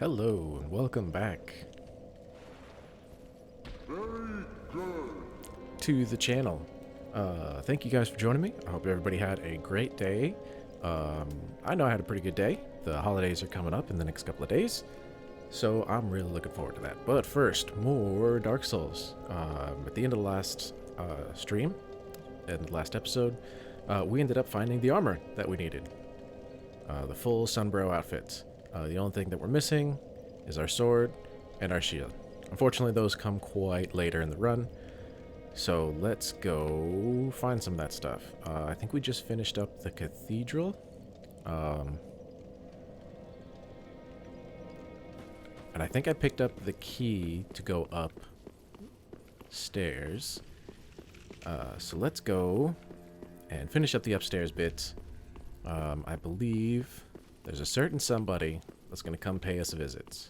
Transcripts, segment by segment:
Hello and welcome back to the channel. Thank you guys for joining me. I hope everybody had a great day. I know I had a pretty good day. The holidays are coming up in the next couple of days, so I'm really looking forward to that. But first, more Dark Souls. At the end of the last stream, and the last episode, we ended up finding the armor that we needed. The full Sunbrow outfit. The only thing that we're missing is our sword and our shield. Unfortunately, those come quite later in the run. So let's go find some of that stuff. I think we just finished up the cathedral. And I think I picked up the key to go up stairs. So let's go and finish up the upstairs bits. I believe there's a certain somebody that's going to come pay us a visit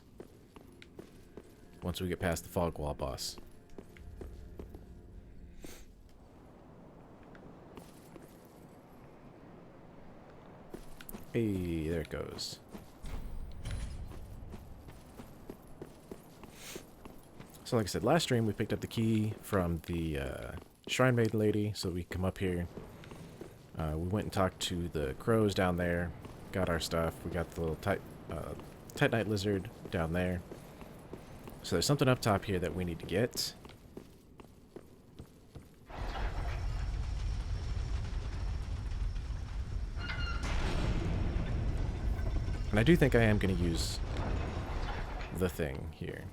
once we get past the fog wall boss. Hey, there it goes. So like I said, last stream we picked up the key from the Shrine Maiden lady so we could come up here. We went and talked to the crows down there, got our stuff. We got the little Titanite lizard down there. So there's something up top here that we need to get. And I do think I am going to use the thing here.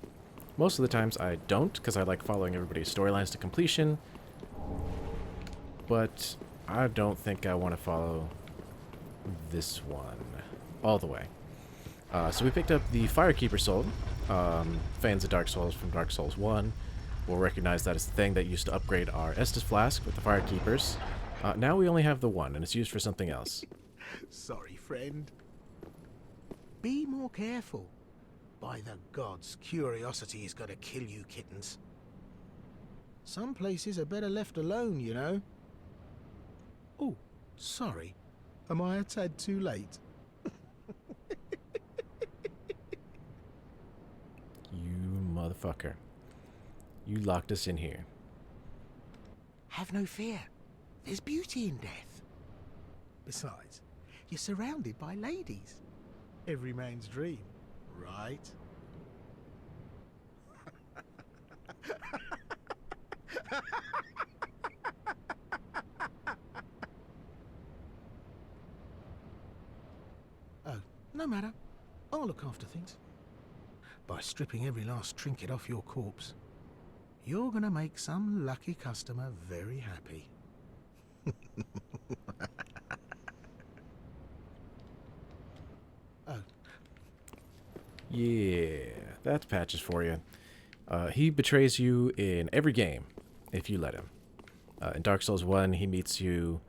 Most of the times I don't, because I like following everybody's storylines to completion. But I don't think I want to follow this one all the way. So we picked up the Firekeeper Soul. Fans of Dark Souls from Dark Souls 1 will recognize that it's the thing that used to upgrade our Estus Flask with the Firekeepers. Now we only have the one, and it's used for something else. Sorry, friend. Be more careful. By the gods, curiosity is going to kill you kittens. Some places are better left alone, you know. Oh, sorry. Am I a tad too late? You motherfucker. You locked us in here. Have no fear. There's beauty in death. Besides, you're surrounded by ladies. Every man's dream, right? Oh, no matter. I'll look after things. By stripping every last trinket off your corpse, you're gonna make some lucky customer very happy. Oh. Yeah, that's Patches for you. He betrays you in every game, if you let him. In Dark Souls 1, he meets you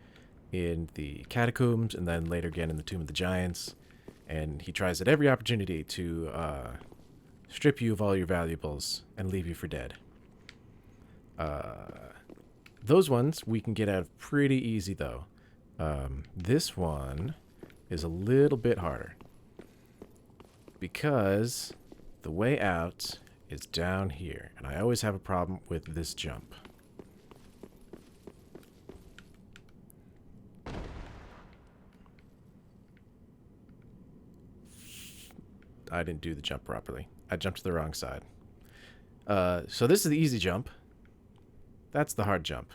in the Catacombs, and then later again in the Tomb of the Giants. And he tries at every opportunity to strip you of all your valuables and leave you for dead. Those ones we can get out of pretty easy, though. This one is a little bit harder, because the way out is down here, and I always have a problem with this jump. I didn't do the jump properly. I jumped to the wrong side. So this is the easy jump. That's the hard jump.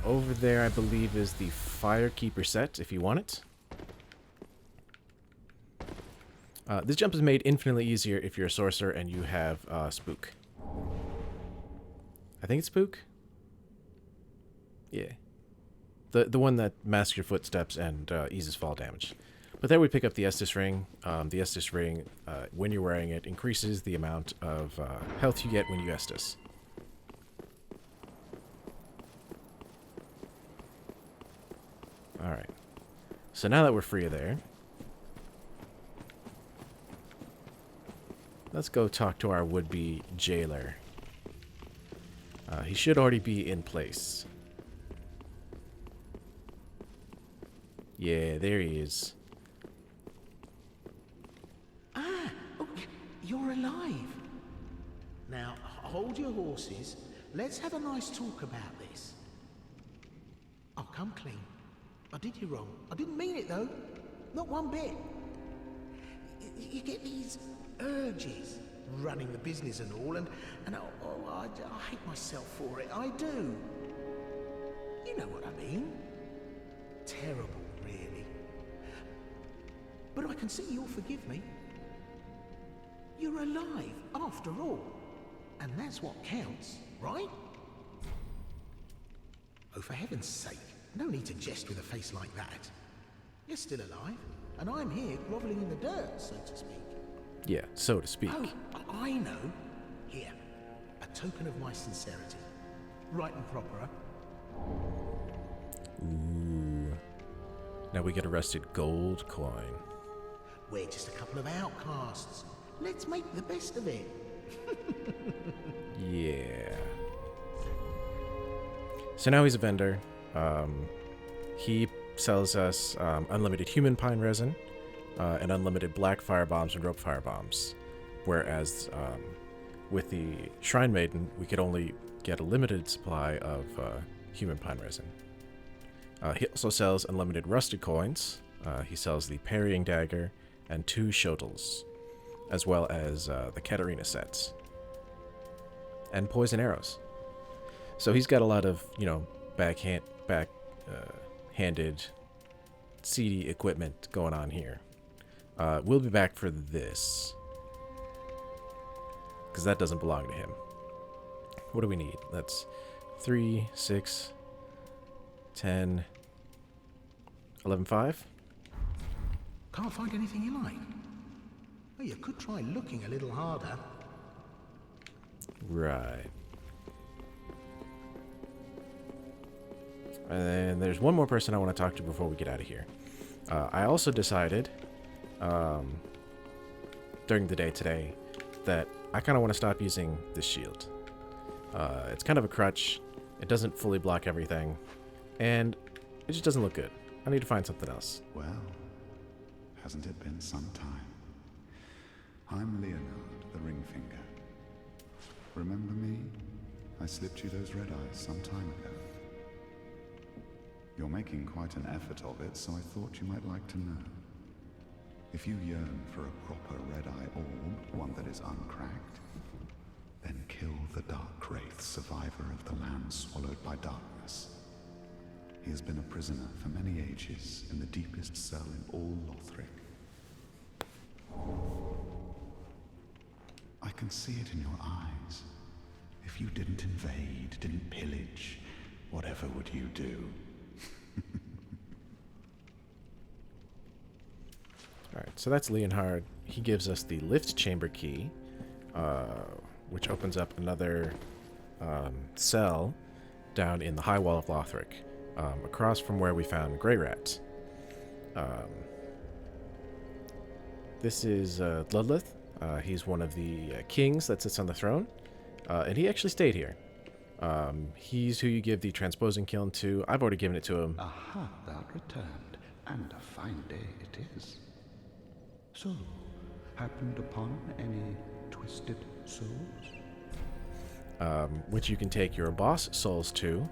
Over there, I believe, is the Firekeeper set, if you want it. This jump is made infinitely easier if you're a sorcerer and you have Spook. I think it's Spook? Yeah. The one that masks your footsteps and eases fall damage. But there we pick up the Estus Ring. The Estus Ring, when you're wearing it, increases the amount of health you get when you Estus. Alright. So now that we're free of there, let's go talk to our would-be jailer. He should already be in place. Yeah, there he is. Ah, alive. Now, hold your horses. Let's have a nice talk about this. I'll come clean. I did you wrong. I didn't mean it, though. Not one bit. You get these urges, running the business and all, and I hate myself for it. I do. You know what I mean. Terrible, really. But I can see you'll forgive me. You're alive, after all. And that's what counts, right? Oh, for heaven's sake, no need to jest with a face like that. You're still alive, and I'm here grovelling in the dirt, so to speak. Yeah, so to speak. Oh, I know. Here, a token of my sincerity. Right and proper, huh? Ooh. Now we get a rusted gold coin. We're just a couple of outcasts. Let's make the best of it. Yeah. So now he's a vendor. He sells us unlimited human pine resin and unlimited black fire bombs and rope fire bombs. Whereas with the Shrine Maiden, we could only get a limited supply of human pine resin. He also sells unlimited rusted coins. He sells the parrying dagger and 2 shotels, as well as the Katarina sets and poison arrows. So he's got a lot of, handed seedy equipment going on here. We'll be back for this, because that doesn't belong to him. What do we need? That's 3, 6, 10, 11, 5. Can't find anything you like. Well, you could try looking a little harder. Right. And then there's one more person I want to talk to before we get out of here. I also decided during the day today that I kind of want to stop using this shield. It's kind of a crutch. It doesn't fully block everything. And it just doesn't look good. I need to find something else. Well, hasn't it been some time? I'm Leonard, the Ringfinger. Remember me? I slipped you those red eyes some time ago. You're making quite an effort of it, so I thought you might like to know. If you yearn for a proper red-eye orb, one that is uncracked, then kill the Dark Wraith, survivor of the land swallowed by darkness. He has been a prisoner for many ages in the deepest cell in all Lothric. I can see it in your eyes. If you didn't invade, didn't pillage, whatever would you do? Alright, so that's Leonhard. He gives us the lift chamber key, which opens up another cell down in the high wall of Lothric, across from where we found Grey Rat. This is Ludleth. He's one of the kings that sits on the throne, and he actually stayed here. He's who you give the transposing kiln to. I've already given it to him. Aha, thou returned, and a fine day it is. So, happened upon any twisted souls? Which you can take your boss souls to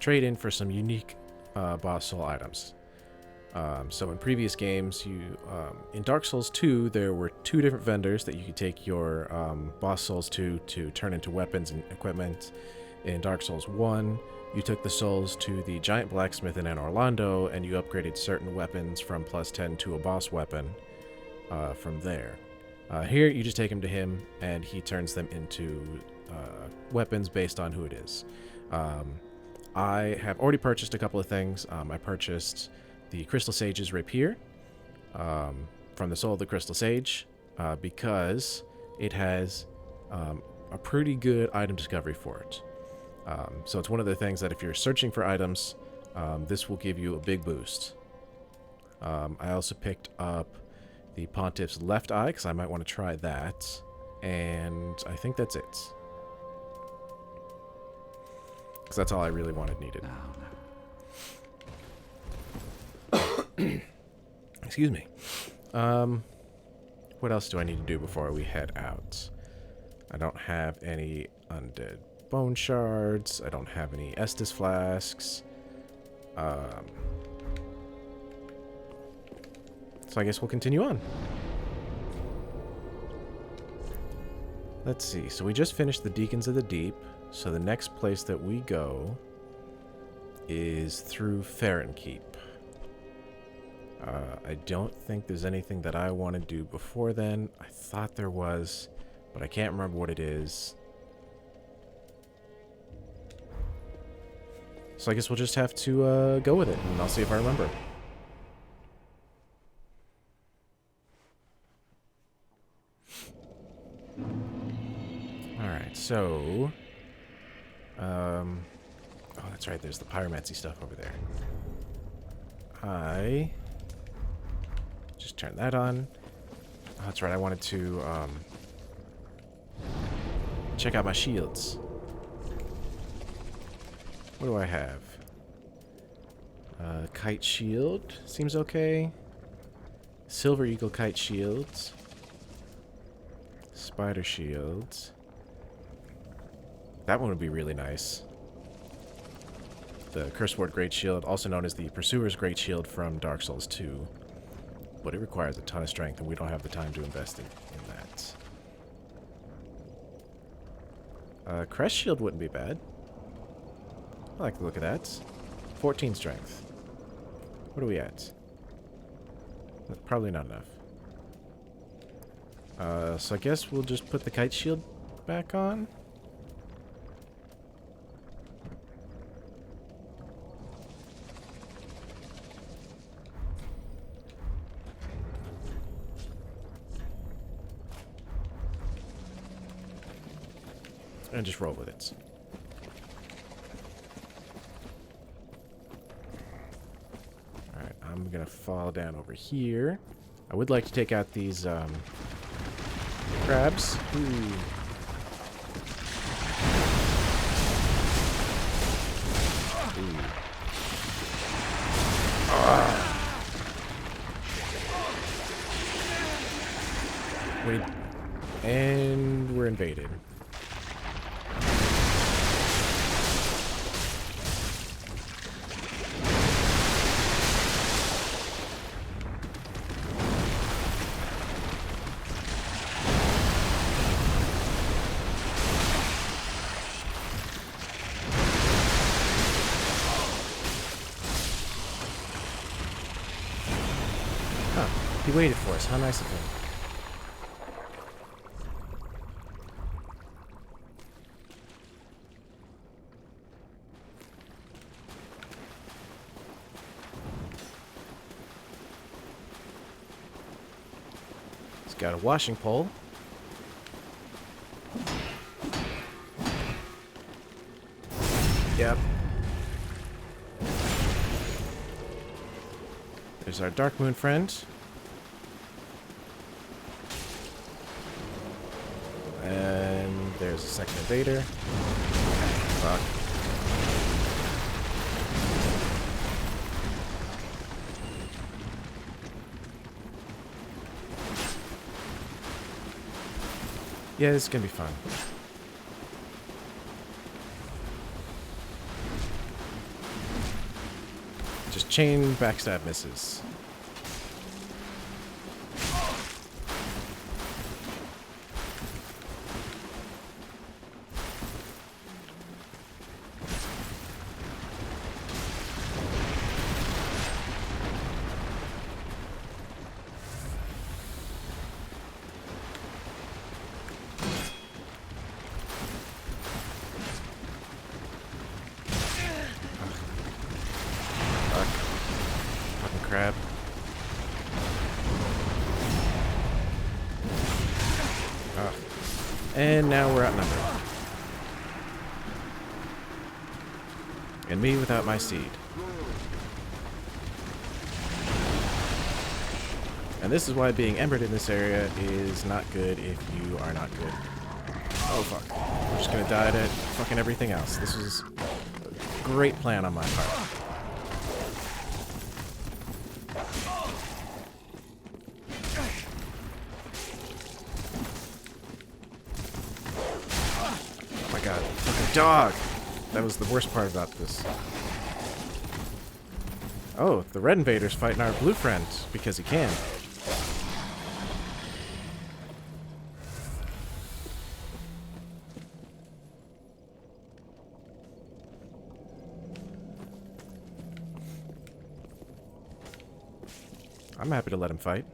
trade in for some unique boss soul items. So in previous games, in Dark Souls 2, there were 2 different vendors that you could take your boss souls to turn into weapons and equipment. In Dark Souls 1, you took the souls to the giant blacksmith in Orlando, and you upgraded certain weapons from +10 to a boss weapon from there. Here, you just take them to him, and he turns them into weapons based on who it is. I have already purchased a couple of things. I purchased the Crystal Sage's rapier from the Soul of the Crystal Sage because it has a pretty good item discovery for it. So it's one of the things that if you're searching for items, this will give you a big boost. I also picked up the Pontiff's left eye because I might want to try that, and I think that's it. Because that's all I really needed. Now. Excuse me. what else do I need to do before we head out? I don't have any undead bone shards. I don't have any Estus flasks. So I guess we'll continue on. Let's see. So we just finished the Deacons of the Deep. So the next place that we go is through Keep. I don't think there's anything that I want to do before then. I thought there was, but I can't remember what it is. So I guess we'll just have to go with it, and I'll see if I remember. Alright, so... oh, that's right, there's the pyromancy stuff over there. I... just turn that on. Oh, that's right, I wanted to, check out my shields. What do I have? Kite shield seems okay. Silver Eagle kite shields. Spider shields. That one would be really nice. The Curseword Great Shield, also known as the Pursuer's Great Shield from Dark Souls 2. But it requires a ton of strength, and we don't have the time to invest in that. Crest Shield wouldn't be bad. I like the look of that. 14 strength. What are we at? Probably not enough. So I guess we'll just put the kite shield back on. And just roll with it. Alright, I'm gonna fall down over here. I would like to take out these, crabs. Ooh. Wait. And we're invaded. He waited for us. How nice of him. He's got a washing pole. Yep. There's our Dark Moon friend. And there's a second invader. Fuck. Yeah, this is gonna be fun. Just chain backstab misses. Crab. Oh. And now we're outnumbered. And me without my seed. And this is why being embered in this area is not good if you are not good. Oh fuck. We're just gonna die to fucking everything else. This was a great plan on my part. dog! That was the worst part about this. Oh, the red invader's fighting our blue friend because he can. I'm happy to let him fight.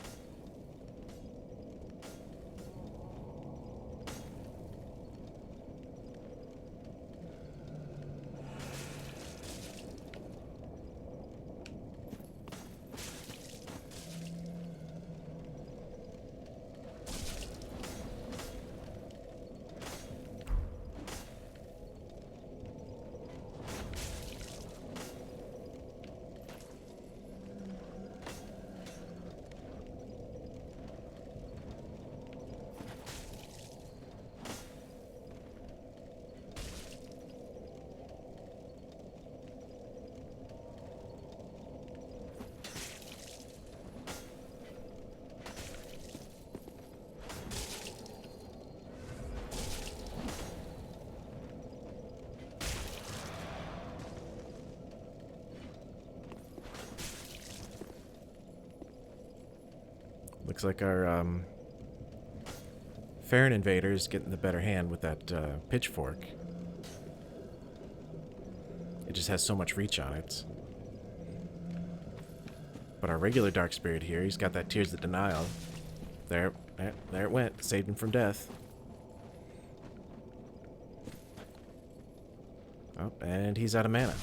Looks like our Farron invader is getting the better hand with that pitchfork. It just has so much reach on it. But our regular Dark Spirit here, he's got that Tears of Denial. There it went. Saved him from death. Oh, and he's out of mana.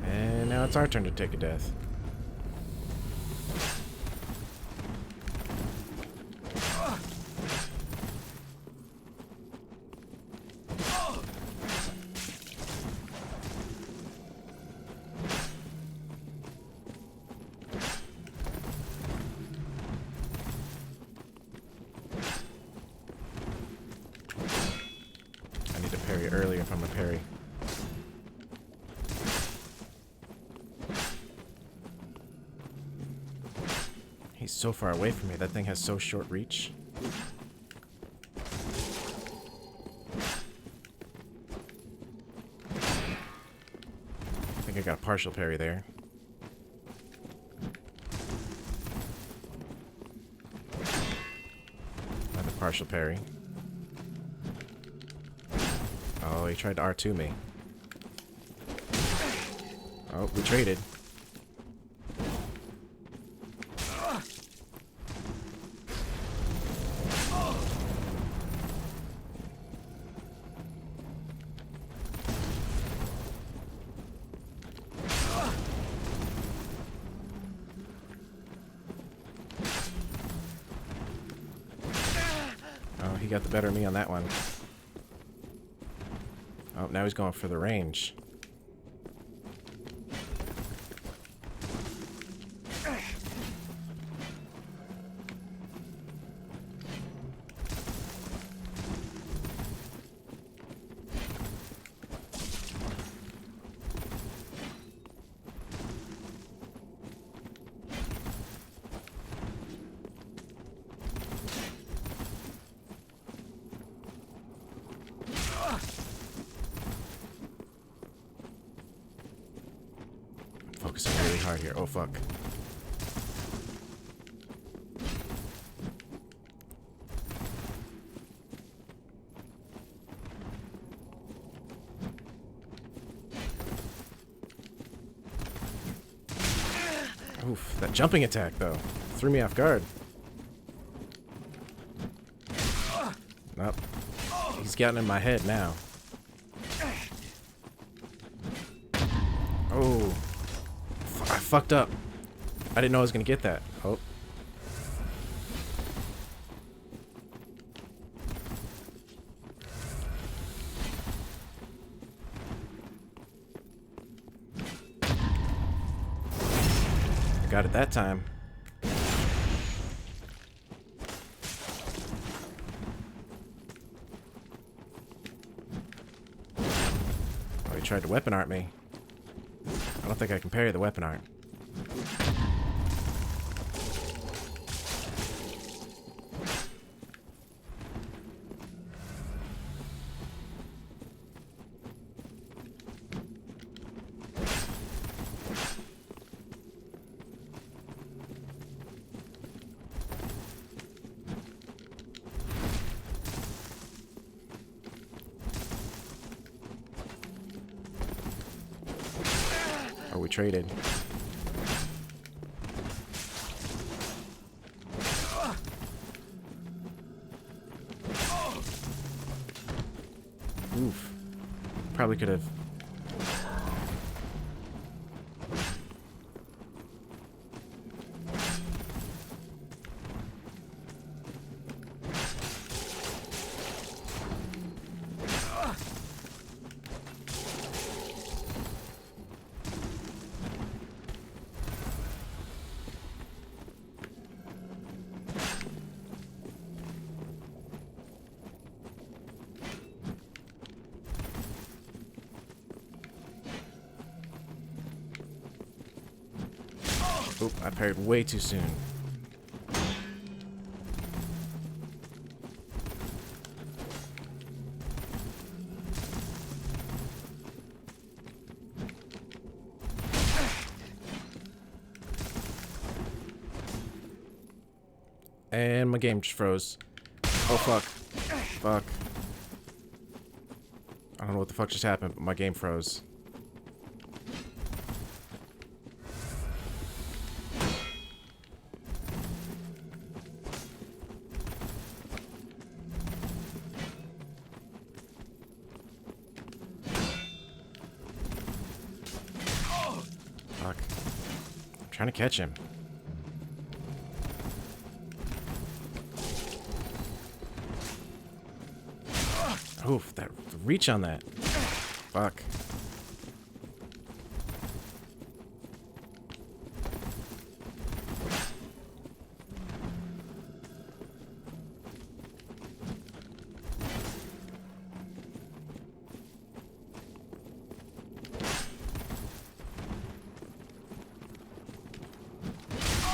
And now it's our turn to take a death. I need to parry early if I'm a parry. He's so far away from me. That thing has so short reach. I think I got a partial parry there. Another partial parry. Oh, he tried to R2 me. Oh, we traded. Oh, he got the better of me on that one. Oh, now he's going for the range. Focusing really hard here. Oh, fuck. Oof, that jumping attack, though. Threw me off guard. Nope. He's gotten in my head now. Oh. I fucked up. I didn't know I was gonna get that. Oh. I got it that time. Oh, he tried to weapon art me. I don't think I can parry the weapon art. we traded. Oof. Probably could have. Oop, I parried way too soon. And my game just froze. Oh, fuck. Fuck. I don't know what the fuck just happened, but my game froze. Fuck. I'm trying to catch him. Oof, that reach on that. Fuck.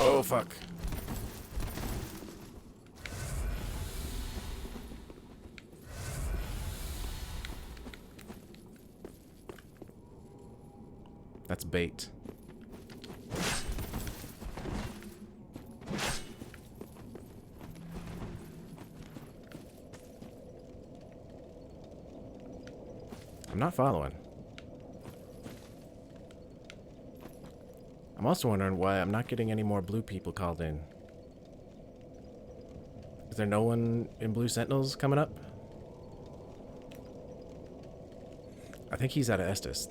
Oh, fuck. That's bait. I'm not following. I'm also wondering why I'm not getting any more blue people called in. Is there no one in Blue Sentinels coming up? I think he's out of Estes.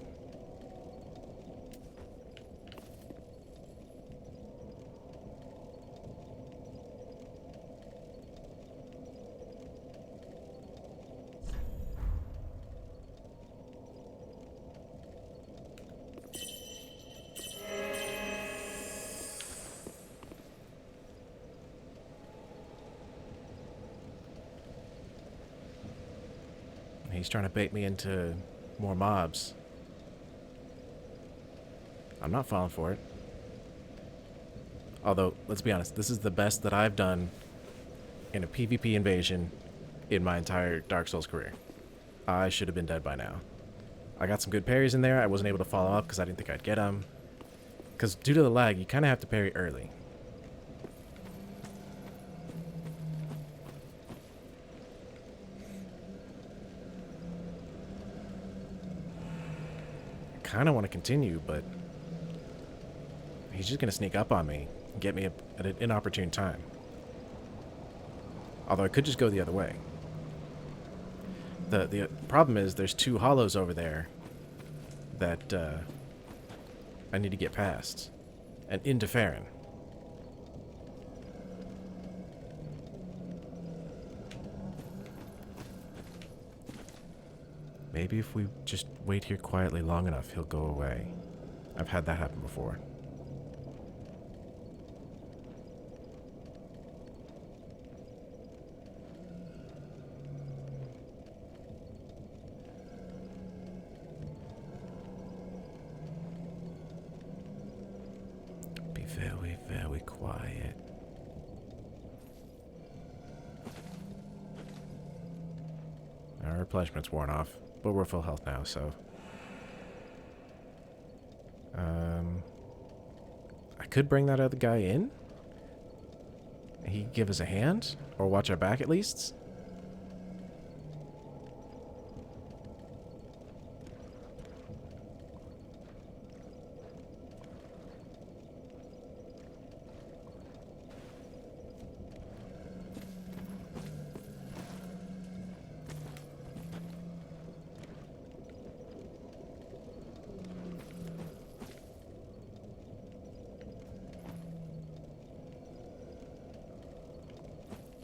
He's trying to bait me into more mobs. I'm not falling for it. Although, let's be honest, this is the best that I've done in a PvP invasion in my entire Dark Souls career. I should have been dead by now. I got some good parries in there. I wasn't able to follow up because I didn't think I'd get them. Because due to the lag, you kind of have to parry early. Kind of want to continue, but he's just going to sneak up on me and get me at an inopportune time. Although I could just go the other way. The problem is there's two hollows over there that I need to get past and into Farron. Maybe if we just wait here quietly long enough, he'll go away. I've had that happen before. Be very, very quiet. Our replenishment's worn off. But we're full health now, so... I could bring that other guy in. He could give us a hand, or watch our back at least.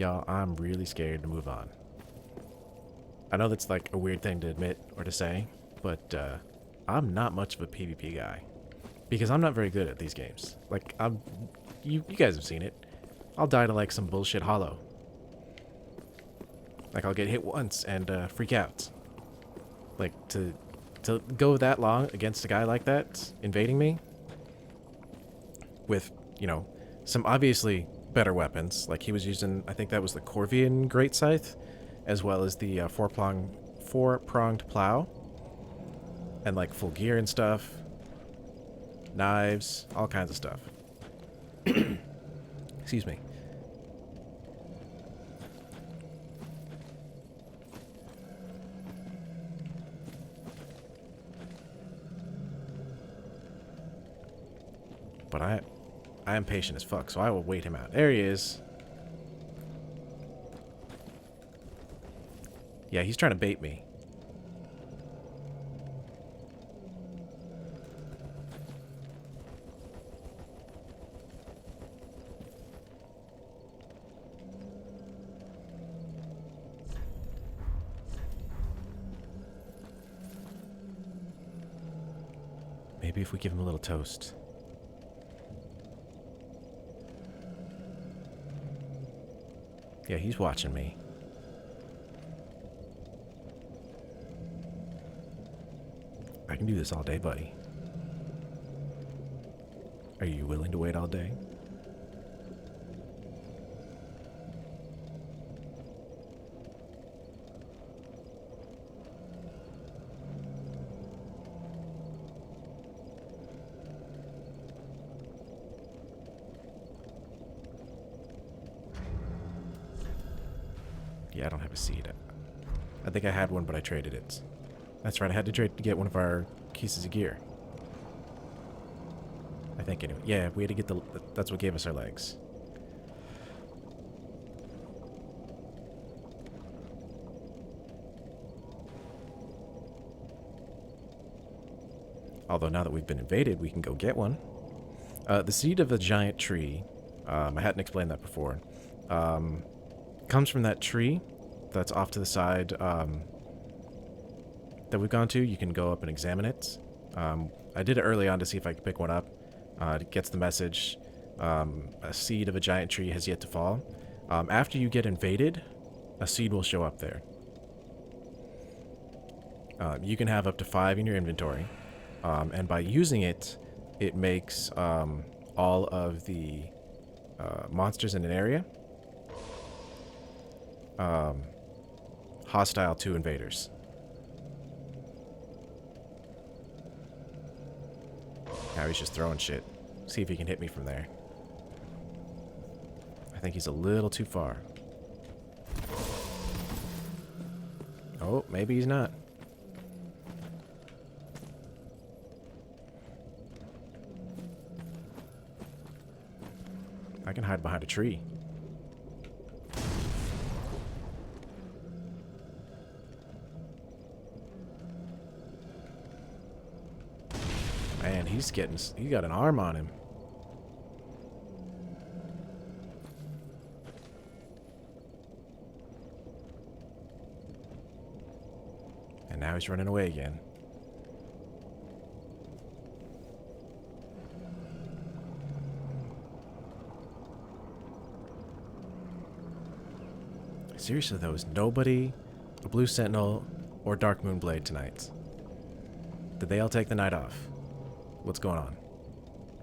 y'all, I'm really scared to move on. I know that's like a weird thing to admit or to say, but I'm not much of a PvP guy. Because I'm not very good at these games. Like, you guys have seen it. I'll die to like some bullshit hollow. Like, I'll get hit once and freak out. Like, to go that long against a guy like that, invading me, with, you know, some obviously better weapons. Like, he was using, I think that was the Corvian Great Scythe, as well as the four-pronged plow. And, like, full gear and stuff. Knives, all kinds of stuff. Excuse me. But I am patient as fuck, so I will wait him out. There he is. Yeah, he's trying to bait me. Maybe if we give him a little toast. Yeah, he's watching me. I can do this all day, buddy. Are you willing to wait all day? Yeah, I don't have a seed. I think I had one, but I traded it. That's right, I had to trade to get one of our pieces of gear. I think anyway. Yeah, we had to get the... That's what gave us our legs. Although now that we've been invaded, we can go get one. The seed of a giant tree, I hadn't explained that before, comes from that tree that's off to the side that we've gone to. You can go up and examine it. I did it early on to see if I could pick one up. It gets the message, a seed of a giant tree has yet to fall. After you get invaded, a seed will show up there. You can have up to 5 in your inventory. And by using it, it makes all of the monsters in an area hostile to invaders. Now he's just throwing shit. See if he can hit me from there. I think he's a little too far. Oh, maybe he's not. I can hide behind a tree. Man, he got an arm on him. And now he's running away again. Seriously though, is nobody a Blue Sentinel or Dark Moonblade tonight? Did they all take the night off? What's going on?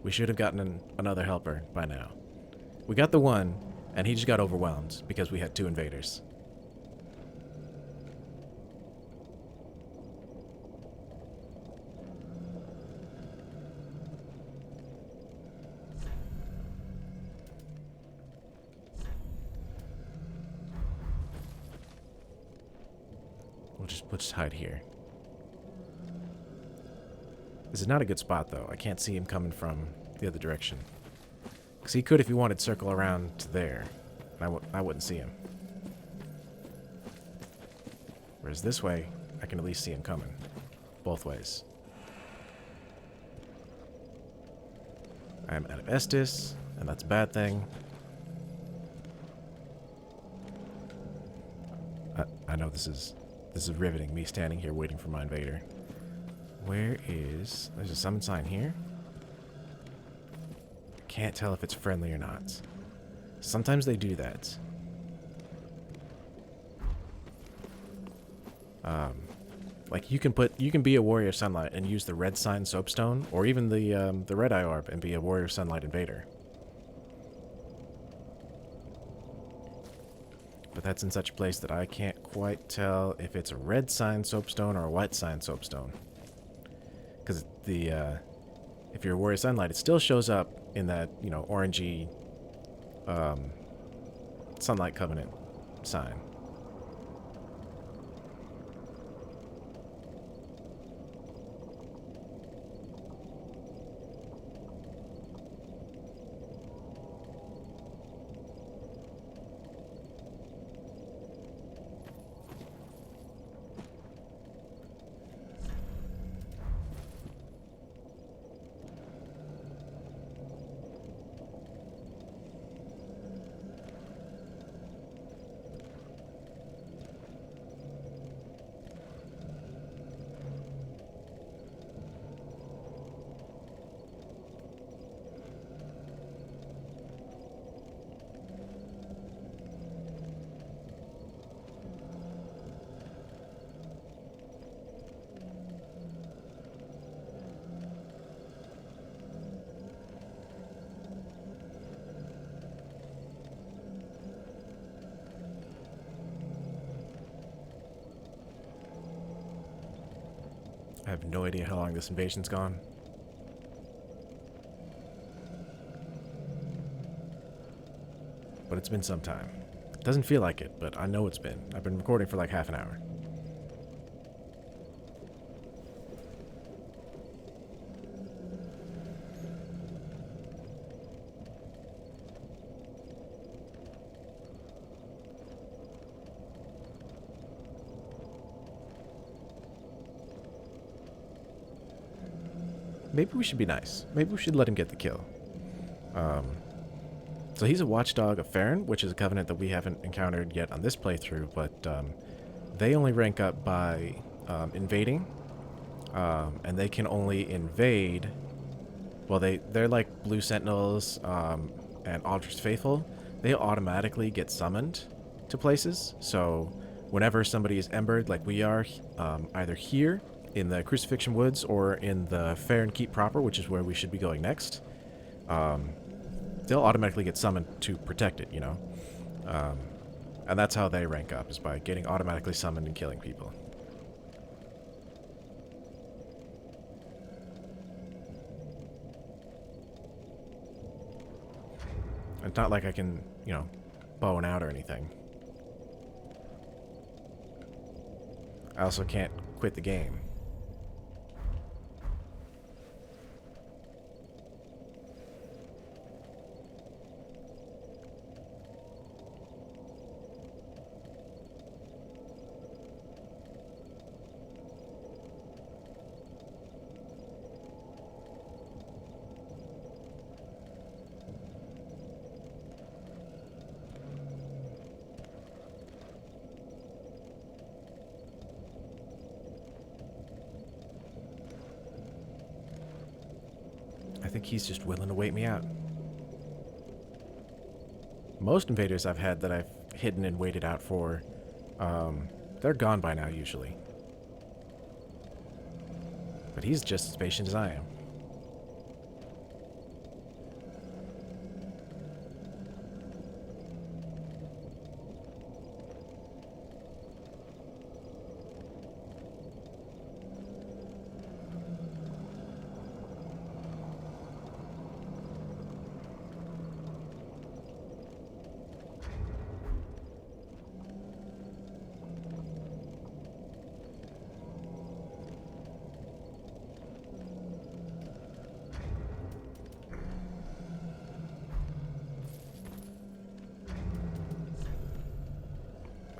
We should have gotten another helper by now. We got the one, and he just got overwhelmed because we had 2 invaders. We'll just hide here. This is not a good spot, though. I can't see him coming from the other direction. Because he could, if he wanted, circle around to there. And I wouldn't see him. Whereas this way, I can at least see him coming. Both ways. I'm out of Estus, and that's a bad thing. this is riveting, me standing here waiting for my invader. Where is... There's a summon sign here. Can't tell if it's friendly or not. Sometimes they do that. Like you can be a warrior sunlight and use the red sign soapstone, or even the red eye orb and be a warrior sunlight invader. But that's in such a place that I can't quite tell if it's a red sign soapstone or a white sign soapstone. Because if you're a warrior sunlight, it still shows up in that, you know, orangey sunlight covenant sign. I have no idea how long this invasion's gone. But it's been some time. It doesn't feel like it, but I know it's been. I've been recording for like half an hour. Maybe we should be nice. Maybe we should let him get the kill. So he's a watchdog of Farron, which is a covenant that we haven't encountered yet on this playthrough, but they only rank up by invading, and they can only invade... Well, they're like Blue Sentinels and Aldrich Faithful. They automatically get summoned to places, so whenever somebody is embered like we are, either here in the Crucifixion Woods or in the Farron Keep proper, which is where we should be going next, they'll automatically get summoned to protect it, you know? And that's how they rank up, is by getting automatically summoned and killing people. It's not like I can, you know, bow and out or anything. I also can't quit the game. I think he's just willing to wait me out. Most invaders I've had that I've hidden and waited out for, they're gone by now usually. But he's just as patient as I am.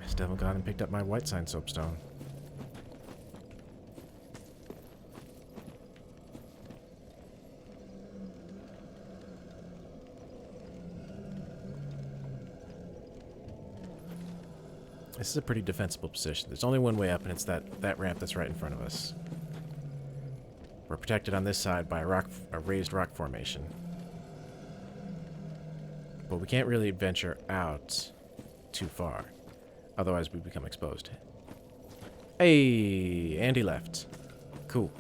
Still haven't gone and picked up my white sign soapstone. This is a pretty defensible position. There's only one way up, and it's that ramp that's right in front of us. We're protected on this side by a raised rock formation. But we can't really venture out too far. Otherwise, we become exposed. Hey, Andy left. Cool.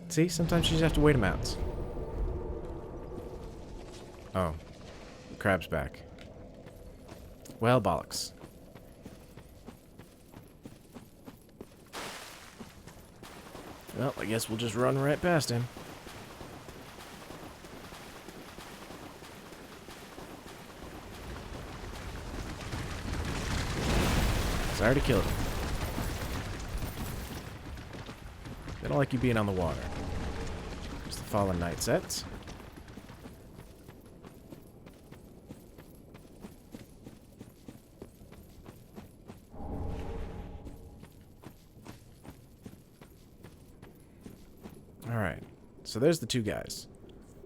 See, sometimes you just have to wait him out. Oh, the crab's back. Well, bollocks. Well, I guess we'll just run right past him. I already killed him. They don't like you being on the water. There's the Fallen Knight set. Alright, so there's the two guys.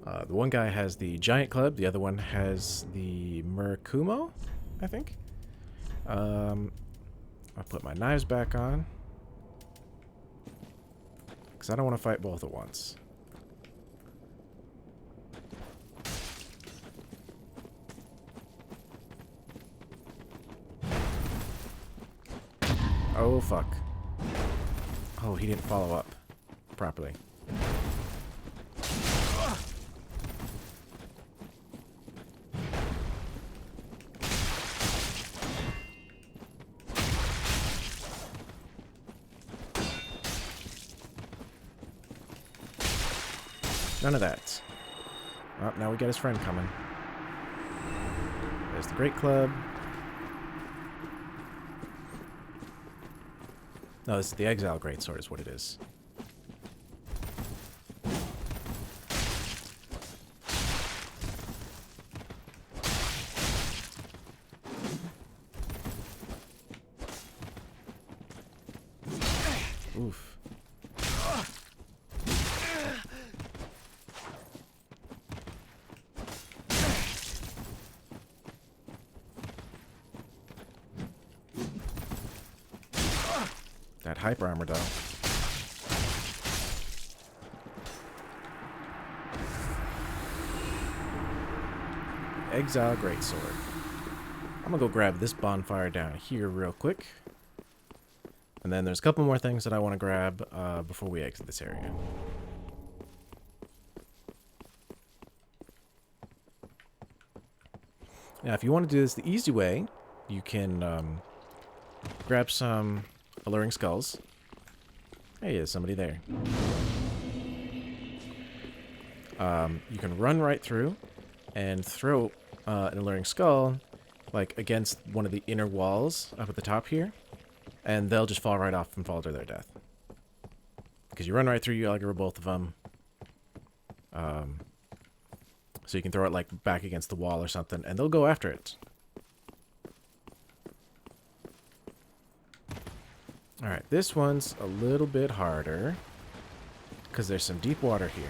The one guy has the giant club, the other one has the Murakumo, I think. I'll put my knives back on. Because I don't want to fight both at once. Oh, fuck. Oh, he didn't follow up properly. None of that. Oh, now we got his friend coming. There's the Great Club. No, this is the Exile Greatsword is what it is. Oof. That hyper armor, though. Exile Greatsword. I'm gonna go grab this bonfire down here real quick. And then there's a couple more things that I want to grab before we exit this area. Now, if you want to do this the easy way, you can grab some alluring skulls. Hey, there's somebody there. You can run right through and throw an alluring skull like against one of the inner walls up at the top here, and they'll just fall right off and fall to their death. Because you run right through, you aggro both of them. So you can throw it like back against the wall or something, and they'll go after it. Alright, this one's a little bit harder because there's some deep water here.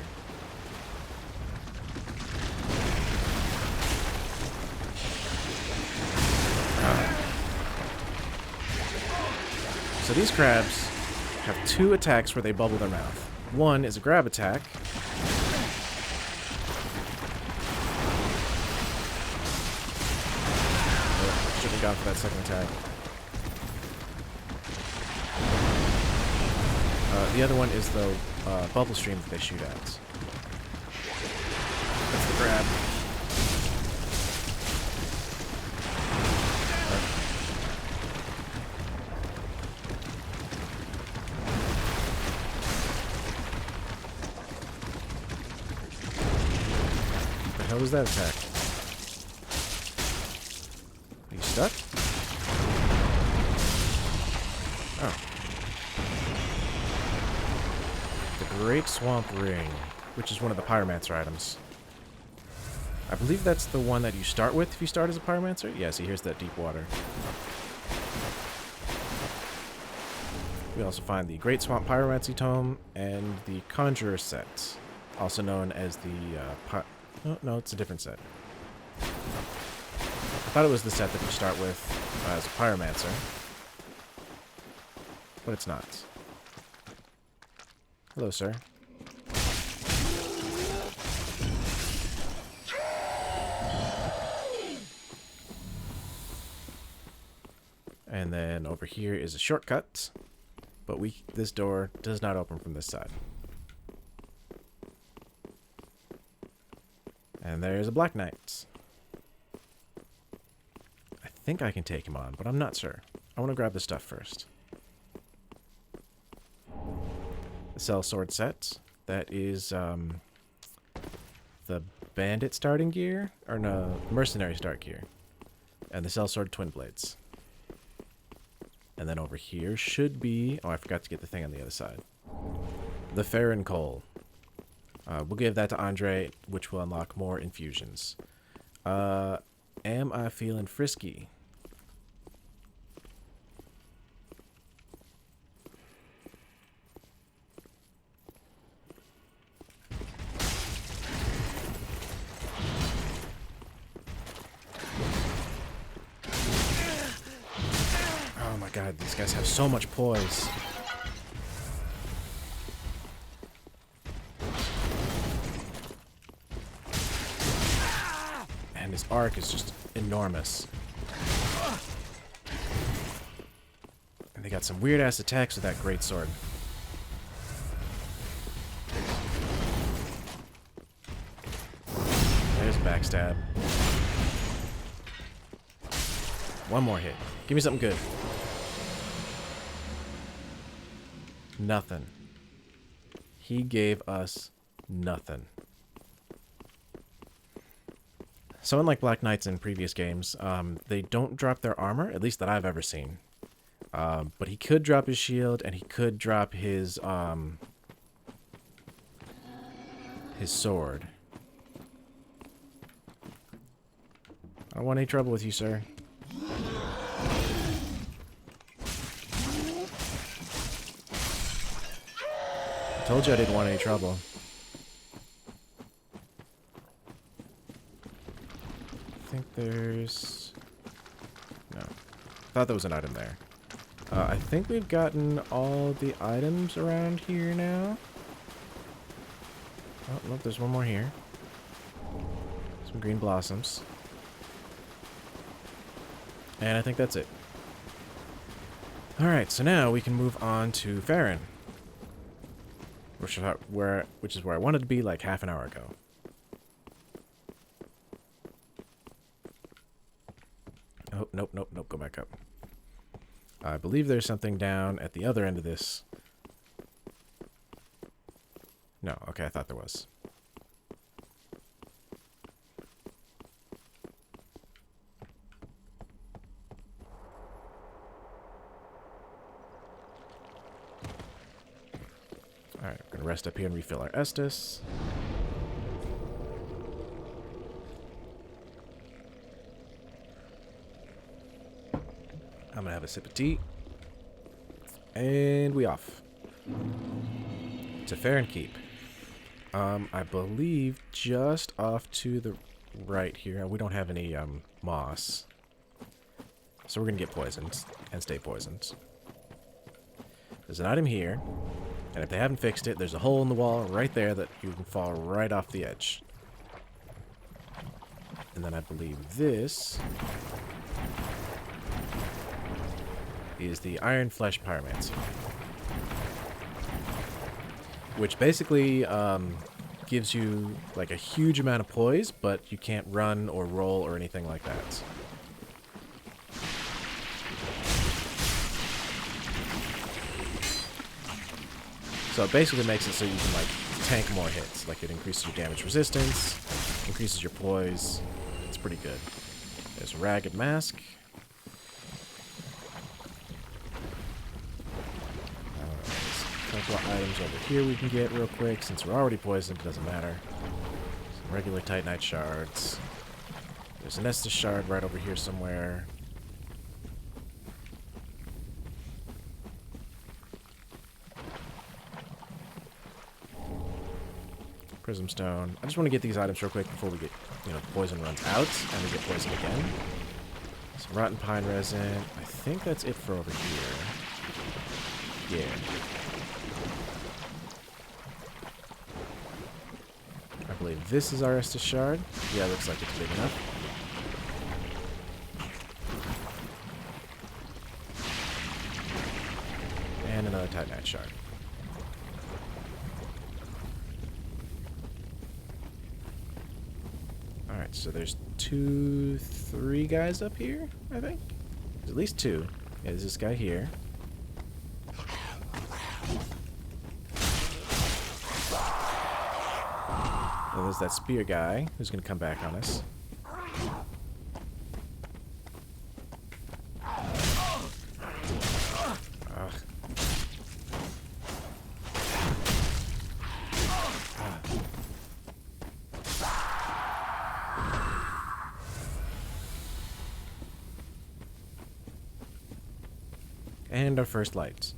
So these crabs have two attacks where they bubble their mouth. One is a grab attack. Shouldn't have gone for that second attack. The other one is the bubble stream that they shoot at. That's the grab. What the hell was that attack? Are you stuck? Oh. Great Swamp Ring, which is one of the Pyromancer items. I believe that's the one that you start with if you start as a Pyromancer. Yeah, see, here's that deep water. We also find the Great Swamp Pyromancy Tome and the Conjurer set, also known as the... oh, no, it's a different set. thought it was the set that you start with as a pyromancer. But it's not. Hello, sir. And then over here is a shortcut. But this door does not open from this side. And there's a Black Knight. I think I can take him on, but I'm not sure. I want to grab the stuff first. The Cell Sword set. That is the Bandit starting gear. Or no, Mercenary start gear. And the Cell Sword Twin Blades. And then over here should be... Oh, I forgot to get the thing on the other side. The Farron Coal. We'll give that to Andre, which will unlock more infusions. Am I feeling frisky? Oh my god, these guys have so much poise. And his arc is just enormous. And they got some weird ass attacks with that greatsword. There's a backstab. One more hit. Give me something good. Nothing. He gave us nothing. So unlike Black Knights in previous games, they don't drop their armor, at least that I've ever seen. But he could drop his shield, and he could drop his sword. I don't want any trouble with you, sir. I told you I didn't want any trouble. I think there's... No. I thought there was an item there. I think we've gotten all the items around here now. Oh, look, there's one more here. Some green blossoms. And I think that's it. Alright, so now we can move on to Farron. Which is where I wanted to be like half an hour ago. Oh, nope, nope, nope, go back up. I believe there's something down at the other end of this. No, okay, I thought there was. Alright, we're gonna rest up here and refill our Estus. I'm gonna have a sip of tea. And we off. To Farron Keep. I believe just off to the right here. We don't have any moss. So we're gonna get poisoned and stay poisoned. There's an item here. And if they haven't fixed it, there's a hole in the wall right there that you can fall right off the edge. And then I believe this is the Iron Flesh Pyromancy. Which basically gives you like a huge amount of poise, but you can't run or roll or anything like that. So it basically makes it so you can like tank more hits. Like it increases your damage resistance, increases your poise. It's pretty good. There's a Ragged Mask. A couple of items over here we can get real quick. Since we're already poisoned, it doesn't matter. Some regular Titanite shards. There's an Estus shard right over here somewhere. Prism Stone. I just want to get these items real quick before we get, the poison runs out and we get poisoned again. Rotten pine resin. I think that's it for over here. Yeah. I believe this is our Estus shard. Yeah, looks like it's big enough. And another Titanite shard. Alright, so there's 3 guys up here, I think? There's at least 2. Yeah, there's this guy here. And there's that spear guy who's going to come back on us. Ugh. And our first lights.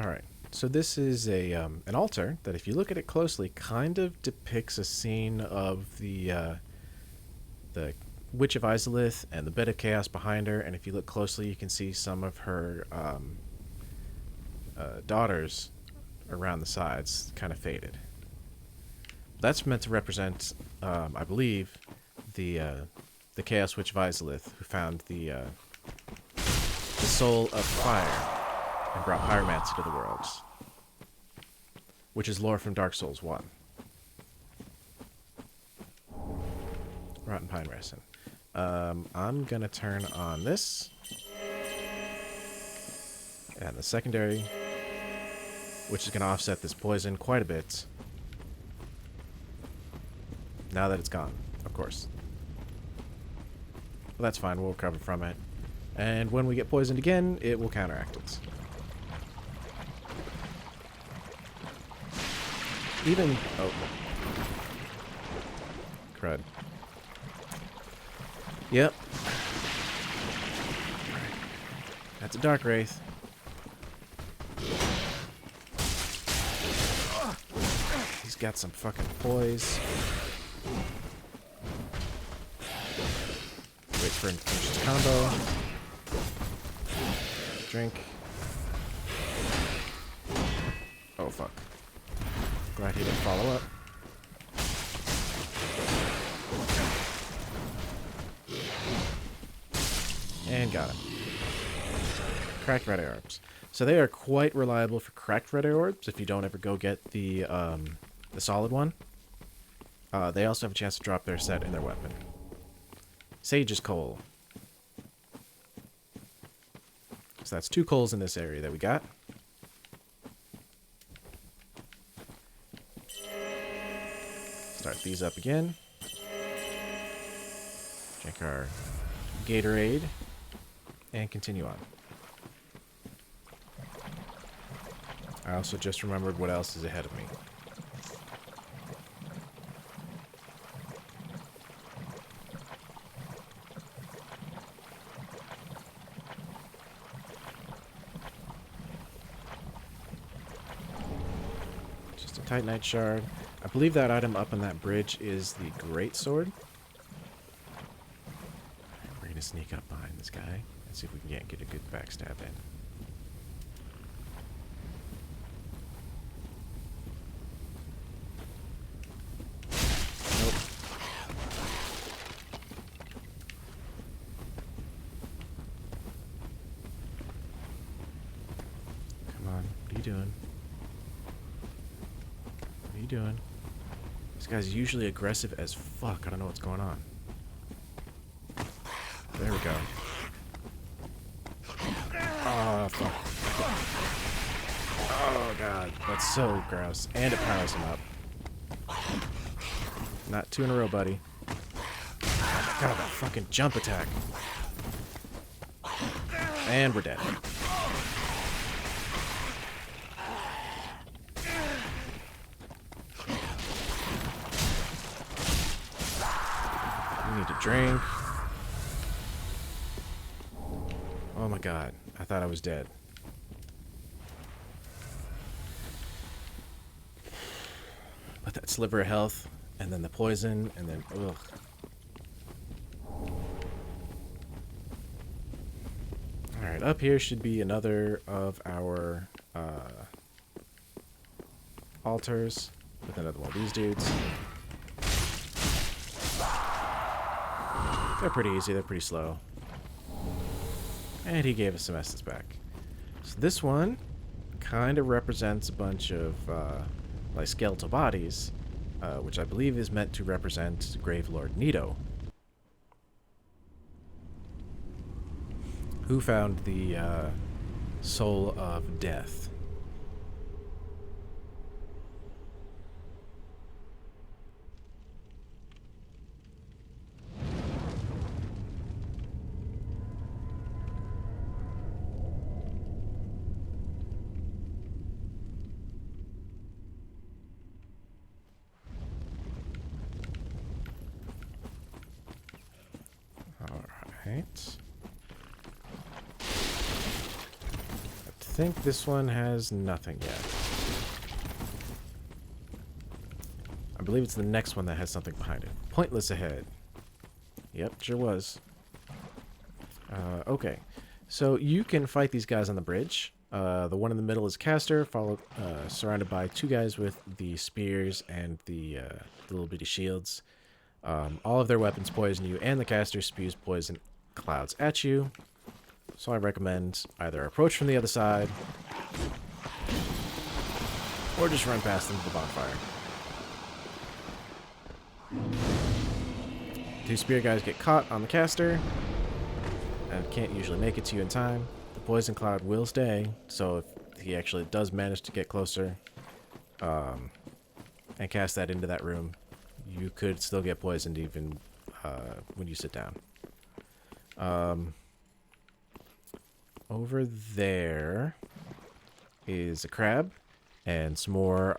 Alright, so this is an altar that, if you look at it closely, kind of depicts a scene of the Witch of Izalith and the Bed of Chaos behind her, and if you look closely you can see some of her daughters around the sides, kind of faded. That's meant to represent, I believe, the Chaos Witch of Izalith, who found the soul of fire and brought pyromancy to the worlds, which is lore from Dark Souls 1. Rotten pine resin. I'm gonna turn on this, and the secondary, which is gonna offset this poison quite a bit. Now that it's gone, of course. Well, that's fine. We'll recover from it, and when we get poisoned again, it will counteract it. Even... oh. Crud. Yep. That's a Dark Wraith. He's got some fucking poise. Wait for him to finish his combo. Drink. Oh, fuck. Glad he didn't follow up. And got him. Cracked red eye orbs. So they are quite reliable for cracked red eye orbs if you don't ever go get the solid one. They also have a chance to drop their set in their weapon. Sage's Coal. So that's 2 coals in this area that we got. Start these up again. Drink our Gatorade. And continue on. I also just remembered what else is ahead of me. Just a Titanite shard. I believe that item up on that bridge is the Great Sword. We're gonna sneak up behind this guy and see if we can get a good backstab in. Nope. doing? What are you doing? This guy's usually aggressive as fuck. I don't know what's going on. There we go. Oh, fuck. Oh, God. That's so gross. And it powers him up. Not 2 in a row, buddy. Oh, my God, that fucking jump attack. And we're dead. We need to drink. Oh my God, I thought I was dead. But that sliver of health, and then the poison, and then, ugh. Alright, up here should be another of our altars with another one of these dudes. They're pretty easy, they're pretty slow. And he gave us some essence back. So this one kind of represents a bunch of like skeletal bodies, which I believe is meant to represent Gravelord Nito, who found the Soul of Death. Alright. I think this one has nothing yet. I believe it's the next one that has something behind it. Pointless ahead. Yep, sure was. Okay. So you can fight these guys on the bridge. The one in the middle is Caster, followed, surrounded by 2 guys with the spears and the little bitty shields. All of their weapons poison you, and the Caster spews poison clouds at you. So I recommend either approach from the other side, or just run past them to the bonfire. 2 spear guys get caught on the Caster, and can't usually make it to you in time. The poison cloud will stay, so if he actually does manage to get closer, and cast that into that room, you could still get poisoned even when you sit down. Over there is a crab and some more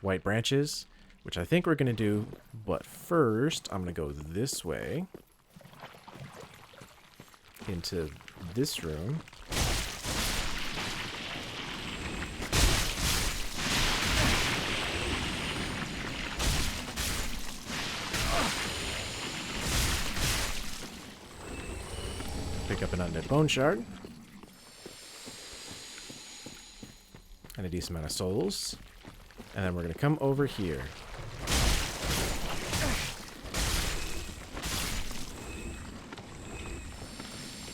white branches, which I think we're going to do. But first, I'm going to go this way into this room. Pick up an undead bone shard. And a decent amount of souls. And then we're going to come over here.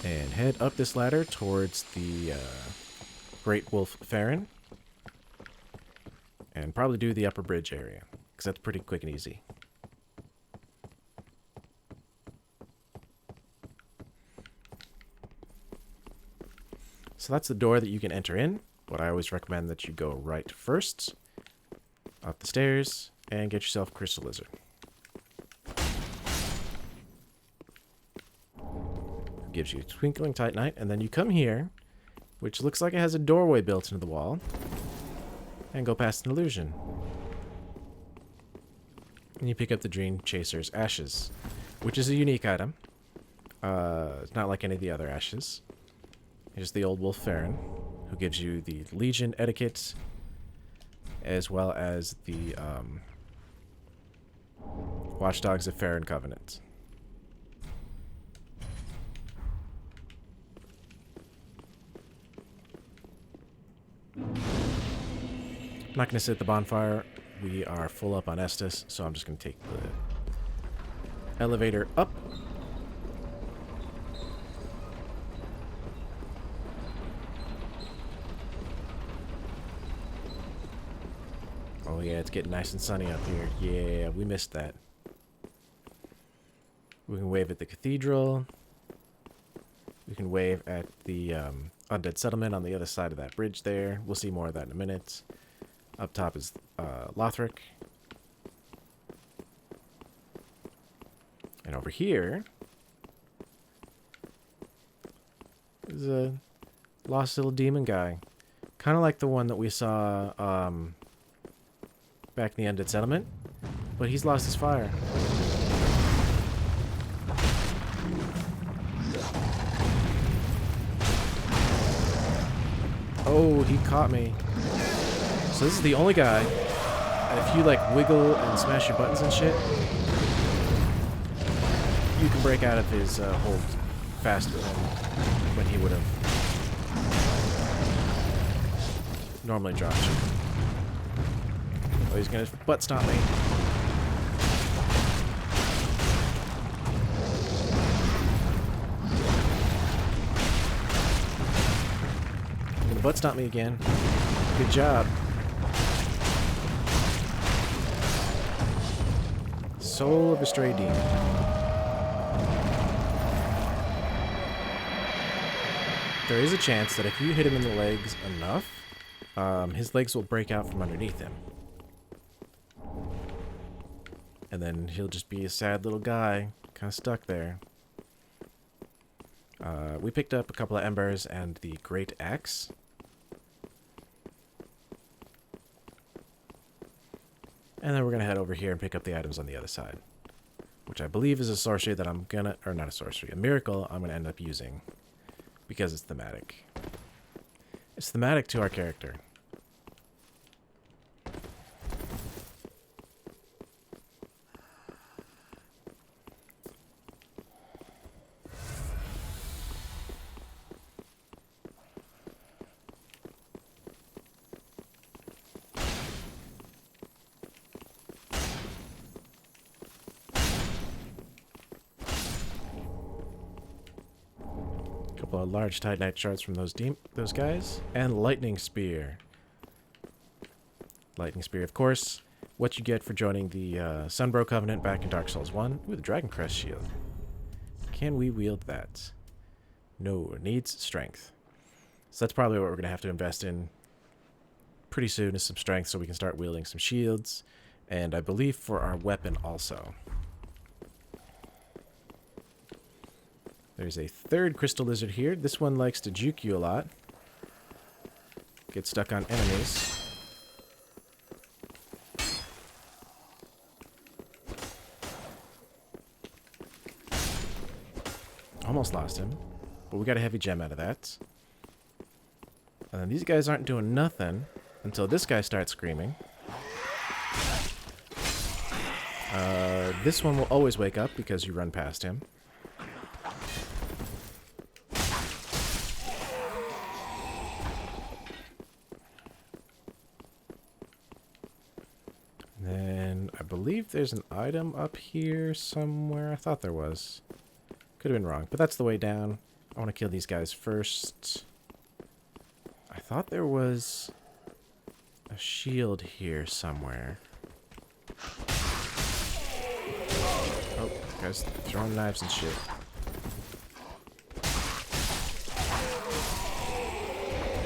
And head up this ladder towards the Great Wolf Farron. And probably do the upper bridge area, because that's pretty quick and easy. So that's the door that you can enter in, but I always recommend that you go right first, up the stairs, and get yourself a crystal lizard. Gives you Twinkling Titanite, and then you come here, which looks like it has a doorway built into the wall, and go past an illusion. And you pick up the Dream Chaser's Ashes, which is a unique item. It's not like any of the other ashes. Here's the Old Wolf Farron, who gives you the Legion Etiquette, as well as the Watchdogs of Farron Covenant. I'm not going to sit at the bonfire. We are full up on Estus, so I'm just going to take the elevator up. Oh yeah, it's getting nice and sunny up here. Yeah, we missed that. We can wave at the cathedral. We can wave at the undead settlement on the other side of that bridge there. We'll see more of that in a minute. Up top is Lothric. And over here is a lost little demon guy. Kind of like the one that we saw back in the undead settlement. But he's lost his fire. Oh, he caught me. So this is the only guy. And if you like wiggle and smash your buttons and shit, you can break out of his hold faster than when he would have normally dropped you. Oh, he's gonna butt stomp me. He's gonna butt stomp me again. Good job. Soul of a stray demon. There is a chance that if you hit him in the legs enough, his legs will break out from underneath him. And then he'll just be a sad little guy, kind of stuck there. We picked up a couple of embers and the great axe. And then we're going to head over here and pick up the items on the other side. Which I believe is a sorcery that I'm gonna, or not a sorcery, a miracle I'm going to end up using. Because it's thematic. It's thematic to our character. Couple of large Titanite shards from those guys, and lightning spear. Lightning spear, of course, what you get for joining the Sunbro Covenant back in Dark Souls 1. Ooh, the Dragon Crest shield. Can we wield that? No, it needs strength. So that's probably what we're gonna have to invest in pretty soon, is some strength, so we can start wielding some shields, and I believe for our weapon also. There's a third crystal lizard here. This one likes to juke you a lot. Get stuck on enemies. Almost lost him, but we got a heavy gem out of that. And then these guys aren't doing nothing until this guy starts screaming. This one will always wake up because you run past him. I believe there's an item up here somewhere. I thought there was. Could have been wrong, but that's the way down. I want to kill these guys first. I thought there was a shield here somewhere. Oh, guys throwing knives and shit.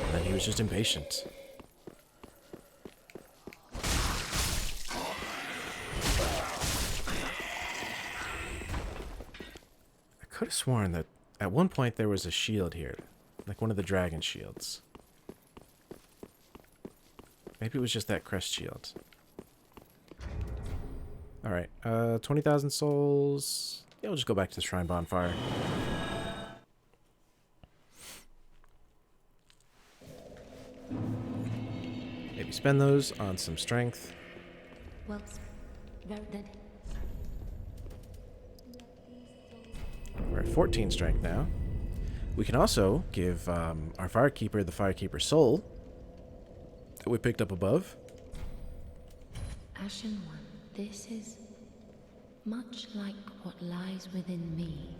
And then he was just impatient. I could have sworn that at one point there was a shield here, like one of the dragon shields. Maybe it was just that crest shield. Alright, 20,000 souls. Yeah, we'll just go back to the shrine bonfire. Maybe spend those on some strength. Well, very good. We're at 14 strength now. We can also give our Firekeeper the Firekeeper Soul that we picked up above. Ashen One, this is much like what lies within me.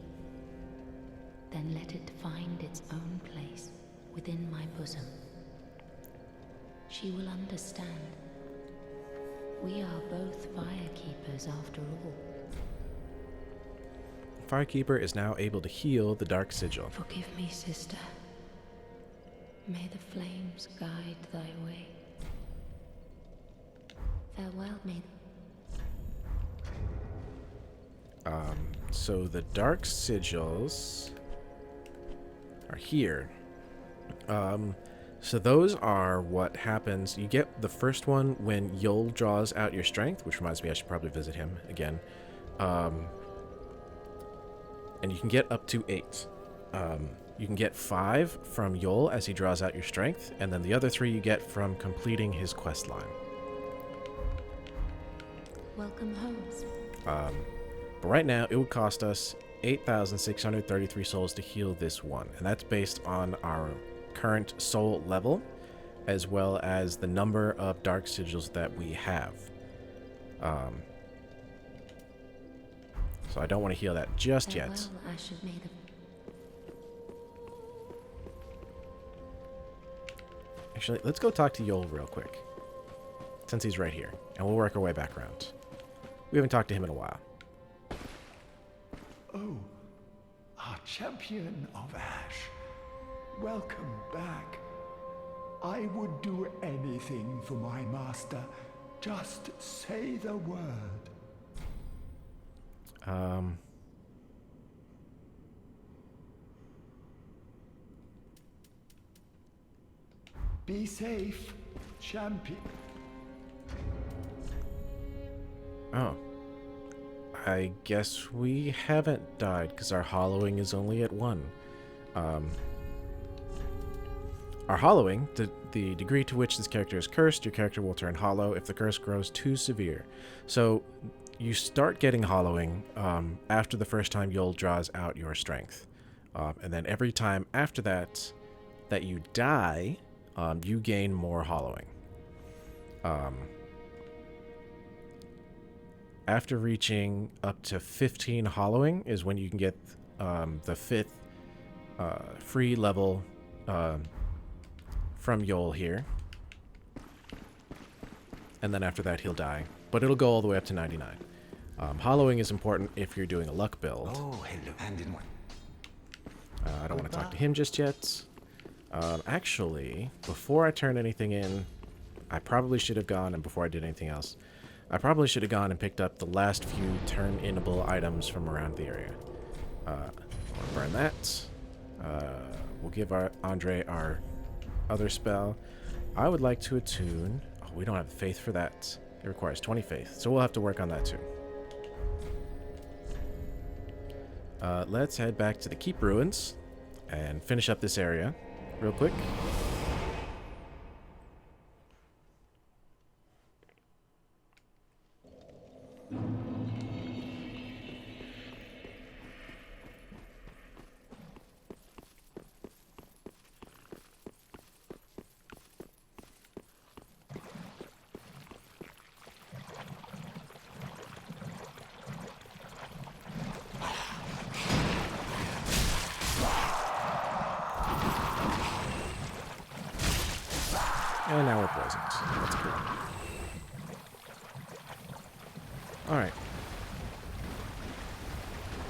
Then let it find its own place within my bosom. She will understand, We are both firekeepers after all. Firekeeper is now able to heal the Dark Sigil. Forgive me, sister. May the flames guide thy way. Farewell, maiden. So the Dark Sigils are here. So those are what happens. You get the first one when Yul draws out your strength, which reminds me I should probably visit him again. And you can get up to 8. You can get 5 from Yul as he draws out your strength, and then the other 3 you get from completing his quest line. Welcome home. But right now, it would cost us 8,633 souls to heal this one, and that's based on our current soul level, as well as the number of Dark Sigils that we have. So I don't want to heal that just yet. Farewell, Ashen Maiden. Actually, let's go talk to Yul real quick, since he's right here, and we'll work our way back around. We haven't talked to him in a while. Oh, our champion of Ash. Welcome back. I would do anything for my master. Just say the word. Be safe, champion. Oh. I guess we haven't died, because our hollowing is only at 1. Our hollowing, the degree to which this character is cursed, your character will turn hollow if the curse grows too severe. So you start getting hollowing after the first time Yul draws out your strength. And then every time after that you die, you gain more hollowing. After reaching up to 15 hollowing is when you can get the 5th free level from Yul here. And then after that, he'll die. But it'll go all the way up to 99. Hollowing is important if you're doing a luck build. Oh, hello. And in one. I don't want to talk to him just yet. Actually, before I turn anything in, I probably should have gone, and before I did anything else, I probably should have gone and picked up the last few turn-inable items from around the area. We'll burn that. We'll give Andre our other spell. I would like to attune... Oh, we don't have faith for that. It requires 20 faith, so we'll have to work on that too. Let's head back to the Keep Ruins and finish up this area real quick. And now we're poisoned. That's cool. Alright.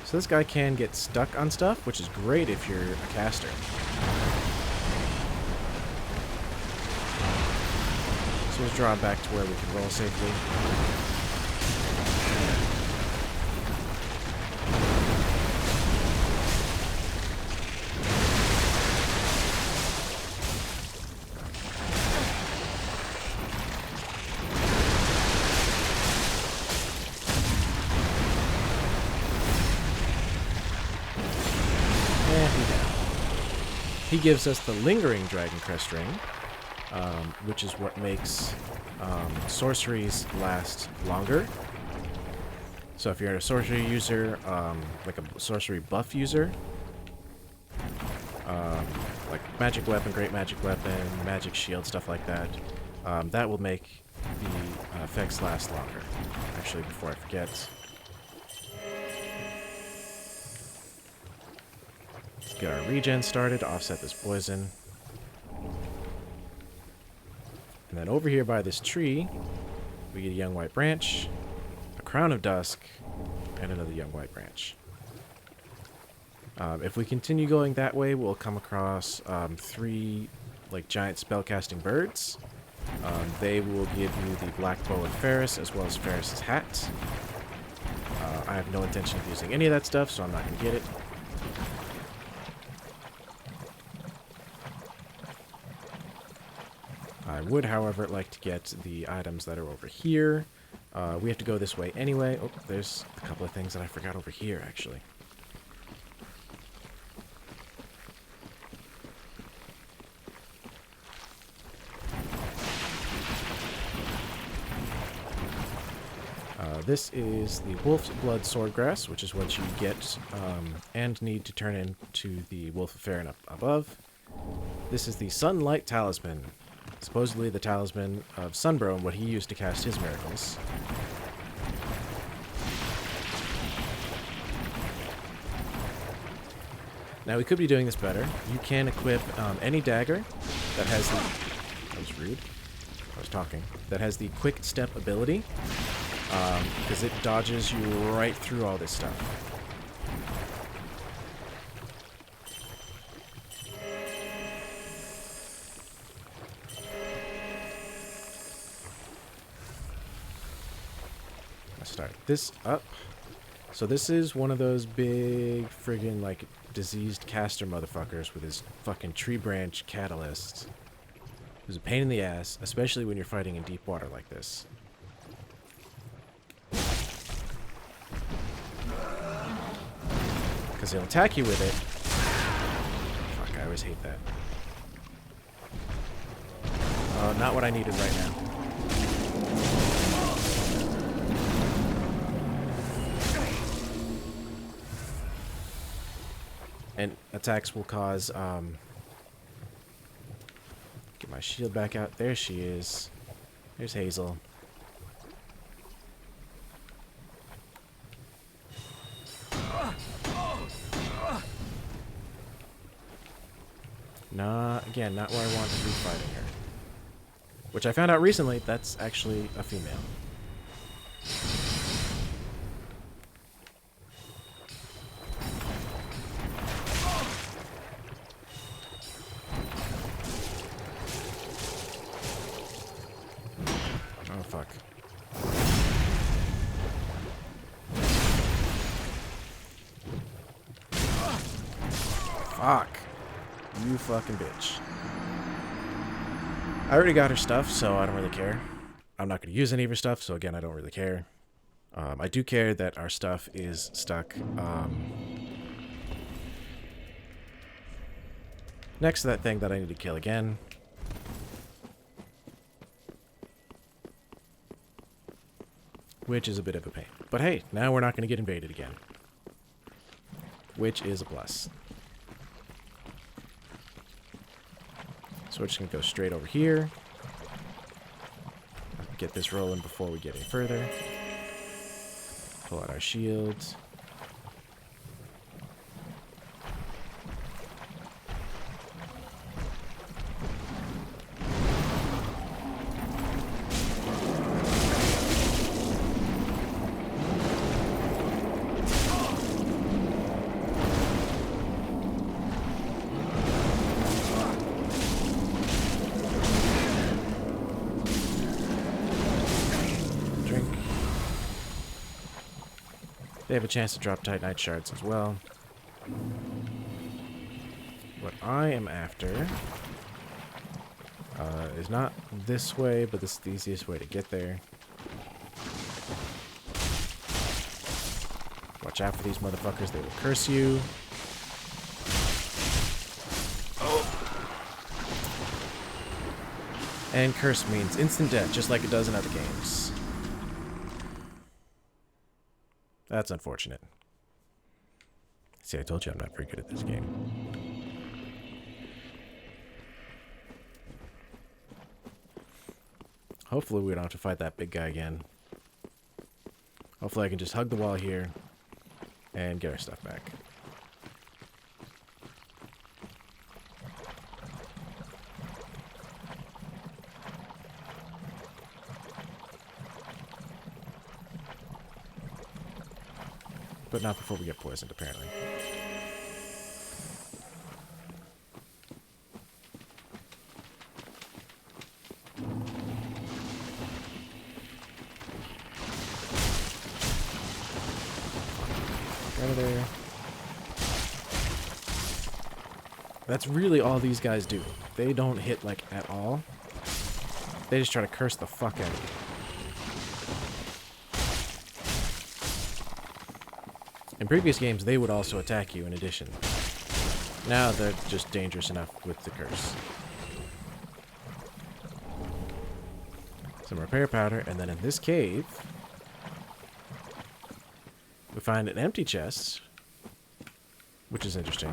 So this guy can get stuck on stuff, which is great if you're a caster. So let's draw back to where we can roll safely. He gives us the Lingering Dragon Crest Ring, which is what makes sorceries last longer. So if you're a sorcery user, like a sorcery buff user, like magic weapon, great magic weapon, magic shield, stuff like that, that will make the effects last longer. Actually, before I forget, get our regen started to offset this poison. And then over here by this tree, We get a young white branch, a crown of dusk, and another young white branch. If we continue going that way, we'll come across 3 like giant spellcasting birds. They will give you the black bow of Ferris as well as Ferris's hat. I have no intention of using any of that stuff, so I'm not going to get it. I would, however, like to get the items that are over here. We have to go this way anyway. Oh, there's a couple of things that I forgot over here, actually. This is the Wolf's Blood Swordgrass, which is what you get and need to turn into the Wolf of Faerun up above. This is the Sunlight Talisman, supposedly the talisman of Sunbro and what he used to cast his miracles. Now, we could be doing this better. You can equip any dagger that has the... That was rude. I was talking. That has the Quick Step ability. Because it dodges you right through all this stuff. Let's start this up. So this is one of those big friggin' like diseased caster motherfuckers with his fucking tree branch catalyst. Who's a pain in the ass, especially when you're fighting in deep water like this. Because he'll attack you with it. Fuck, I always hate that. Not what I needed right now. And attacks will cause, get my shield back out. There she is. There's Hazel. Again, not where I want to be fighting her. Which I found out recently, that's actually a female. Oh, fuck. Fuck. You fucking bitch. I already got her stuff, so I don't really care. I'm not going to use any of her stuff, so again, I don't really care. I do care that our stuff is stuck next to that thing that I need to kill again. Which is a bit of a pain. But hey, now we're not going to get invaded again. Which is a plus. So we're just going to go straight over here. Get this rolling before we get any further. Pull out our shields. They have a chance to drop Titanite shards as well. What I am after is not this way, but this is the easiest way to get there. Watch out for these motherfuckers, they will curse you. Oh. And curse means instant death, just like it does in other games. That's unfortunate. See, I told you I'm not very good at this game. Hopefully we don't have to fight that big guy again. Hopefully I can just hug the wall here and get our stuff back. but not before we get poisoned, apparently. Out of there. That's really all these guys do. They don't hit, like, at all. They just try to curse the fuck out of you. In previous games, they would also attack you in addition. Now they're just dangerous enough with the curse. Some repair powder, and then in this cave, we find an empty chest, which is interesting.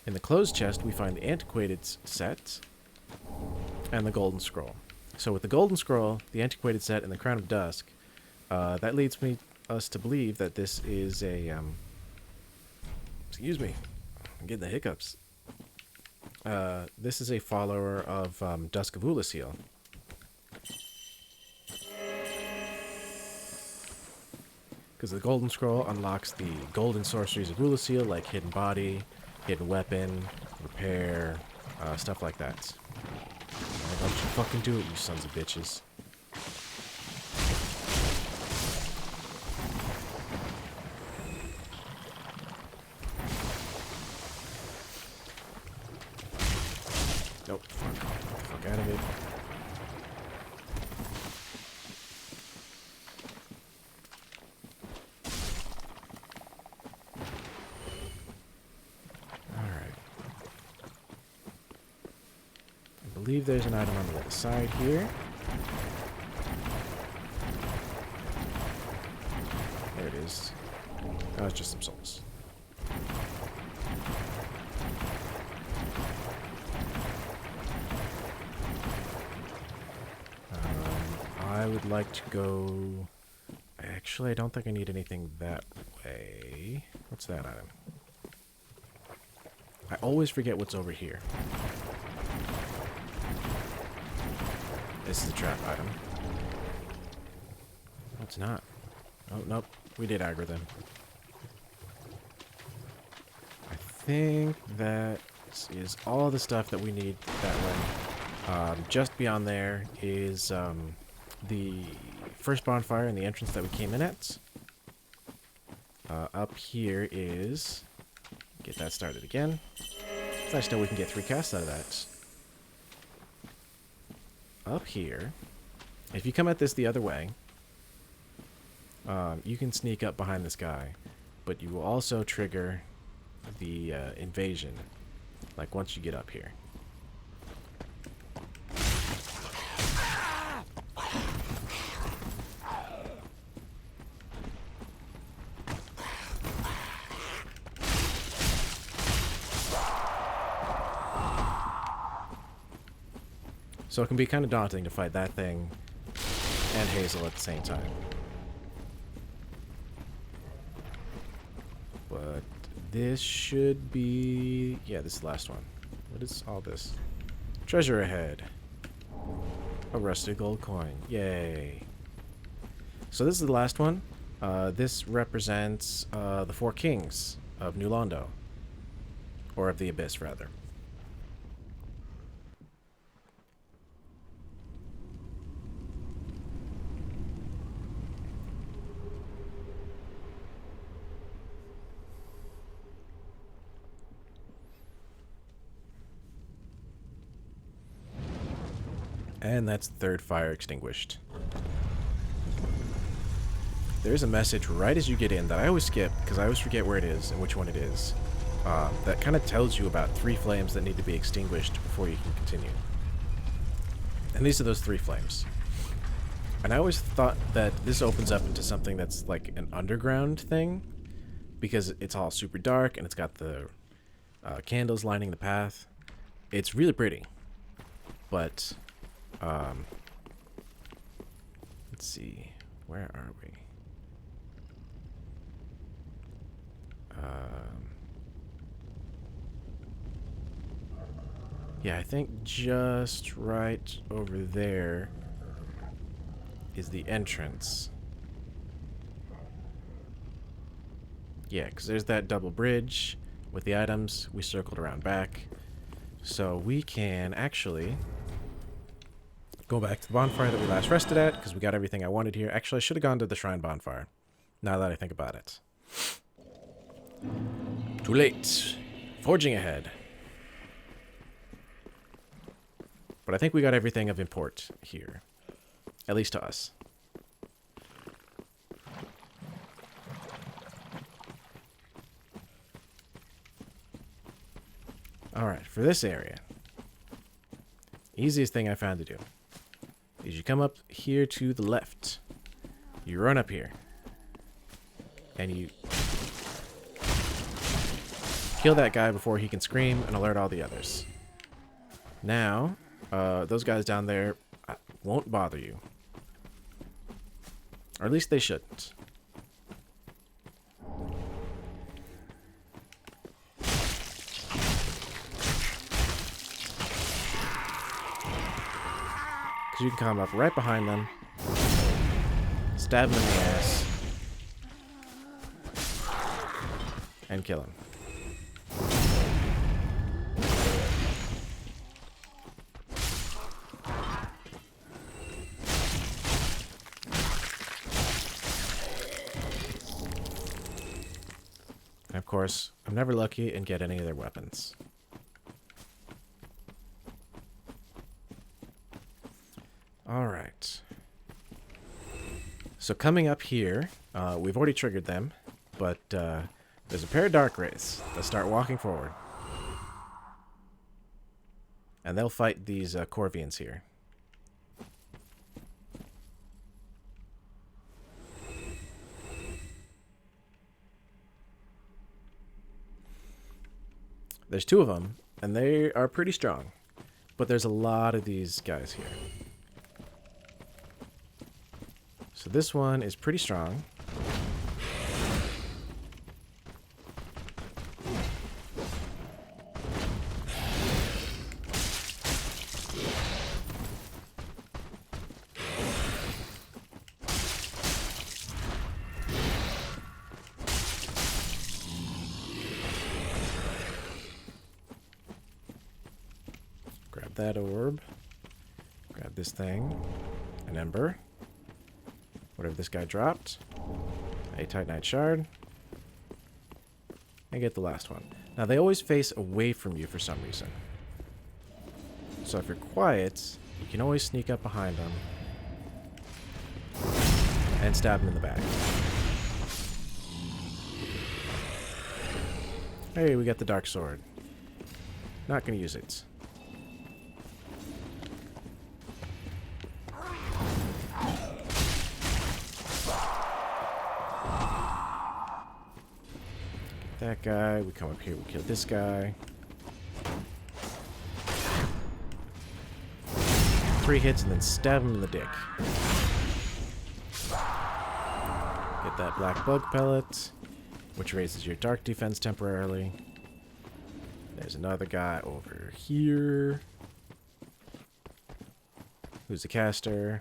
In the closed chest, we find the antiquated set and the golden scroll. So with the golden scroll, the antiquated set, and the crown of dusk, that leads us to believe that this is a excuse me, I'm getting the hiccups. This is a follower of Dusk of Ulasil. Because the golden scroll unlocks the golden sorceries of Ulasil, like hidden body, hidden weapon, repair, stuff like that. Why don't you fucking do it, you sons of bitches? Nope, fuck out of it. I believe there's an item on the other side here. There it is. Oh, it's just some souls. I would like to go... Actually, I don't think I need anything that way. What's that item? I always forget what's over here. This is the trap item. No, it's not. Oh, nope. We did aggro them. I think that is all the stuff that we need that way. Just beyond there is the first bonfire and the entrance that we came in at. Up here is... Get that started again. It's nice to know we can get 3 casts out of that. Up here, if you come at this the other way, you can sneak up behind this guy, but you will also trigger the invasion, like once you get up here. So it can be kind of daunting to fight that thing and Hazel at the same time. But this should be... Yeah, this is the last one. What is all this? Treasure ahead. A rusted gold coin. Yay. So this is the last one. This represents the 4 kings of New Londo. Or of the Abyss, rather. And that's the 3rd fire extinguished. There's a message right as you get in that I always skip, because I always forget where it is and which one it is. That kind of tells you about 3 flames that need to be extinguished before you can continue. And these are those 3 flames. And I always thought that this opens up into something that's like an underground thing, because it's all super dark and it's got the candles lining the path. It's really pretty. But... let's see, where are we? Yeah, I think just right over there is the entrance. Yeah, because there's that double bridge with the items. We circled around back. So we can actually go back to the bonfire that we last rested at, because we got everything I wanted here. Actually, I should have gone to the shrine bonfire, now that I think about it. Too late. Forging ahead. But I think we got everything of import here. At least to us. Alright, for this area, easiest thing I found to do is you come up here to the left. You run up here. And you kill that guy before he can scream and alert all the others. Now, those guys down there won't bother you. Or at least they shouldn't. You can come up right behind them, stab them in the ass, and kill him. And of course, I'm never lucky and get any of their weapons. Alright. So coming up here, we've already triggered them, but there's a pair of dark wraiths that start walking forward. And they'll fight these Corvians here. There's two of them, and they are pretty strong. But there's a lot of these guys here. So this one is pretty strong. Grab that orb. Grab this thing. An ember. Whatever this guy dropped. A Titanite shard. And get the last one. Now they always face away from you for some reason. So if you're quiet, you can always sneak up behind them. And stab him in the back. Hey, we got the dark sword. Not gonna use it. That guy, we come up here, we kill this guy. 3 hits and then stab him in the dick. Get that black bug pellet, which raises your dark defense temporarily. There's another guy over here. Who's the caster?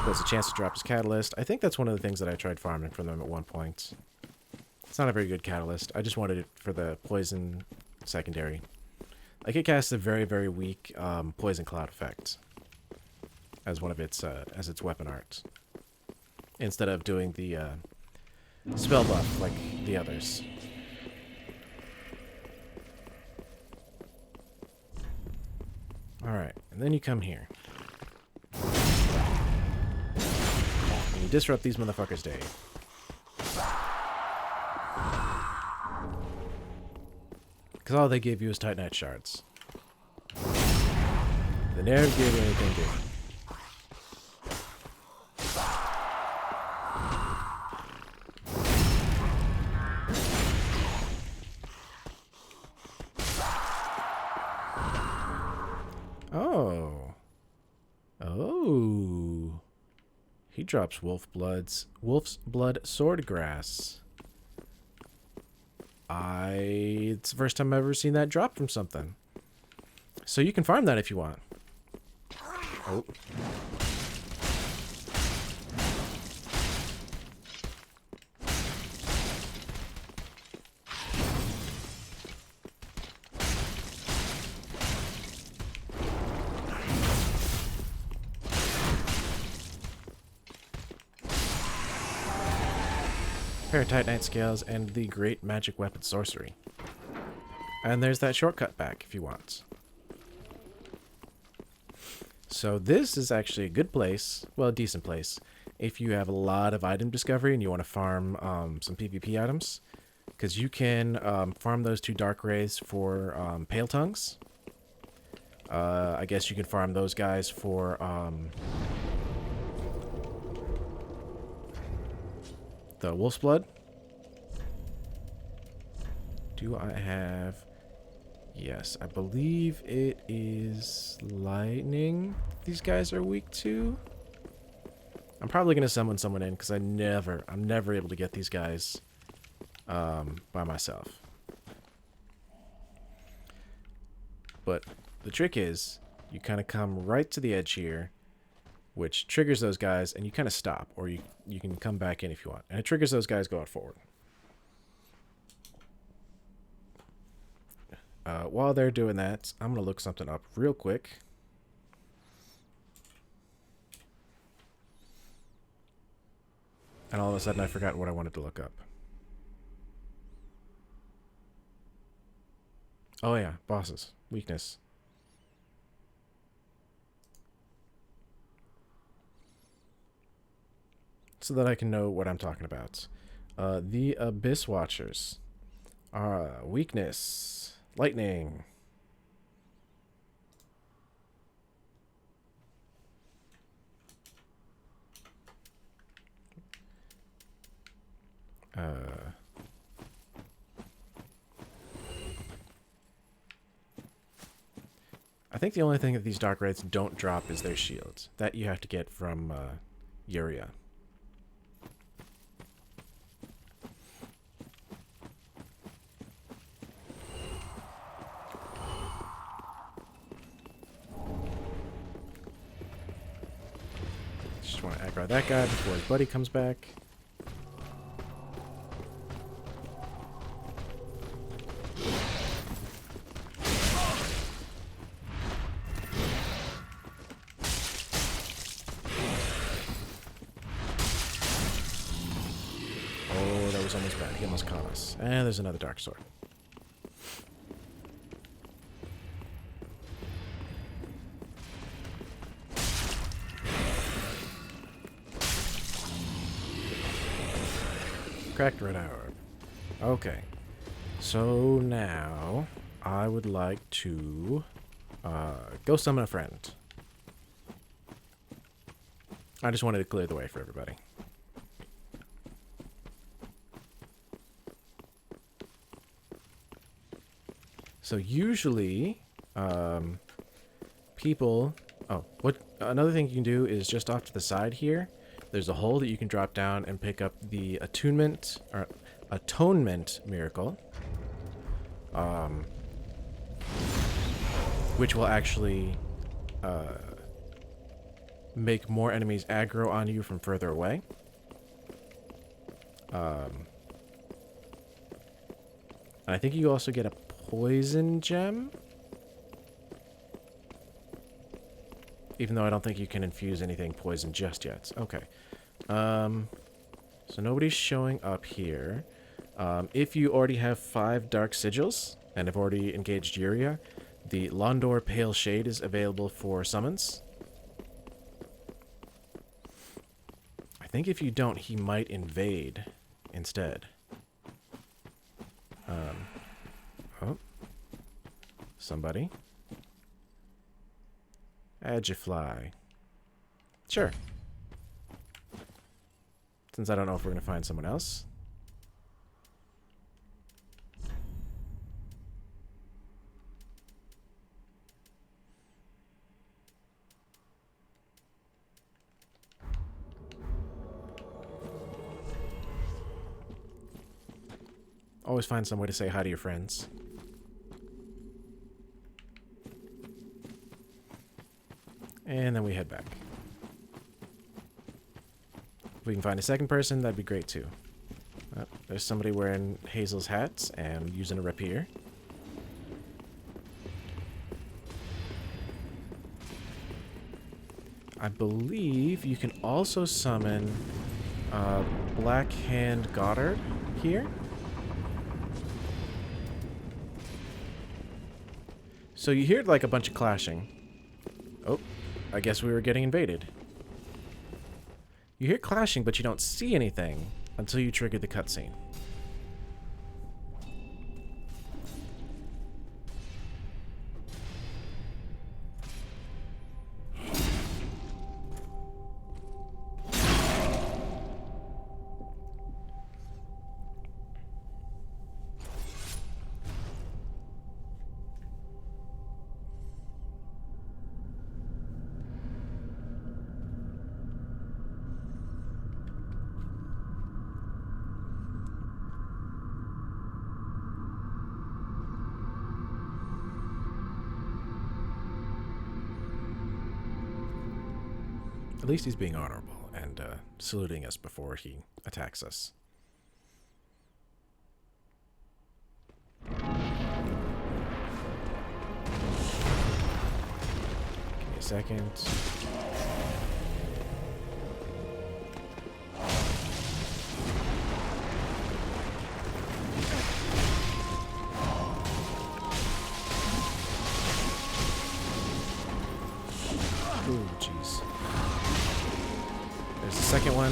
There's a chance to drop his catalyst. I think that's one of the things that I tried farming from them at one point. It's not a very good catalyst. I just wanted it for the poison secondary. Like, it casts a very, very weak poison cloud effect as one of its as its weapon art, instead of doing the spell buff like the others. All right, and then you come here. You disrupt these motherfuckers' day. Because all they gave you is Titanite shards. They never gave you anything good. Oh. Oh. He drops wolf's blood swordgrass. It's the first time I've ever seen that drop from something. So you can farm that if you want. Oh. pair of Titanite scales, and the great magic weapon sorcery. And there's that shortcut back if you want. So this is actually a good place, well, a decent place, if you have a lot of item discovery and you want to farm some PvP items. Because you can farm those 2 Dark Wraiths for Pale Tongues. I guess you can farm those guys for the Wolf's Blood. Do I have... Yes, I believe it is lightning these guys are weak to. I'm probably going to summon someone in because I'm never able to get these guys by myself. But the trick is you kind of come right to the edge here, which triggers those guys, and you kind of stop, or you can come back in if you want. And it triggers those guys going forward. While they're doing that, I'm going to look something up real quick. And all of a sudden I forgot what I wanted to look up. Oh yeah, bosses. Weakness. So that I can know what I'm talking about. The Abyss Watchers. Weakness. Lightning. I think the only thing that these Dark Wraiths don't drop is their shields. That you have to get from Uria. Just want to aggro that guy before his buddy comes back. Oh, that was almost bad. He almost caught us. And there's another Dark Sword. Cracked red hour. Okay. So now I would like to go summon a friend. I just wanted to clear the way for everybody. So usually people... Oh, what another thing you can do is just off to the side here. There's a hole that you can drop down and pick up the Atonement Miracle, which will actually make more enemies aggro on you from further away. I think you also get a Poison Gem, even though I don't think you can infuse anything poison just yet. Okay. So nobody's showing up here. If you already have 5 Dark Sigils and have already engaged Uria, the Londor Pale Shade is available for summons. I think if you don't, he might invade instead. Oh. Somebody. Agifly. Sure. Since I don't know if we're going to find someone else. Always find some way to say hi to your friends. And then we head back. If we can find a second person, that'd be great too. There's somebody wearing Hazel's hats and using a rapier. I believe you can also summon Black Hand Goddard here. So you hear like a bunch of clashing. Oh, I guess we were getting invaded. You hear clashing, but you don't see anything until you trigger the cutscene. At least he's being honorable and saluting us before he attacks us. Give me a second. Ooh, jeez. There's the second one.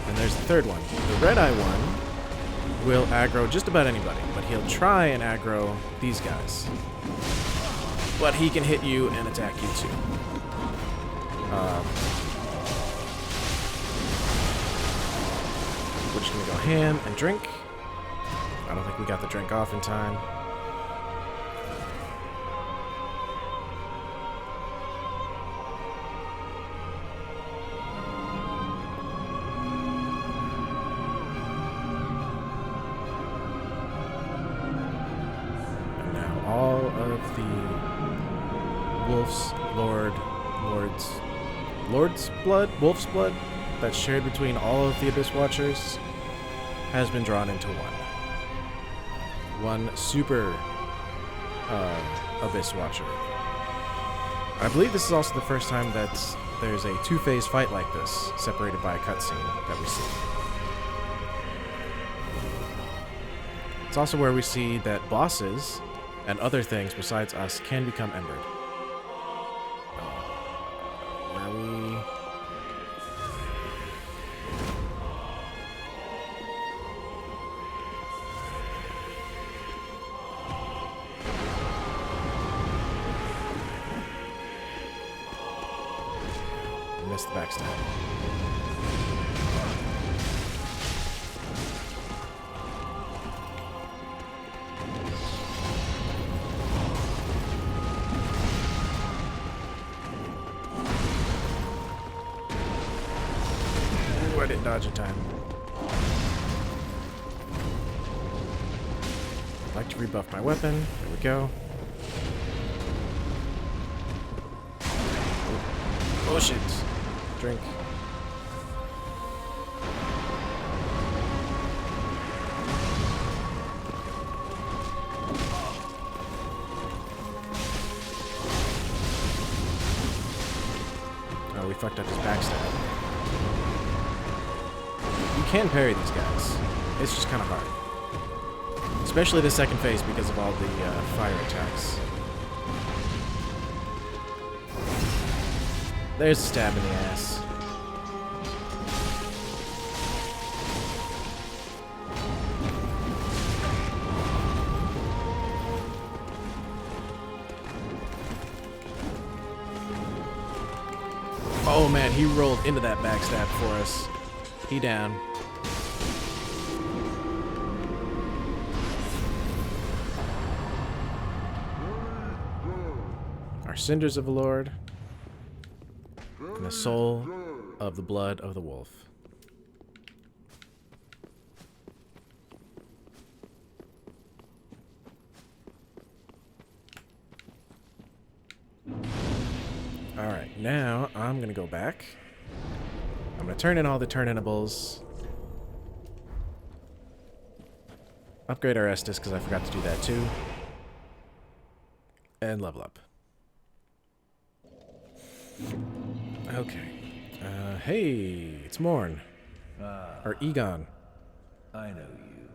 And there's the third one. The red-eye one will aggro just about anybody, but he'll try and aggro these guys. But he can hit you and attack you too. We're just gonna go ham and drink. I don't think we got the drink off in time. And now all of the Wolf's blood that's shared between all of the Abyss Watchers has been drawn into one super Abyss Watcher. I believe this is also the first time that there's a two-phase fight like this, separated by a cutscene that we see. It's also where we see that bosses and other things besides us can become embered. Where are we? Missed the backstab. Ooh, I didn't dodge in time. I'd like to rebuff my weapon. There we go. Oh shit. Drink. Oh, we fucked up his backstab. You can parry these guys. It's just kind of hard. Especially the second phase because of all the fire attacks. There's a stab in the ass. Oh man, he rolled into that backstab for us. He down. Our cinders of the Lord. And the soul of the blood of the wolf. Alright, now I'm going to go back. I'm going to turn in all the turn-inables. Upgrade our Estus because I forgot to do that too. And level up. Okay. Hey, it's Morn. Or Egon. I know you.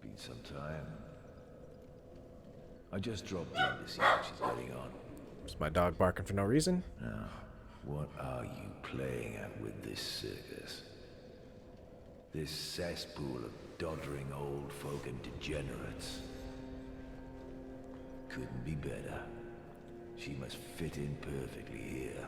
Been some time. I just dropped in to see how she's getting on. Is my dog barking for no reason? Now, what are you playing at with this circus? This cesspool of doddering old folk and degenerates? Couldn't be better. She must fit in perfectly here.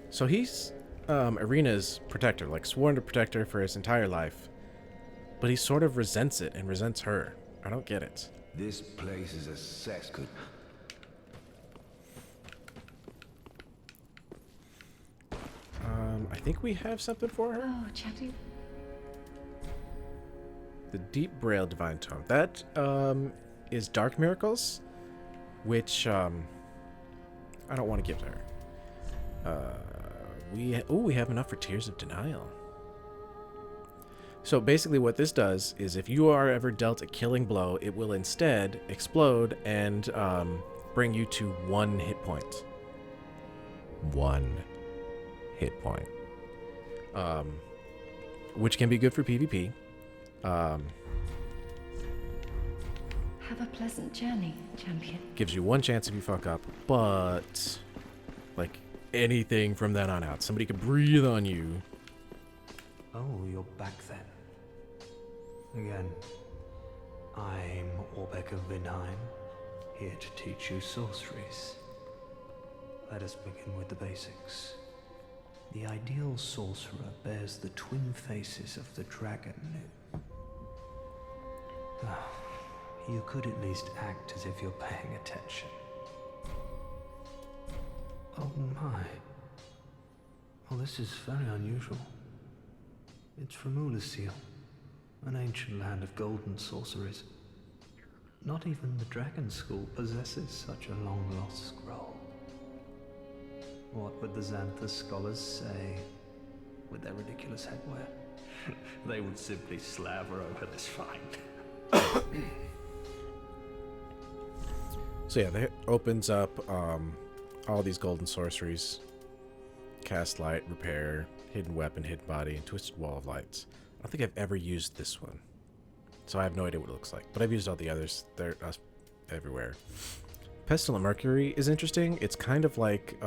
So he's Arena's protector, like sworn to protect her for his entire life. But he sort of resents it and resents her. I don't get it. This place is a cesspool. I think we have something for her. Oh, chatty. The Deep Braille Divine Tome. That is Dark Miracles, which I don't want to give to her. We have enough for Tears of Denial. So basically what this does is if you are ever dealt a killing blow, it will instead explode and bring you to 1 hit point. 1 hit point. Which can be good for PvP. Have a pleasant journey, champion. Gives you 1 chance if you fuck up, but like anything from then on out, somebody could breathe on you. Oh, you're back then. Again, I'm Orbeck of Vinheim, here to teach you sorceries. Let us begin with the basics. The ideal sorcerer bears the twin faces of the dragon. You could at least act as if you're paying attention. Oh my. Well, this is very unusual. It's from Ulasil, an ancient land of golden sorceries. Not even the Dragon School possesses such a long-lost scroll. What would the Xanthus scholars say with their ridiculous headwear? They would simply slaver over this find. So yeah, that opens up all these golden sorceries. Cast Light, Repair, Hidden Weapon, Hidden Body, and Twisted Wall of Lights. I don't think I've ever used this one, so I have no idea what it looks like. But I've used all the others. They're everywhere. Pestilent Mercury is interesting. It's kind of like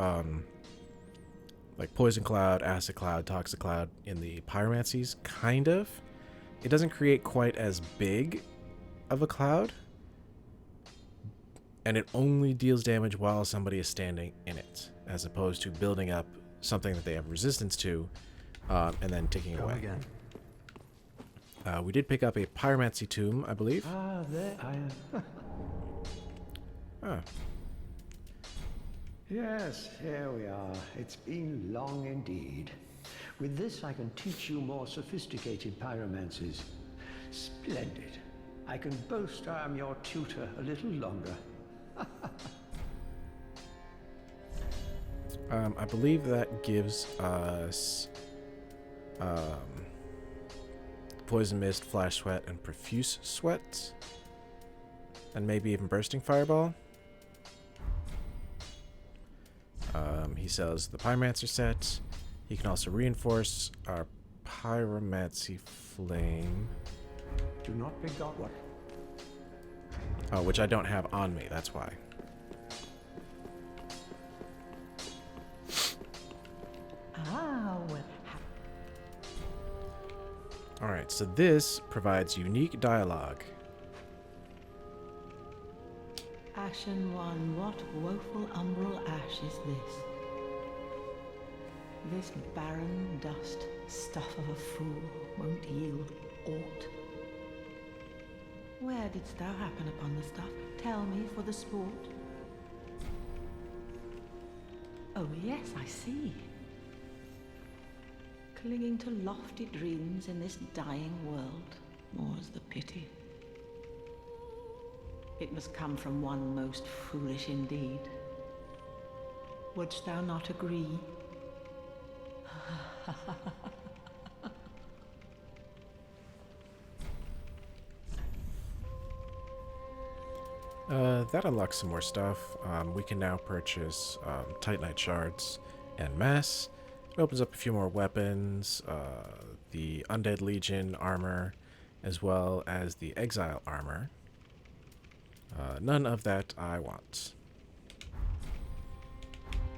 Poison Cloud, Acid Cloud, Toxic Cloud in the Pyromancies, kind of. It doesn't create quite as big of a cloud, and it only deals damage while somebody is standing in it, as opposed to building up something that they have resistance to, and then taking it away. Again. We did pick up a Pyromancy Tomb, I believe. Ah, there I am. Oh. Yes, here we are. It's been long indeed. With this, I can teach you more sophisticated pyromancies. Splendid. I can boast I am your tutor a little longer. I believe that gives us Poison Mist, Flash Sweat, and Profuse Sweat. And maybe even Bursting Fireball. He sells the Pyromancer set. He can also reinforce our Pyromancy Flame. Do not be got what? Oh, which I don't have on me, that's why. Alright, so this provides unique dialogue. Ashen one, what woeful umbral ash is this? This barren dust, stuff of a fool, won't yield aught. Where didst thou happen upon the stuff? Tell me for the sport. Oh yes, I see. Clinging to lofty dreams in this dying world, more's the pity. It must come from one most foolish indeed. Wouldst thou not agree? That unlocks some more stuff. We can now purchase Titanite shards en masse. It opens up a few more weapons, the Undead Legion armor, as well as the Exile armor. None of that I want.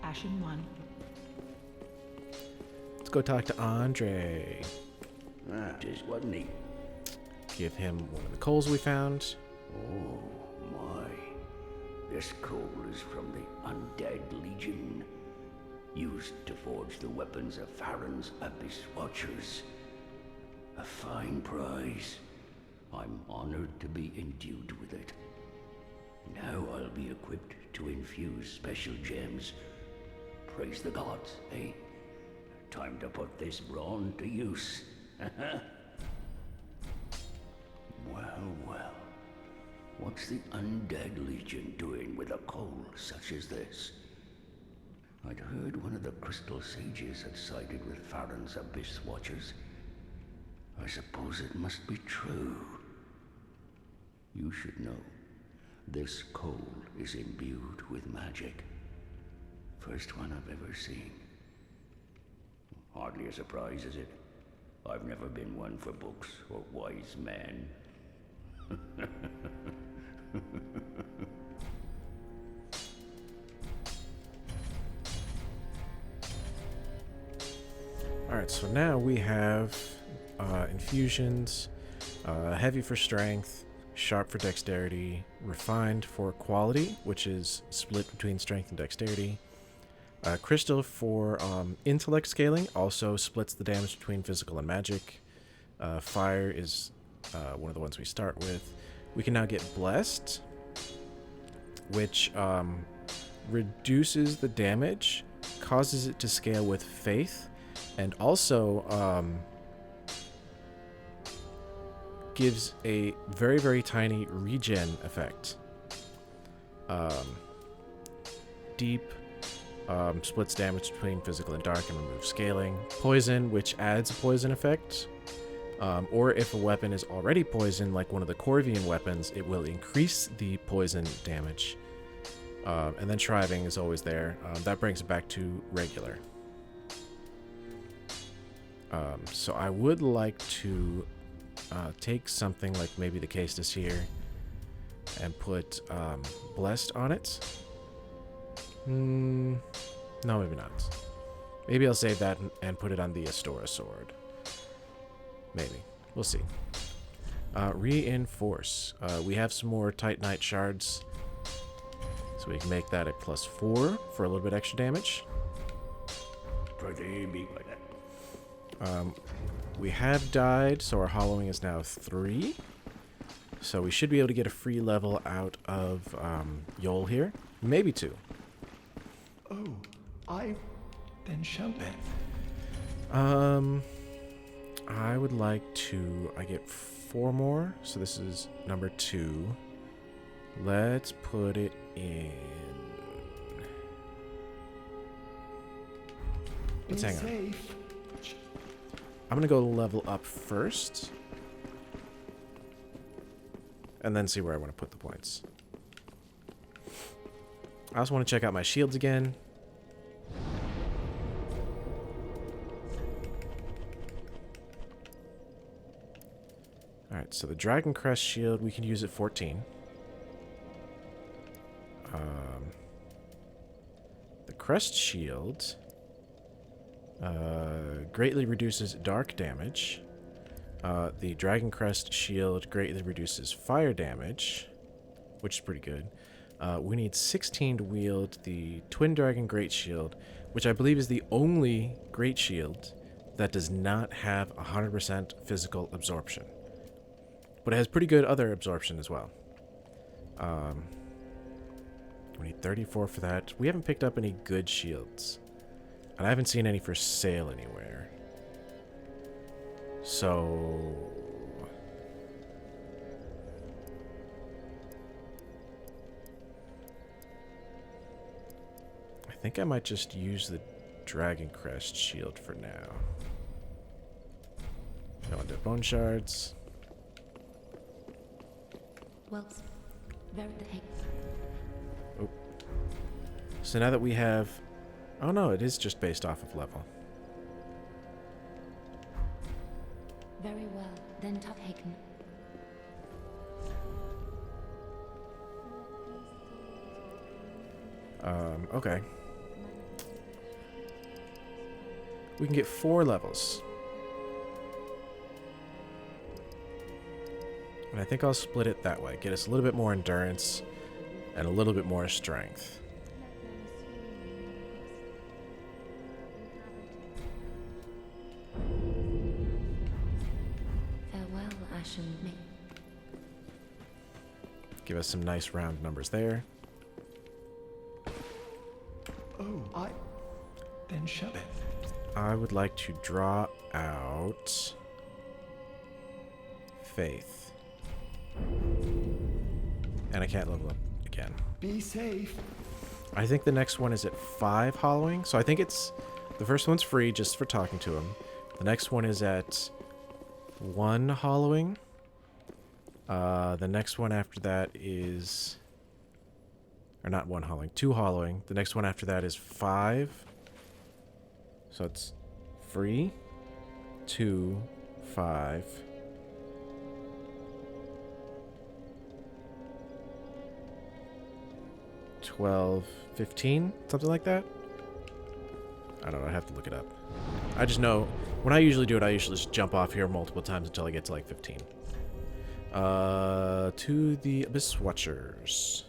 Ashen 1. Let's go talk to Andre. Just wasn't he? Give him one of the coals we found. Oh my. This coal is from the Undead Legion, used to forge the weapons of Farron's Abyss Watchers. A fine prize. I'm honored to be endued with it. Now I'll be equipped to infuse special gems. Praise the gods, eh? Time to put this brawn to use. Well. What's the Undead Legion doing with a coal such as this? I'd heard one of the Crystal Sages had sided with Farron's Abyss Watchers. I suppose it must be true. You should know, this coal is imbued with magic. First one I've ever seen. Hardly a surprise, is it? I've never been one for books or wise men. Alright, so now we have infusions, heavy for strength, sharp for dexterity, refined for quality, which is split between strength and dexterity. Crystal for intellect scaling, also splits the damage between physical and magic. Fire is one of the ones we start with. We can now get Blessed, which reduces the damage, causes it to scale with faith, and also gives a very, very tiny regen effect. Deep splits damage between physical and dark and removes scaling. Poison, which adds a poison effect. Or if a weapon is already poisoned, like one of the Corvian weapons, it will increase the poison damage. And then Shriving is always there. That brings it back to regular. So I would like to take something like maybe the Caestus here and put Blessed on it. No, maybe not. Maybe I'll save that and put it on the Astora sword. Maybe. We'll see. Reinforce. We have some more Titanite shards. So we can make that a +4 for a little bit extra damage. We have died, so our hollowing is now 3. So we should be able to get a free level out of Yol here. Maybe 2. Oh, I then shall bet. I would like to... I get 4 more, so this is number 2. Let's put it in... Let's hang on. I'm going to go level up first. And then see where I want to put the points. I also want to check out my shields again. Alright, so the Dragon Crest shield, we can use at 14. The Crest shield greatly reduces dark damage. The Dragon Crest shield greatly reduces fire damage, which is pretty good. We need 16 to wield the Twin Dragon Great Shield, which I believe is the only Great Shield that does not have 100% physical absorption. But it has pretty good other absorption as well. We need 34 for that. We haven't picked up any good shields. And I haven't seen any for sale anywhere. So... I think I might just use the Dragon Crest shield for now. No undead bone shards. Well, Oh. So now that we have... Oh no, it is just based off of level. Very well, then Tubhaken. Okay. We can get 4 levels. And I think I'll split it that way. Get us a little bit more endurance and a little bit more strength. Farewell, Ashen Mate. Give us some nice round numbers there. Oh, then shut it. I would like to draw out Faith. And I can't level up again. Be safe. I think the next one is at 5 hollowing. So I think it's... The first one's free just for talking to him. The next one is at 1 hollowing. The next one after that is... Or not 1 hollowing, 2 hollowing. The next one after that is 5. So it's free, 2, 5. $12, $15, something like that. I don't know, I have to look it up. I just know when I usually do it, I usually just jump off here multiple times until I get to like 15. To the Abyss Watchers.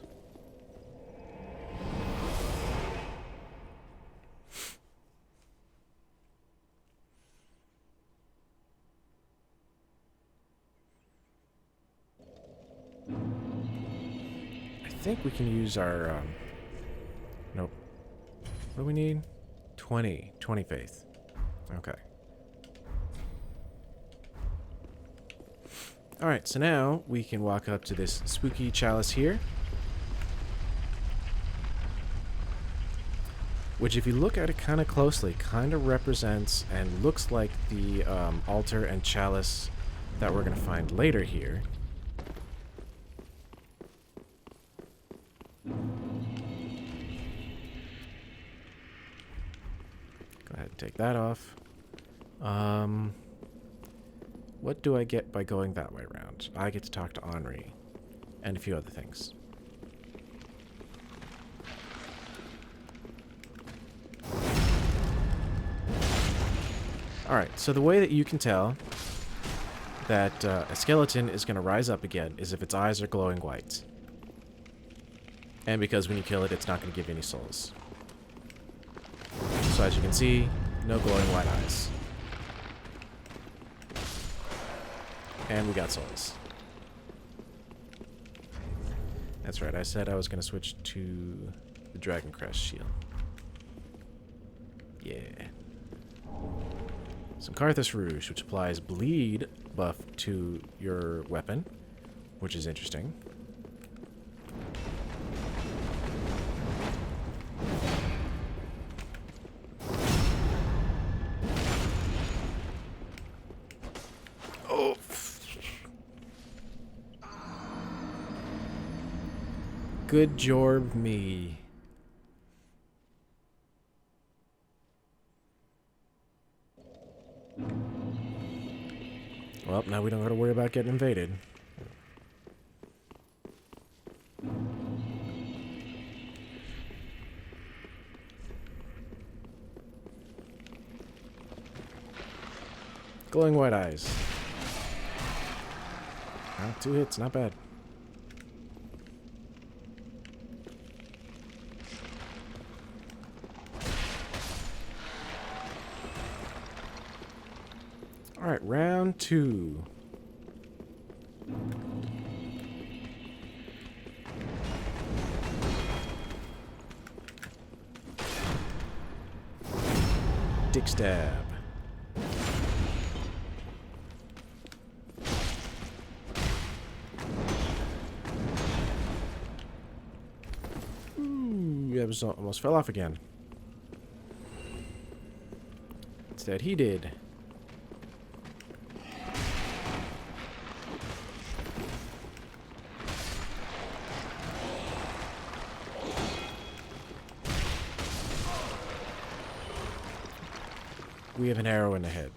I think we can use our, nope. What do we need? 20 faith. Okay. Alright, so now we can walk up to this spooky chalice here. Which, if you look at it kind of closely, kind of represents and looks like the altar and chalice that we're going to find later here. Go ahead and take that off. What do I get by going that way around? I get to talk to Henri and a few other things. Alright, so the way that you can tell that a skeleton is going to rise up again is if its eyes are glowing white. And because when you kill it, it's not going to give you any souls. So as you can see, no glowing white eyes. And we got souls. That's right, I said I was going to switch to the Dragon Crest shield. Yeah. Some Carthus Rouge, which applies bleed buff to your weapon, which is interesting. Oh! Good job, me. Well, now we don't have to worry about getting invaded. Glowing white eyes. 2 hits, not bad. Alright, round 2. Dick stab. Ooh, that was almost fell off again. Instead, he did. we have an arrow in the head.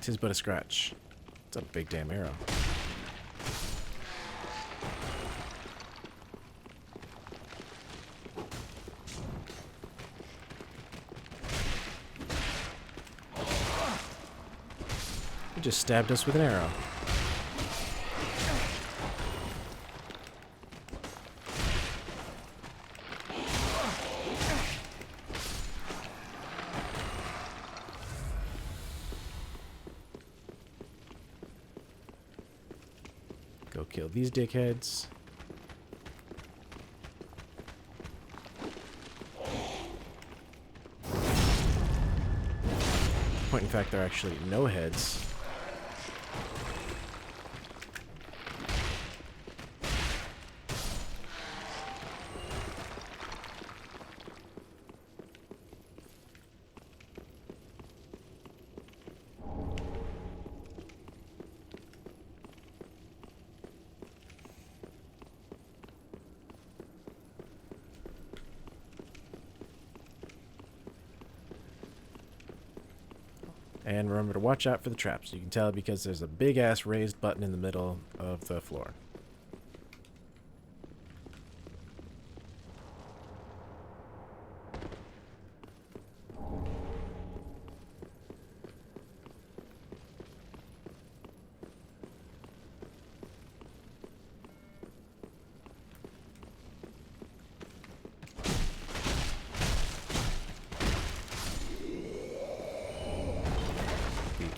'Tis but a scratch. It's a big damn arrow. He just stabbed us with an arrow. Go kill these dickheads. Point in fact, there are actually no heads. And remember to watch out for the traps. You can tell because there's a big-ass raised button in the middle of the floor.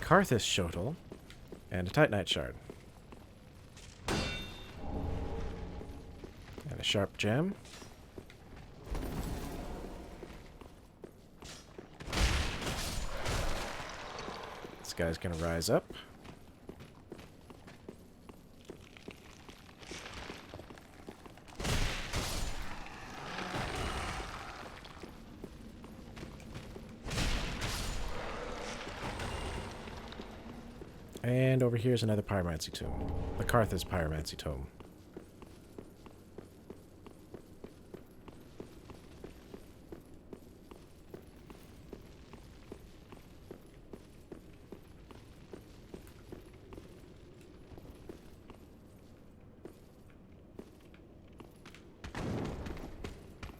Karthus Shotel, and a Titanite Shard. And a Sharp Gem. This guy's gonna rise up. And over here is another Pyromancy Tome. The Karthus Pyromancy Tome.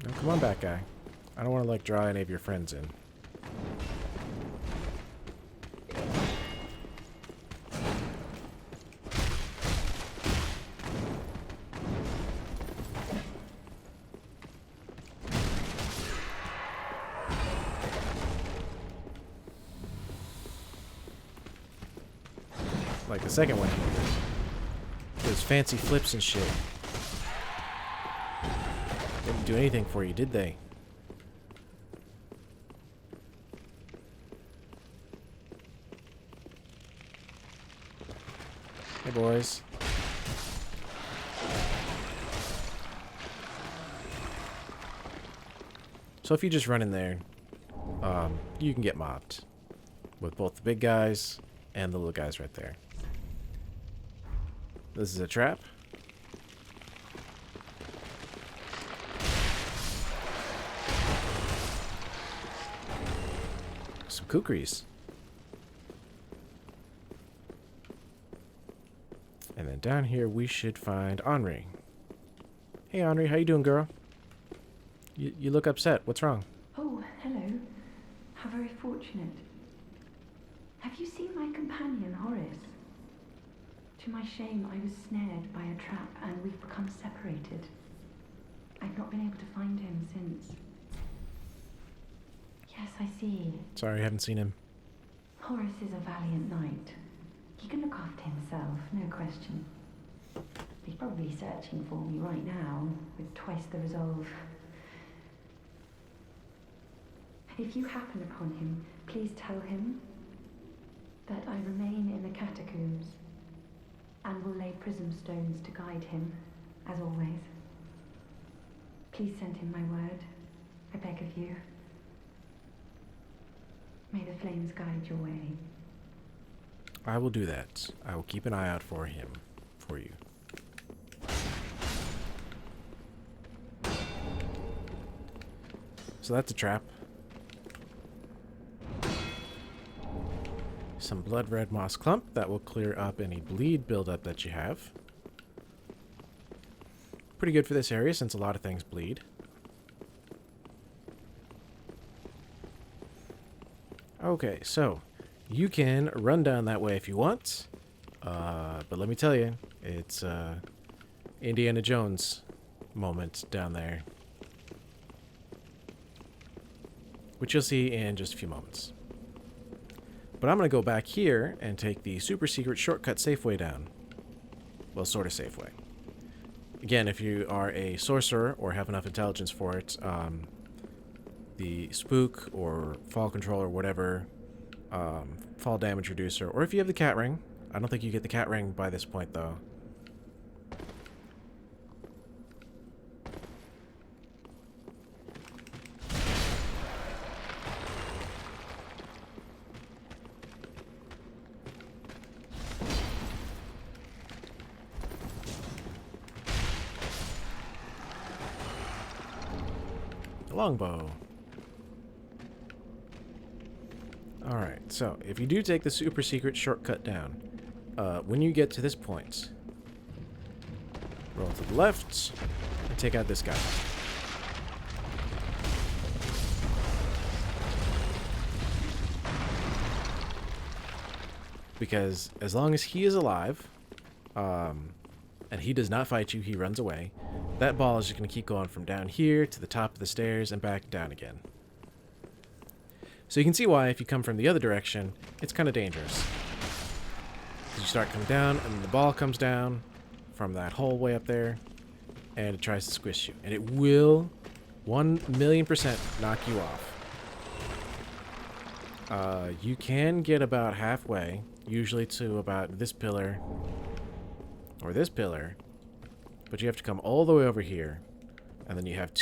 Now come on back, guy. I don't want to, like, draw any of your friends in. Like the second one. Those fancy flips and shit. Didn't do anything for you, did they? Hey, boys. So if you just run in there, you can get mobbed with both the big guys and the little guys right there. This is a trap. Some kukris. And then down here we should find Henri. Hey Henri, how you doing, girl? You look upset. What's wrong? Oh, hello. How very fortunate. Have you seen my companion, Horace? To my shame, I was snared by a trap and we've become separated. I've not been able to find him since. Yes, I see. Sorry, I haven't seen him. Horace is a valiant knight. He can look after himself, no question. He's probably searching for me right now, with twice the resolve. If you happen upon him, please tell him that I remain in the catacombs and will lay prism stones to guide him, as always. Please send him my word, I beg of you. May the flames guide your way. I will do that. I will keep an eye out for him, for you. So that's a trap. Some blood red moss clump that will clear up any bleed buildup that you have. Pretty good for this area since a lot of things bleed. Okay, so you can run down that way if you want, but let me tell you, it's Indiana Jones moment down there, which you'll see in just a few moments. But I'm going to go back here and take the super secret shortcut safe way down. Well, sort of safe way. Again, if you are a sorcerer or have enough intelligence for it, the spook or fall control or whatever, fall damage reducer, or if you have the cat ring. I don't think you get the cat ring by this point, though. Longbow. Alright, so if you do take the super secret shortcut down, when you get to this point, roll to the left and take out this guy. Because as long as he is alive, and he does not fight you, he runs away, that ball is just going to keep going from down here to the top of the stairs and back down again. So you can see why if you come from the other direction, it's kind of dangerous. You start coming down, and then the ball comes down from that hole way up there, and it tries to squish you. And it will 1,000,000% knock you off. You can get about halfway, usually to about this pillar, or this pillar, but you have to come all the way over here, and then you have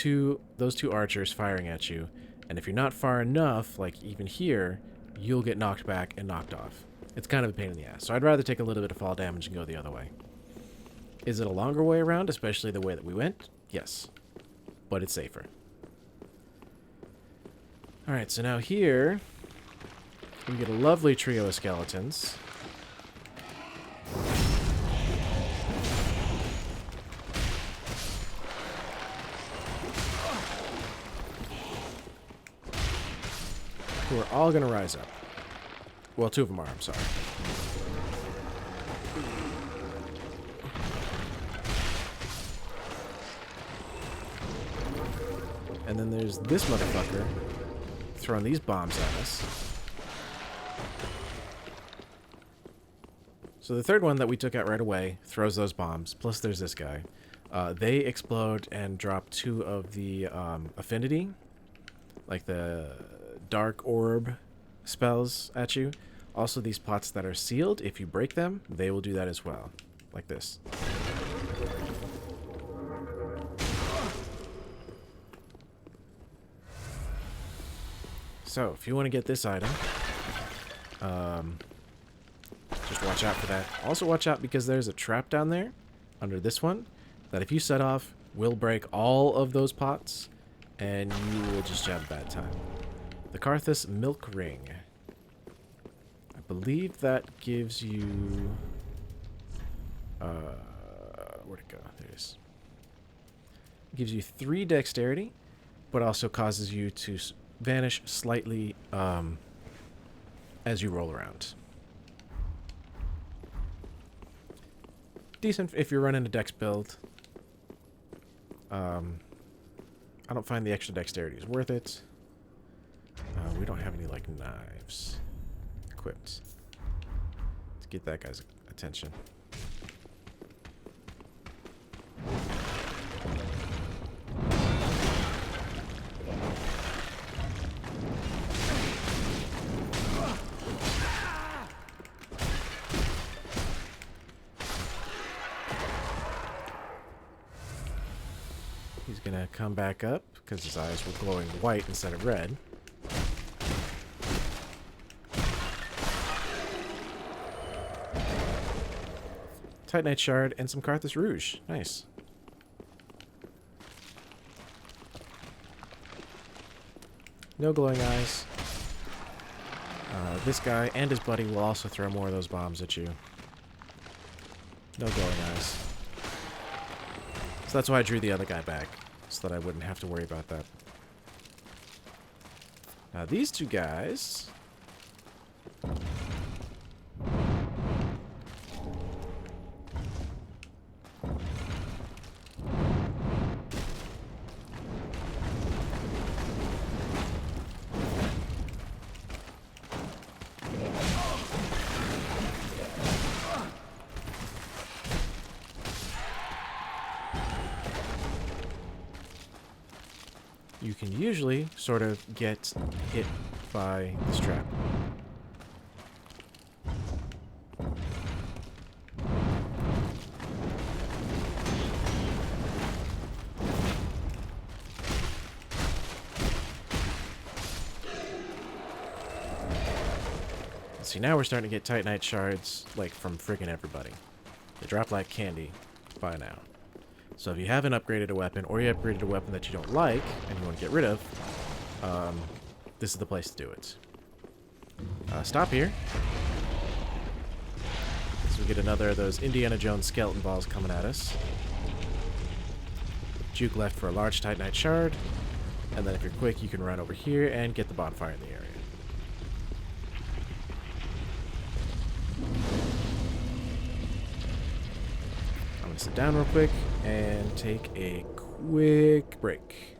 those two archers firing at you, and if you're not far enough, like even here, you'll get knocked back and knocked off. It's kind of a pain in the ass, so I'd rather take a little bit of fall damage and go the other way. Is it a longer way around, especially the way that we went? Yes, but it's safer. Alright, so now here, we get a lovely trio of skeletons. Who are all going to rise up. Well, two of them are, I'm sorry. And then there's this motherfucker throwing these bombs at us. So the third one that we took out right away throws those bombs, plus there's this guy. They explode and drop two of the affinity, like the dark orb spells at you. Also, these pots that are sealed, if you break them, they will do that as well. Like this. So, if you want to get this item, just watch out for that. Also watch out because there's a trap down there, under this one, that if you set off, will break all of those pots, and you will just have a bad time. The Karthus Milk Ring. I believe that gives you... where'd it go? There it is. It gives you 3 dexterity, but also causes you to vanish slightly as you roll around. Decent if you're running a dex build. I don't find the extra dexterity is worth it. We don't have any, like, knives equipped to get that guy's attention. He's gonna come back up because his eyes were glowing white instead of red. Titanite Shard, and some Karthus Rouge. Nice. No glowing eyes. This guy and his buddy will also throw more of those bombs at you. No going, guys. So that's why I drew the other guy back, so that I wouldn't have to worry about that. Now these two guys... you can usually sort of get hit by this trap. See, now we're starting to get Titanite shards, like, from friggin' everybody. They drop like candy by now. So if you haven't upgraded a weapon, or you upgraded a weapon that you don't like, and you want to get rid of, this is the place to do it. Stop here. So we get another of those Indiana Jones skeleton balls coming at us. Juke left for a large Titanite shard, and then if you're quick, you can run over here and get the bonfire in the area. Sit down real quick and take a quick break.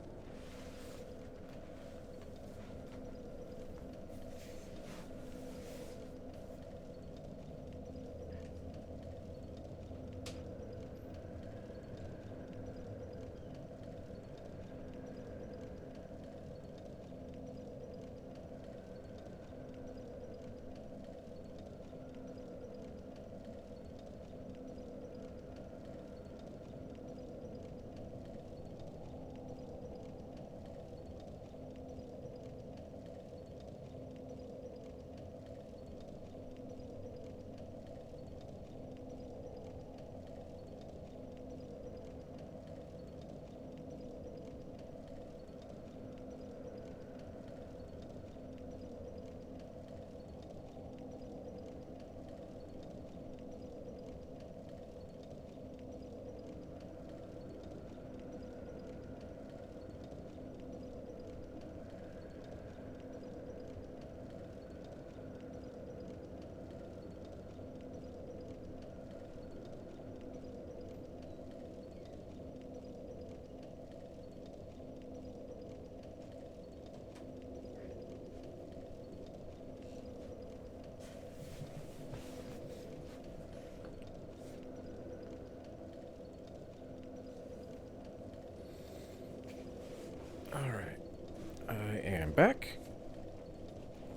I'm back.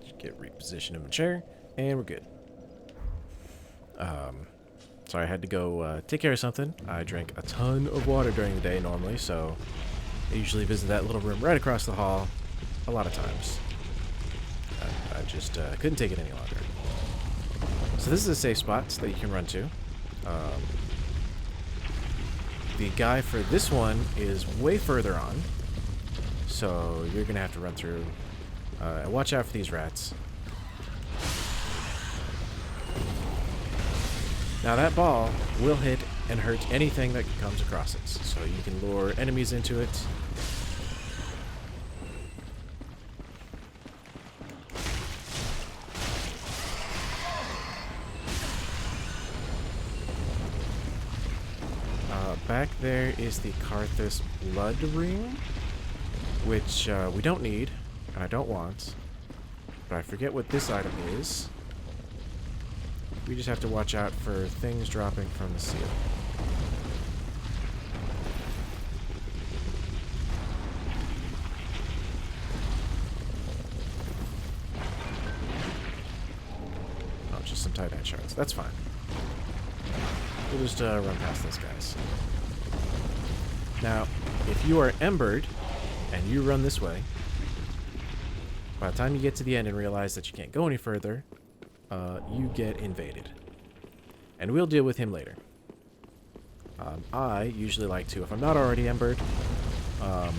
Just get repositioned in my chair, and we're good. Sorry, I had to go take care of something. I drank a ton of water during the day normally, so I usually visit that little room right across the hall a lot of times. I just couldn't take it any longer. So this is a safe spot that you can run to. The guy for this one is way further on. So you're going to have to run through. And watch out for these rats. Now that ball will hit and hurt anything that comes across it. So you can lure enemies into it. Back there is the Karthus Blood Ring, which we don't need, and I don't want, but I forget what this item is. We just have to watch out for things dropping from the ceiling. Oh, just some Titanite shards. That's fine. We'll just run past those guys. Now, if you are embered, and you run this way, by the time you get to the end and realize that you can't go any further, you get invaded. And we'll deal with him later. I usually like to, if I'm not already embered, I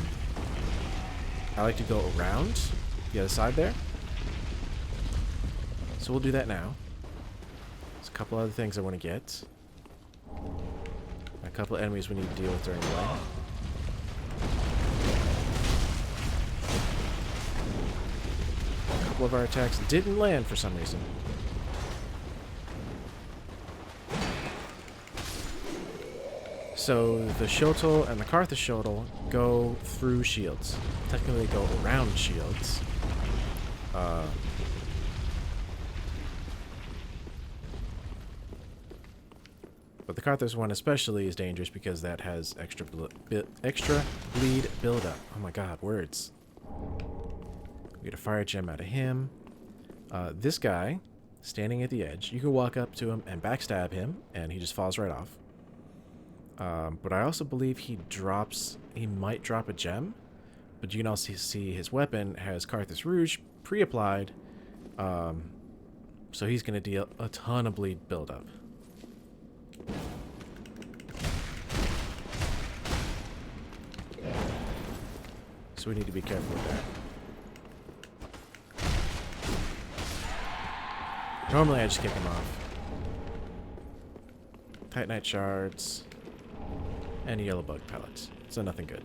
like to go around the other side there. So we'll do that now. There's a couple other things I want to get. A couple of enemies we need to deal with during the way. A couple of our attacks didn't land for some reason. So the Shotel and the Karthus Shotel go through shields. Technically they go around shields. But the Karthus one especially is dangerous because that has extra bleed buildup. Oh my god, words. We get a fire gem out of him. This guy, standing at the edge, you can walk up to him and backstab him, and he just falls right off. But I also believe he might drop a gem, but you can also see his weapon has Karthus Rouge pre-applied, so he's going to deal a ton of bleed buildup. So we need to be careful with that. Normally I just kick him off. Titanite shards. And yellow bug pellets. So nothing good.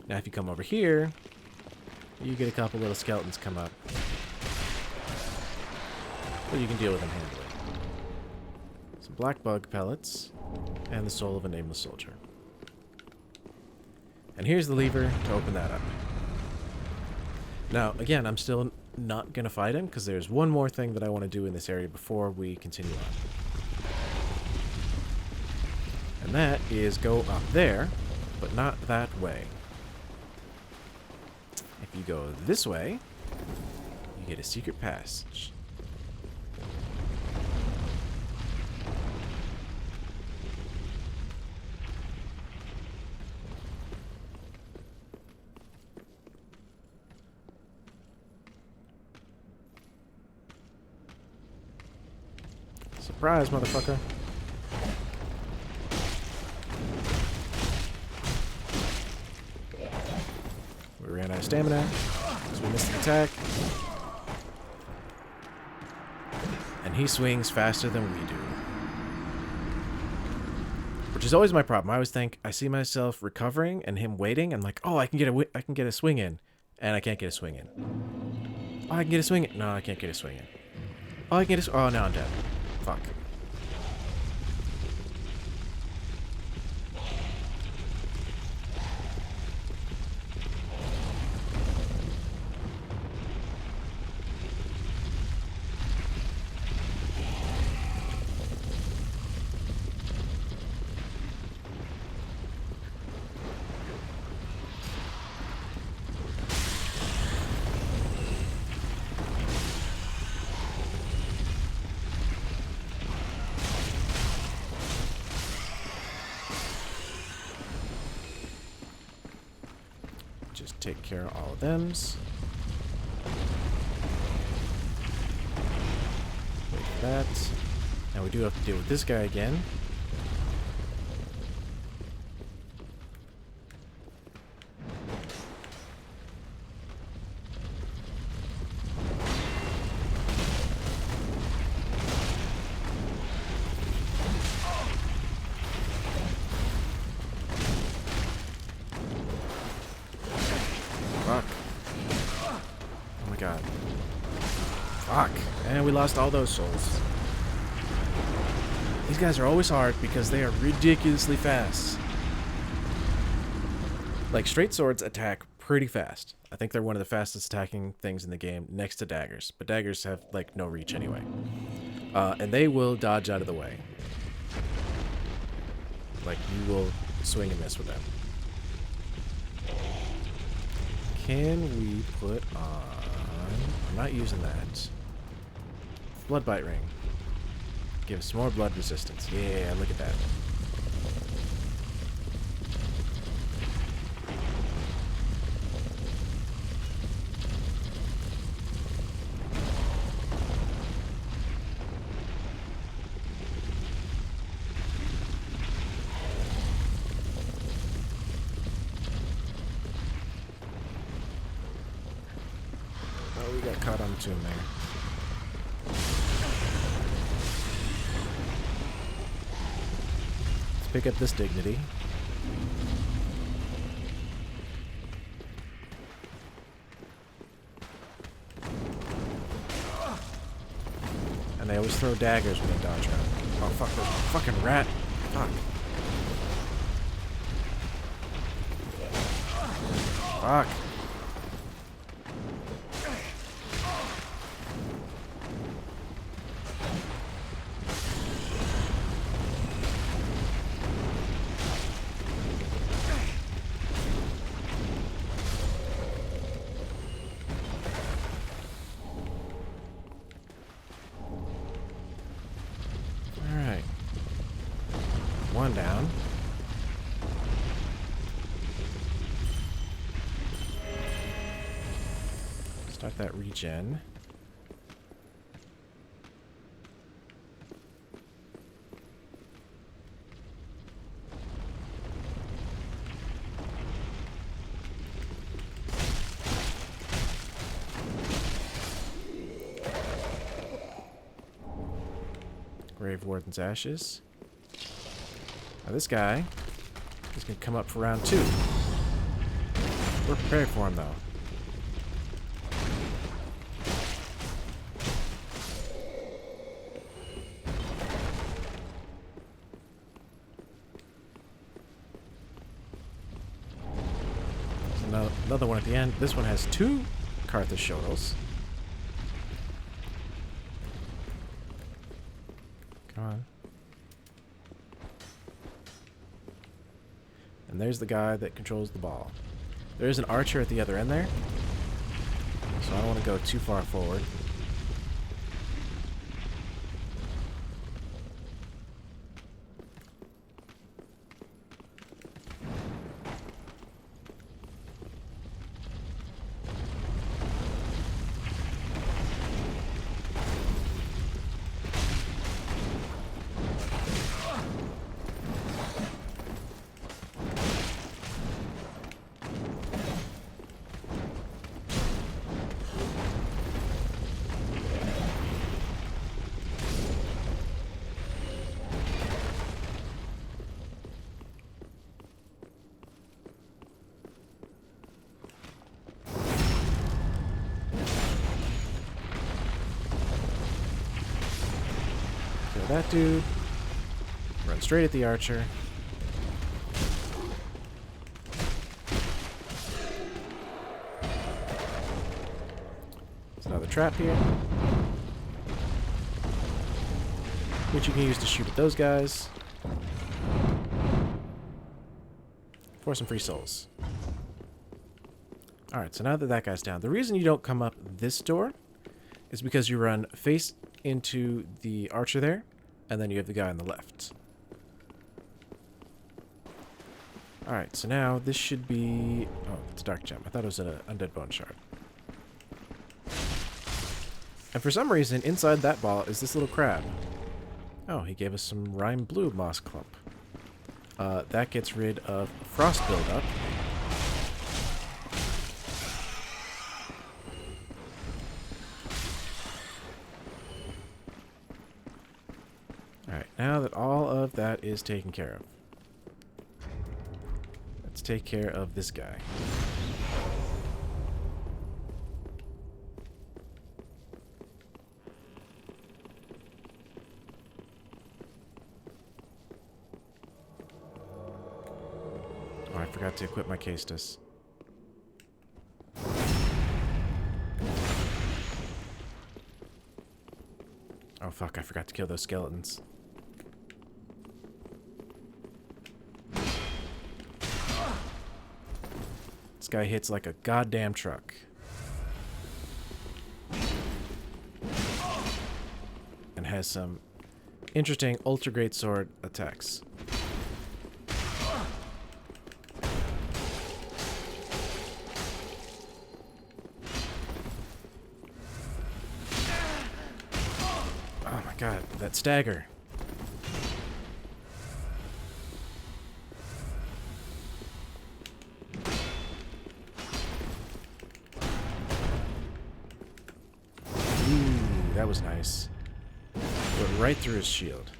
Now if you come over here, you get a couple little skeletons come up. But you can deal with them handily. Some black bug pellets. And the soul of a nameless soldier. And here's the lever to open that up. Now, again, I'm still not going to fight him because there's one more thing that I want to do in this area before we continue on. And that is go up there, but not that way. If you go this way, you get a secret passage. Surprise, motherfucker. We ran out of stamina, so we missed an attack. And he swings faster than we do. Which is always my problem. I always think, I see myself recovering and him waiting, and like, oh, I can get a swing in. And I can't get a swing in. Oh, I can get a swing in. No, I can't get a swing in. Oh, I can get a oh, now I'm dead. Fuck. Just take care of all of thems. Wait for that. Now we do have to deal with this guy again. Fuck. Oh my god. Fuck. And we lost all those souls. These guys are always hard because they are ridiculously fast. Like, straight swords attack pretty fast. I think they're one of the fastest attacking things in the game next to daggers. But daggers have, like, no reach anyway. And they will dodge out of the way. Like, you will swing and miss with them. Can we put on... I'm not using that. Blood Bite Ring. Give us more blood resistance. Yeah, look at that. Right on the tomb there. Let's pick up this dignity. And they always throw daggers when they dodge around. Oh fuck, there's a fucking rat. Fuck. Fuck. Alright. One down. Start that regen. Grave Warden's Ashes. Now this guy is going to come up for round 2. We're prepared for him though. There's another one at the end. This one has 2 Carthage Shodels. Come on. And there's the guy that controls the ball. There is an archer at the other end there, so I don't want to go too far forward. That dude. Run straight at the archer. There's another trap here, which you can use to shoot at those guys for some free souls. Alright, so now that that guy's down, the reason you don't come up this door is because you run face into the archer there, and then you have the guy on the left. Alright, so now this should be... Oh, it's a dark gem. I thought it was an undead bone shard. And for some reason, inside that ball is this little crab. Oh, he gave us some Rime Blue moss clump. That gets rid of frost buildup. Alright, now that all of that is taken care of, let's take care of this guy. Oh, I forgot to equip my Caestus. Oh fuck, I forgot to kill those skeletons. This guy hits like a goddamn truck. And has some interesting ultra great sword attacks. Oh my god, that stagger. that was nice. Went right through his shield.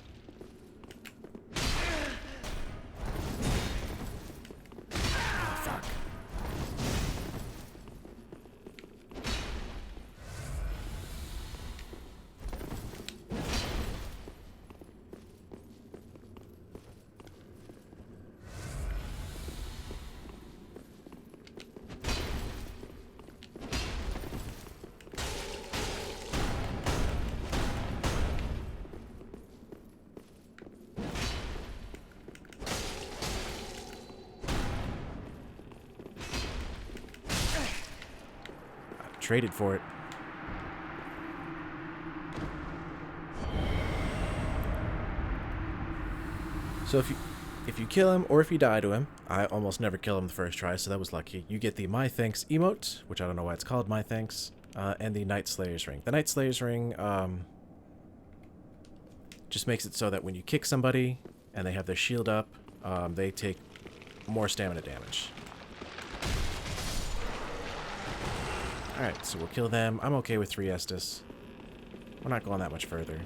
Oh, fuck. Traded for it. So if you kill him or if you die to him, I almost never kill him the first try, so that was lucky. You get the My Thanks emote, which I don't know why it's called My Thanks, and the Night Slayer's ring. The Night Slayer's ring just makes it so that when you kick somebody and they have their shield up, they take more stamina damage. Alright, so we'll kill them. I'm okay with 3 Estus. We're not going that much further.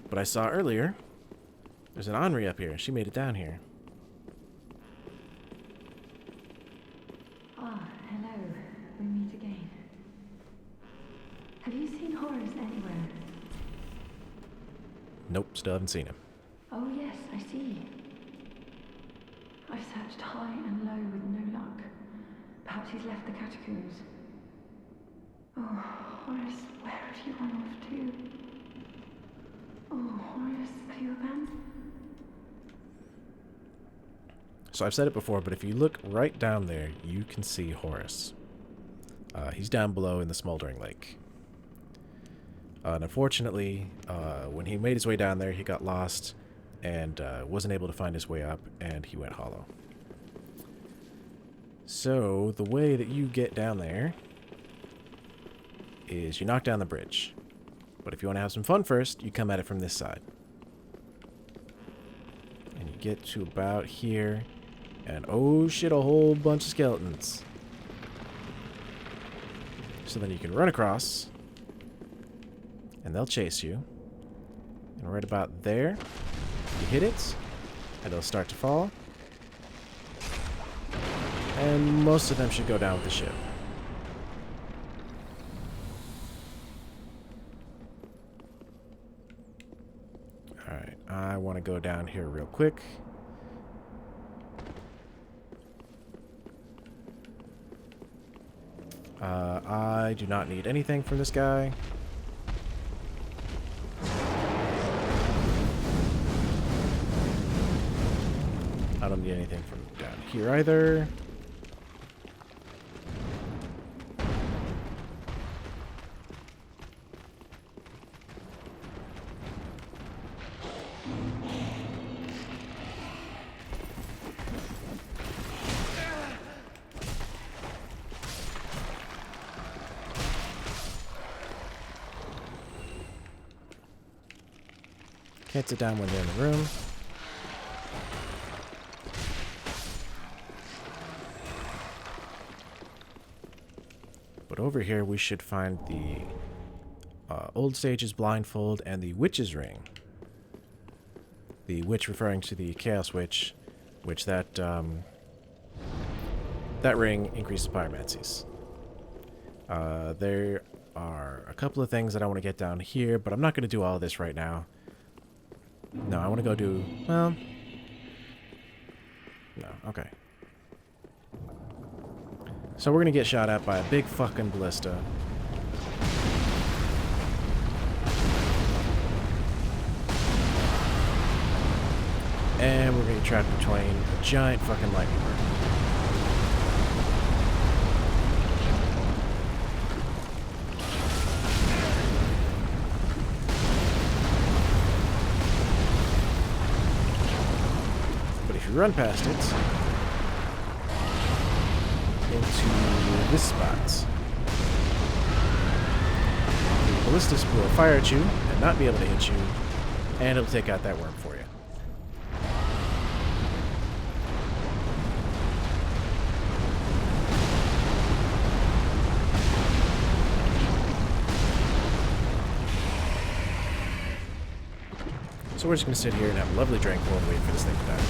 But I saw earlier, there's an Henri up here. She made it down here. Ah, hello. We meet again. Have you seen Horace anywhere? Nope, still haven't seen him. Oh yes, I see. I've searched high and low with no luck. Perhaps he's left the catacombs. Oh, Horace, where have you run off to? Oh, Horace, have you abandoned? So I've said it before, but if you look right down there, you can see Horace. He's down below in the smoldering lake. And unfortunately, when he made his way down there, he got lost and wasn't able to find his way up, and he went hollow. So, the way that you get down there is you knock down the bridge. But if you want to have some fun first, you come at it from this side. And you get to about here, and oh shit, a whole bunch of skeletons. So then you can run across, and they'll chase you. And right about there, you hit it, and they'll start to fall. And most of them should go down with the ship. Alright, I want to go down here real quick. I do not need anything from this guy. I don't need anything from down here either. Can't sit down when they're in the room. But over here we should find the Old Sage's Blindfold and the Witch's Ring. The witch referring to the Chaos Witch, which that ring increases pyromancies. There are a couple of things that I want to get down here, but I'm not going to do all of this right now. No, I want to go do... well... no, okay. So we're going to get shot at by a big fucking ballista. And we're going to get trapped between a giant fucking lightning bird. Run past it into this spot. The ballistas will fire at you and not be able to hit you, and it'll take out that worm for you. So we're just gonna sit here and have a lovely drink while we wait for this thing to die.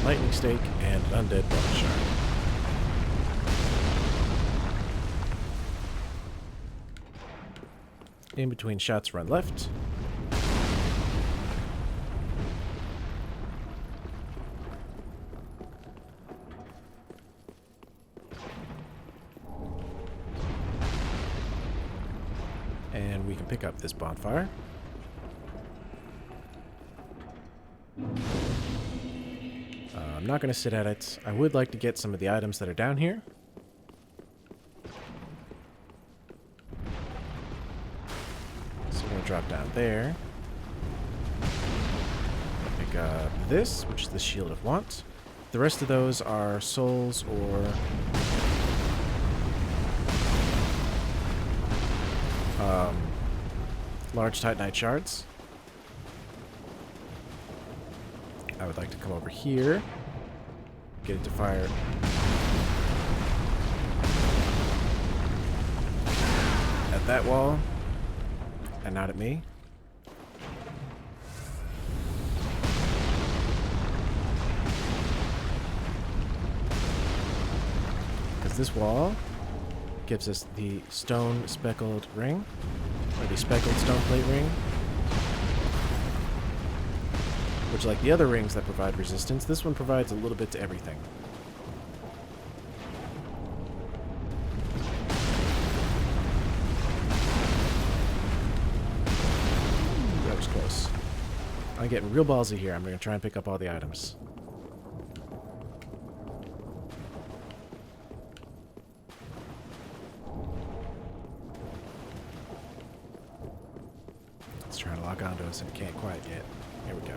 Lightning Stake, and Undead Bone Shard. In between shots, run left. And we can pick up this bonfire. I'm not going to sit at it. I would like to get some of the items that are down here. So I'm going to drop down there. Pick up this, which is the Shield of Want. The rest of those are souls or large Titanite shards. I would like to come over here. Get it to fire. At that wall. And not at me. Because this wall gives us the stone speckled ring. Or the speckled stone plate ring. Which, like the other rings that provide resistance, this one provides a little bit to everything. That was close. I'm getting real ballsy here. I'm going to try and pick up all the items. It's trying to lock onto us and it can't quite yet. Here we go.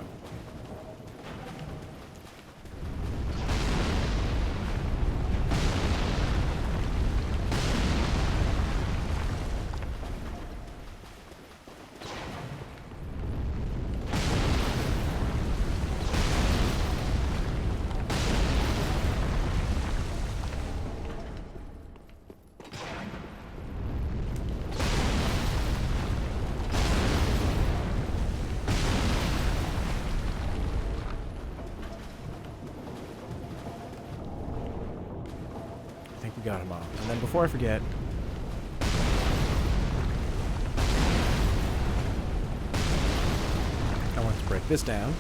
I think we got them all. And then before I forget, I want to break this down.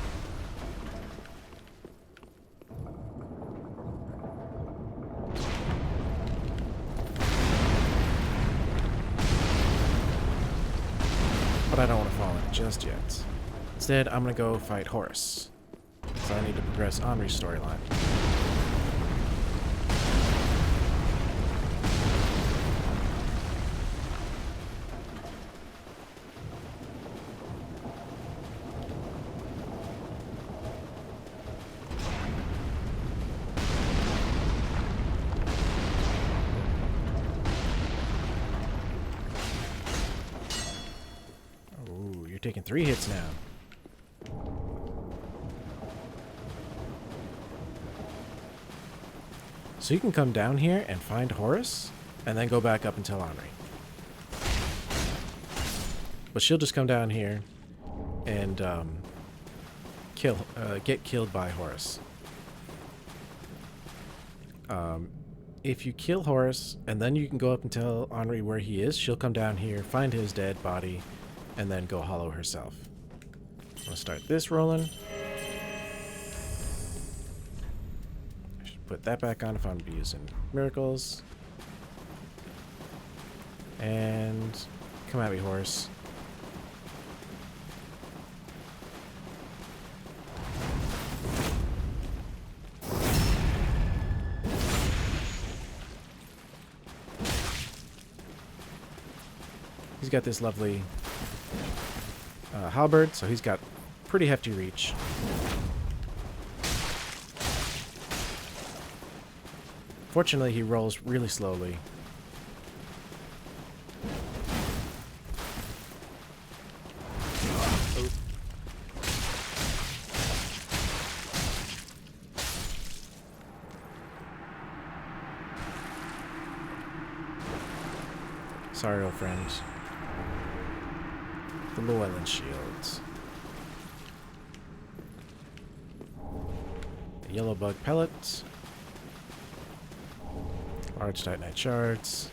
But I don't want to fall in it just yet. Instead, I'm going to go fight Horus. So I need to progress Henri's storyline. You're taking 3 hits now. So you can come down here and find Horus, and then go back up and tell Henri. But she'll just come down here and get killed by Horus. If you kill Horus, and then you can go up and tell Henri where he is, she'll come down here, find his dead body, and then go hollow herself. I'm gonna start this rolling. I should put that back on if I'm gonna be using miracles. And come at me, Horus. He's got this lovely halberd, so he's got pretty hefty reach. Fortunately, he rolls really slowly. Sorry, old friends. The Llewellyn shields. The yellow bug pellets. Large titanite shards.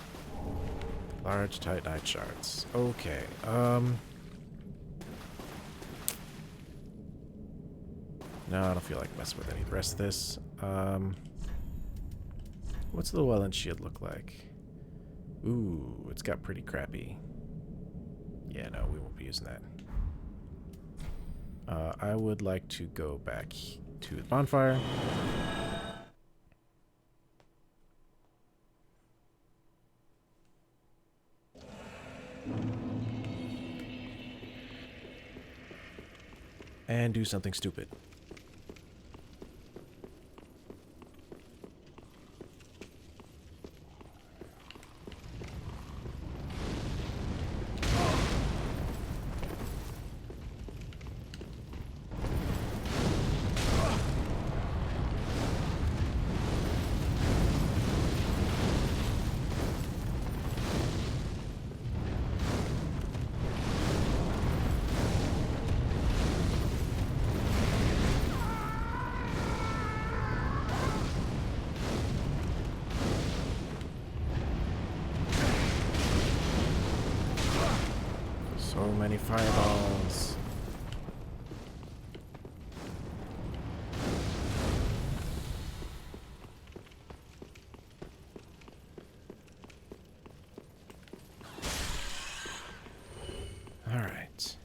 Large titanite shards. Okay. No, I don't feel like messing with any of the rest of this. What's the Llewellyn shield look like? Ooh, it's got pretty crappy. Yeah, no, we won't be using that. I would like to go back to the bonfire. And do something stupid. So many fireballs. All right.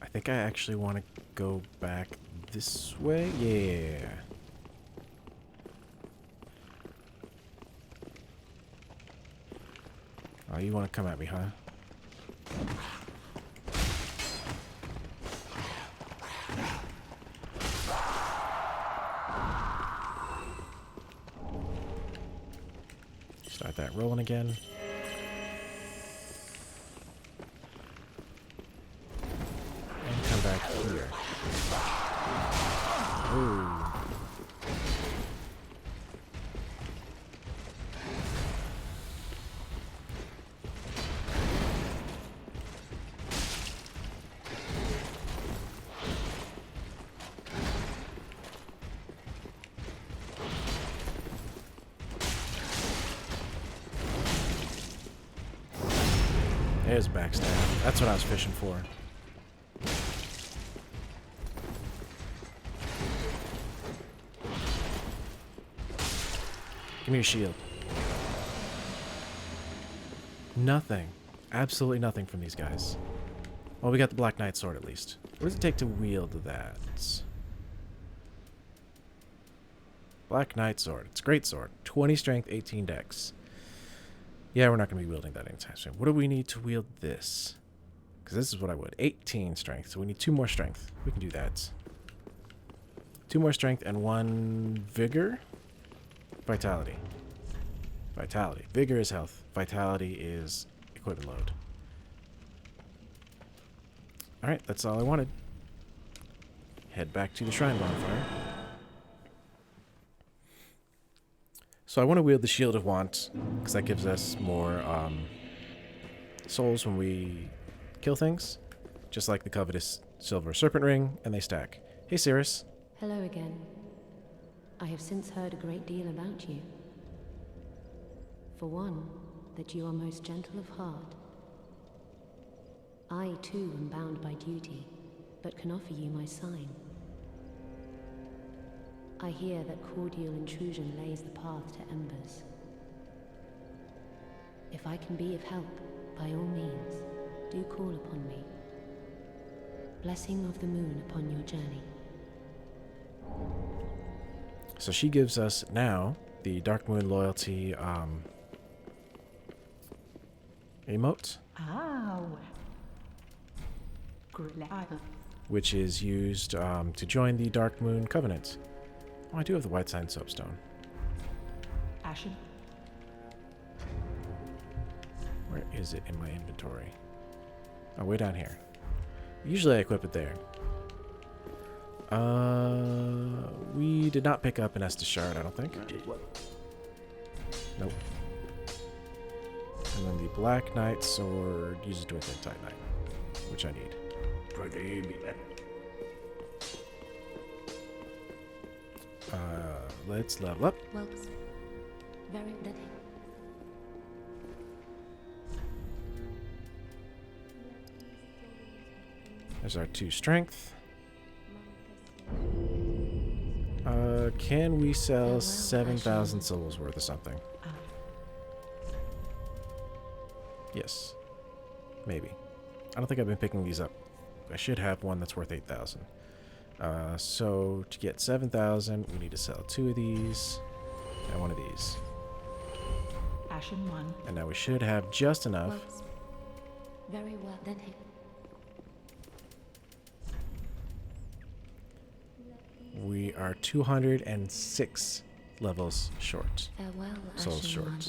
I think I actually want to go back this way. Yeah. Oh, you want to come at me, huh? Start that rolling again. And come back here. Ooh. There's backstab. That's what I was fishing for. Give me your shield. Nothing. Absolutely nothing from these guys. Well, we got the Black Knight sword at least. What does it take to wield that? Black Knight sword. It's a great sword. 20 strength, 18 dex. Yeah, we're not going to be wielding that anytime soon. What do we need to wield this? Because this is what I would. 18 strength. So we need 2 more strength. We can do that. 2 more strength and 1 vigor. Vitality. Vitality. Vigor is health. Vitality is equipment load. Alright, that's all I wanted. Head back to the shrine bonfire. So I want to wield the Shield of Want, because that gives us more souls when we kill things. Just like the covetous Silver Serpent Ring, and they stack. Hey, Cirrus. Hello again. I have since heard a great deal about you. For one, that you are most gentle of heart. I, too, am bound by duty, but can offer you my sign. I hear that cordial intrusion lays the path to embers. If I can be of help, by all means, do call upon me. Blessing of the moon upon your journey. So she gives us now the Dark Moon Loyalty emote, Ow. Grilla. which is used to join the Dark Moon Covenant. Oh, I do have the White Sign Soapstone. Ashen. Where is it in my inventory? Oh, way down here. Usually I equip it there. We did not pick up an Estus Shard, I don't think. Nope. And then the Black Knight Sword uses to within Titanite, which I need. Let's level up. Welks. Very ready. There's our 2 strength. Can we sell 7,000 souls worth of something? Yes. Maybe. I don't think I've been picking these up. I should have one that's worth 8,000. So to get 7,000, we need to sell 2 of these and 1 of these. Ashen 1. And now we should have just enough. Welks. Very well. Ready. We are 206 levels short. Farewell, Souls Ashen short. One.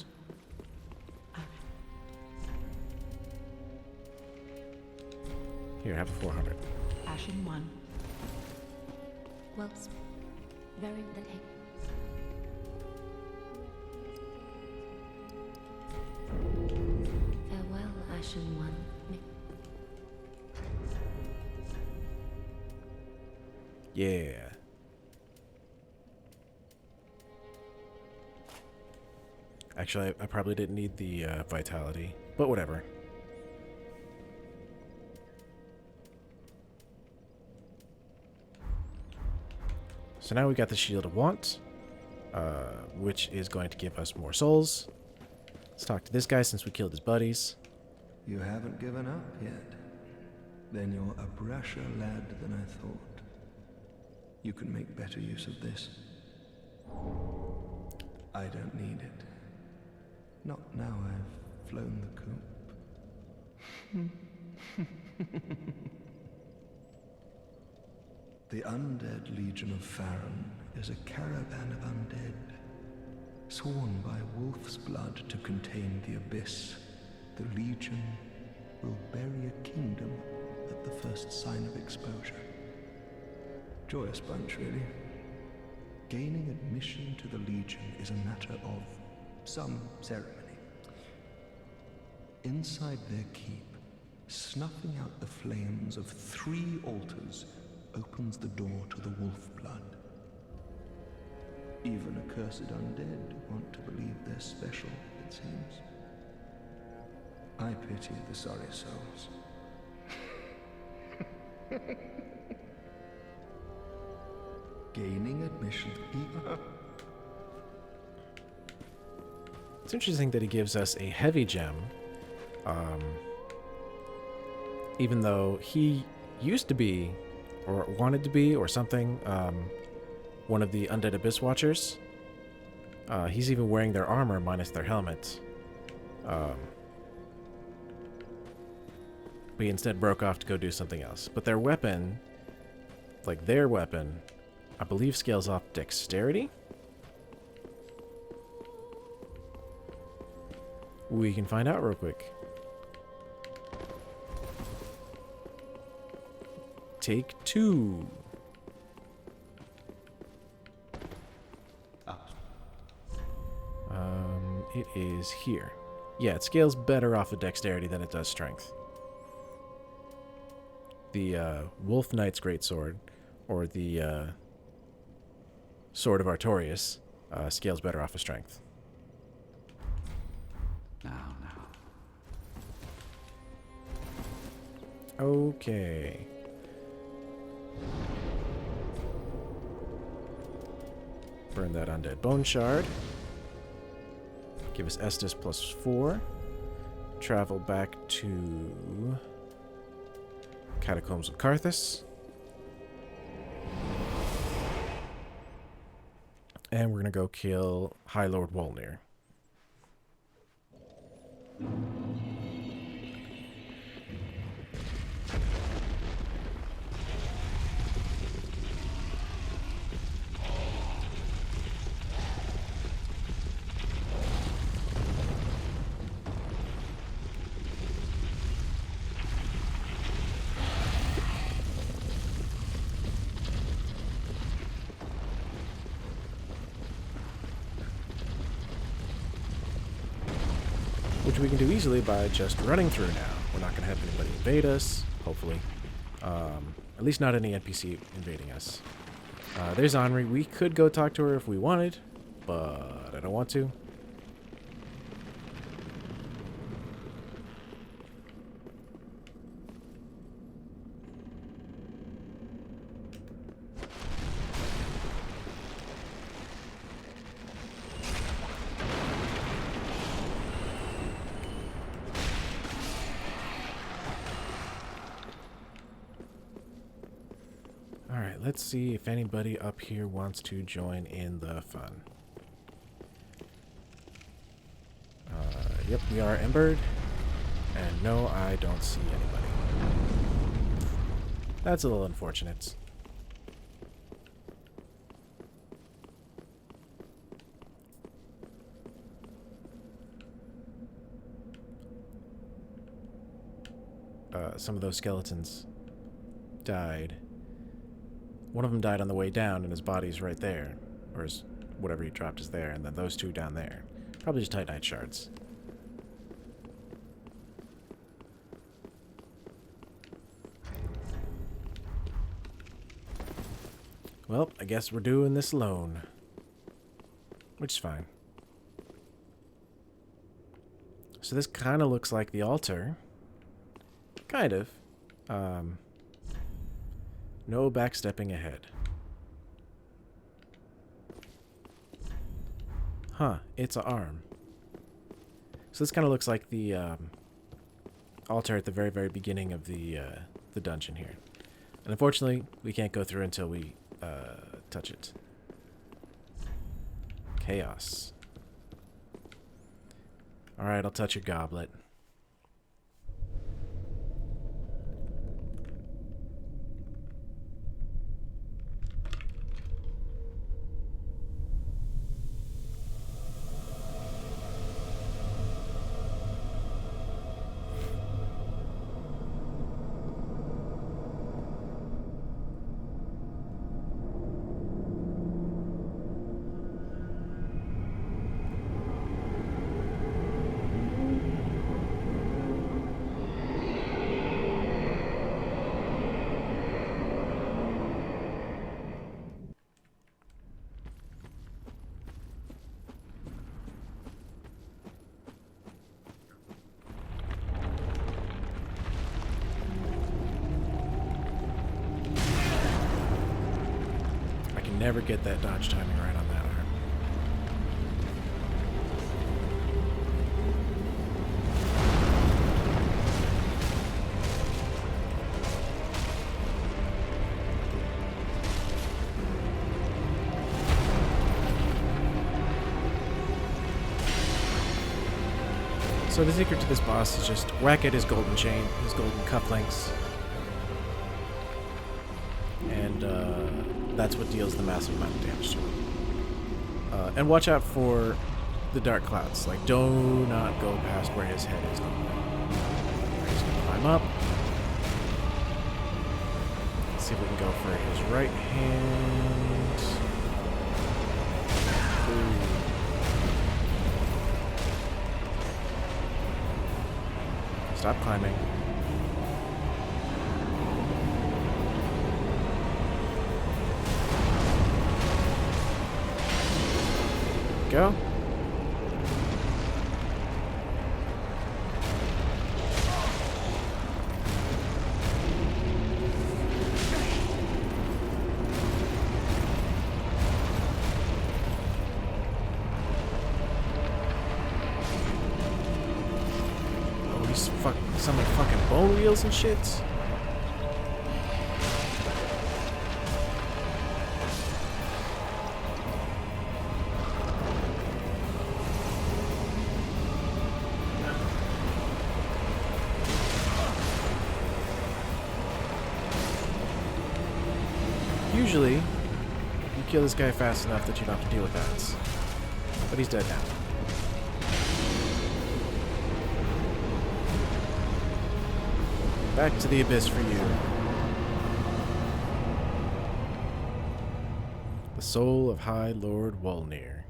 Here, have a 400. Ashen 1. Welks. Very ready. Farewell, Ashen One. Yeah. Actually, I probably didn't need the vitality, but whatever. So now we got the Shield of Want, which is going to give us more souls. Let's talk to this guy since we killed his buddies. You haven't given up yet. Then you're a brasher lad than I thought. You can make better use of this. I don't need it. Not now I've flown the coop. The Undead Legion of Farron is a caravan of undead, sworn by wolf's blood to contain the abyss. The Legion will bury a kingdom at the first sign of exposure. Joyous bunch, really. Gaining admission to the Legion is a matter of some ceremony. Inside their keep, snuffing out the flames of 3 altars opens the door to the wolf blood. Even accursed undead want to believe they're special, it seems. I pity the sorry souls. Gaining admission. It's interesting that he gives us a heavy gem, even though he used to be, or wanted to be, or something, one of the Undead Abyss Watchers. He's even wearing their armor minus their helmet. But he instead broke off to go do something else. But their weapon, I believe scales off dexterity. We can find out real quick. Take 2. It is here. Yeah, it scales better off of dexterity than it does strength. The Wolf Knight's Greatsword, or the Sword of Artorias, scales better off of strength. Now. Okay. Burn that Undead Bone Shard. Give us Estus +4. Travel back to Catacombs of Karthus. And we're going to go kill High Lord Wolnir. which we can do easily by just running through now. We're not going to have anybody invade us, hopefully. At least not any NPC invading us. There's Henri. We could go talk to her if we wanted, but I don't want to. Alright, let's see if anybody up here wants to join in the fun. Yep, we are embered. And no, I don't see anybody. That's a little unfortunate. Some of those skeletons died. One of them died on the way down, and his body's right there. Or his, whatever he dropped is there, and then those two down there. Probably just Titanite shards. Well, I guess we're doing this alone. Which is fine. So this kind of looks like the altar. Kind of. No backstepping ahead. Huh, it's an arm. So this kind of looks like the altar at the very, very beginning of the dungeon here. And unfortunately, we can't go through until we touch it. Chaos. Alright, I'll touch your goblet. Never get that dodge timing right on that arm. So the secret to this boss is just whack at his golden chain, his golden cufflinks. And that's what deals the massive amount of damage to him. And watch out for the dark clouds. Like, do not go past where his head is. He's gonna climb up. Let's see if we can go for his right hand. Ooh. Stop climbing. Go. Oh, he's some like fucking bone wheels and shit. Usually, you kill this guy fast enough that you don't have to deal with that. But he's dead now. Back to the abyss for you. The soul of High Lord Wolnir.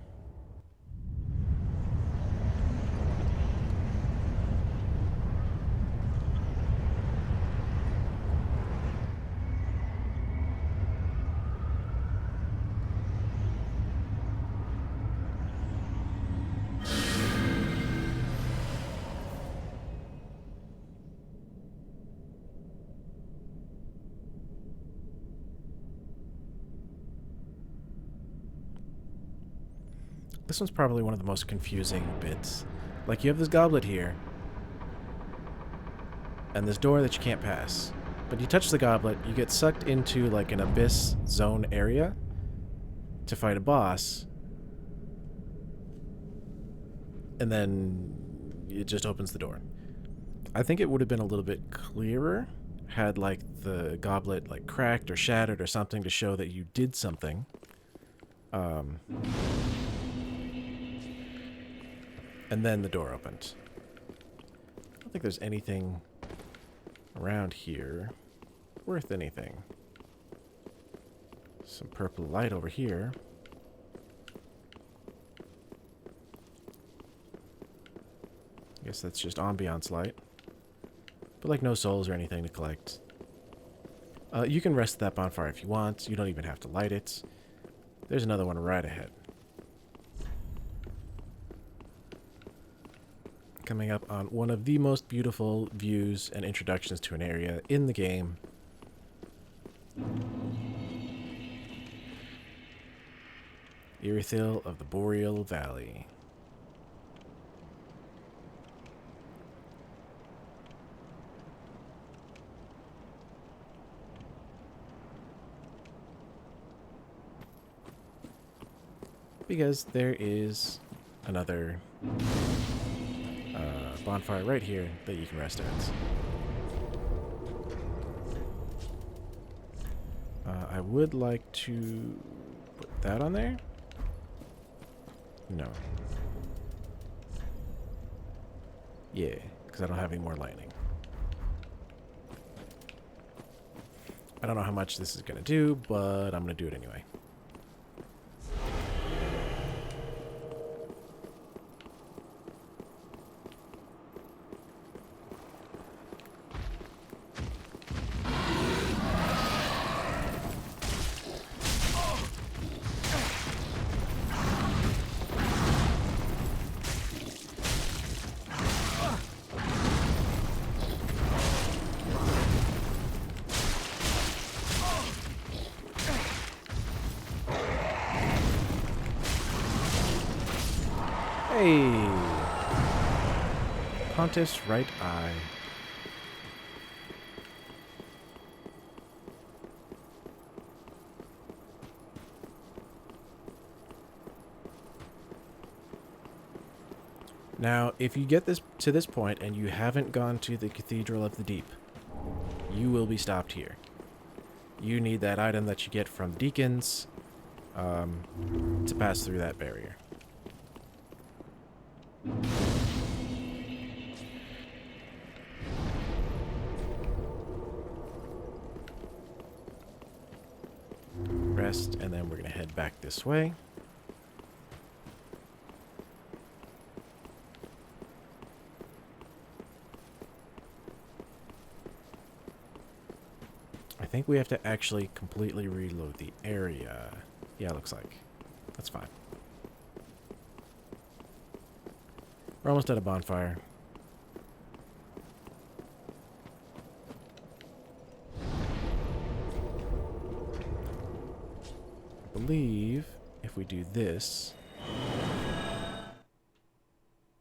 this one's probably one of the most confusing bits. Like, you have this goblet here, and this door that you can't pass. But you touch the goblet, you get sucked into, like, an abyss zone area to fight a boss. And then it just opens the door. I think it would have been a little bit clearer had, like, the goblet, like, cracked or shattered or something to show that you did something. And then the door opened. I don't think there's anything around here worth anything. Some purple light over here. I guess that's just ambiance light. But, like, no souls or anything to collect. You can rest that bonfire if you want. You don't even have to light it. There's another one right ahead. Coming up on one of the most beautiful views and introductions to an area in the game. Irithyll of the Boreal Valley. Because there is another bonfire right here that you can rest at. I would like to put that on there. No. Yeah, because I don't have any more lightning. I don't know how much this is going to do, but I'm going to do it anyway. Hey! Pontiff's right eye. Now, if you get to this point and you haven't gone to the Cathedral of the Deep, you will be stopped here. You need that item that you get from Deacons to pass through that barrier. Rest, and then we're going to head back this way. I think we have to actually completely reload the area. Yeah, it looks like. That's fine. We're almost at a bonfire. I believe if we do this,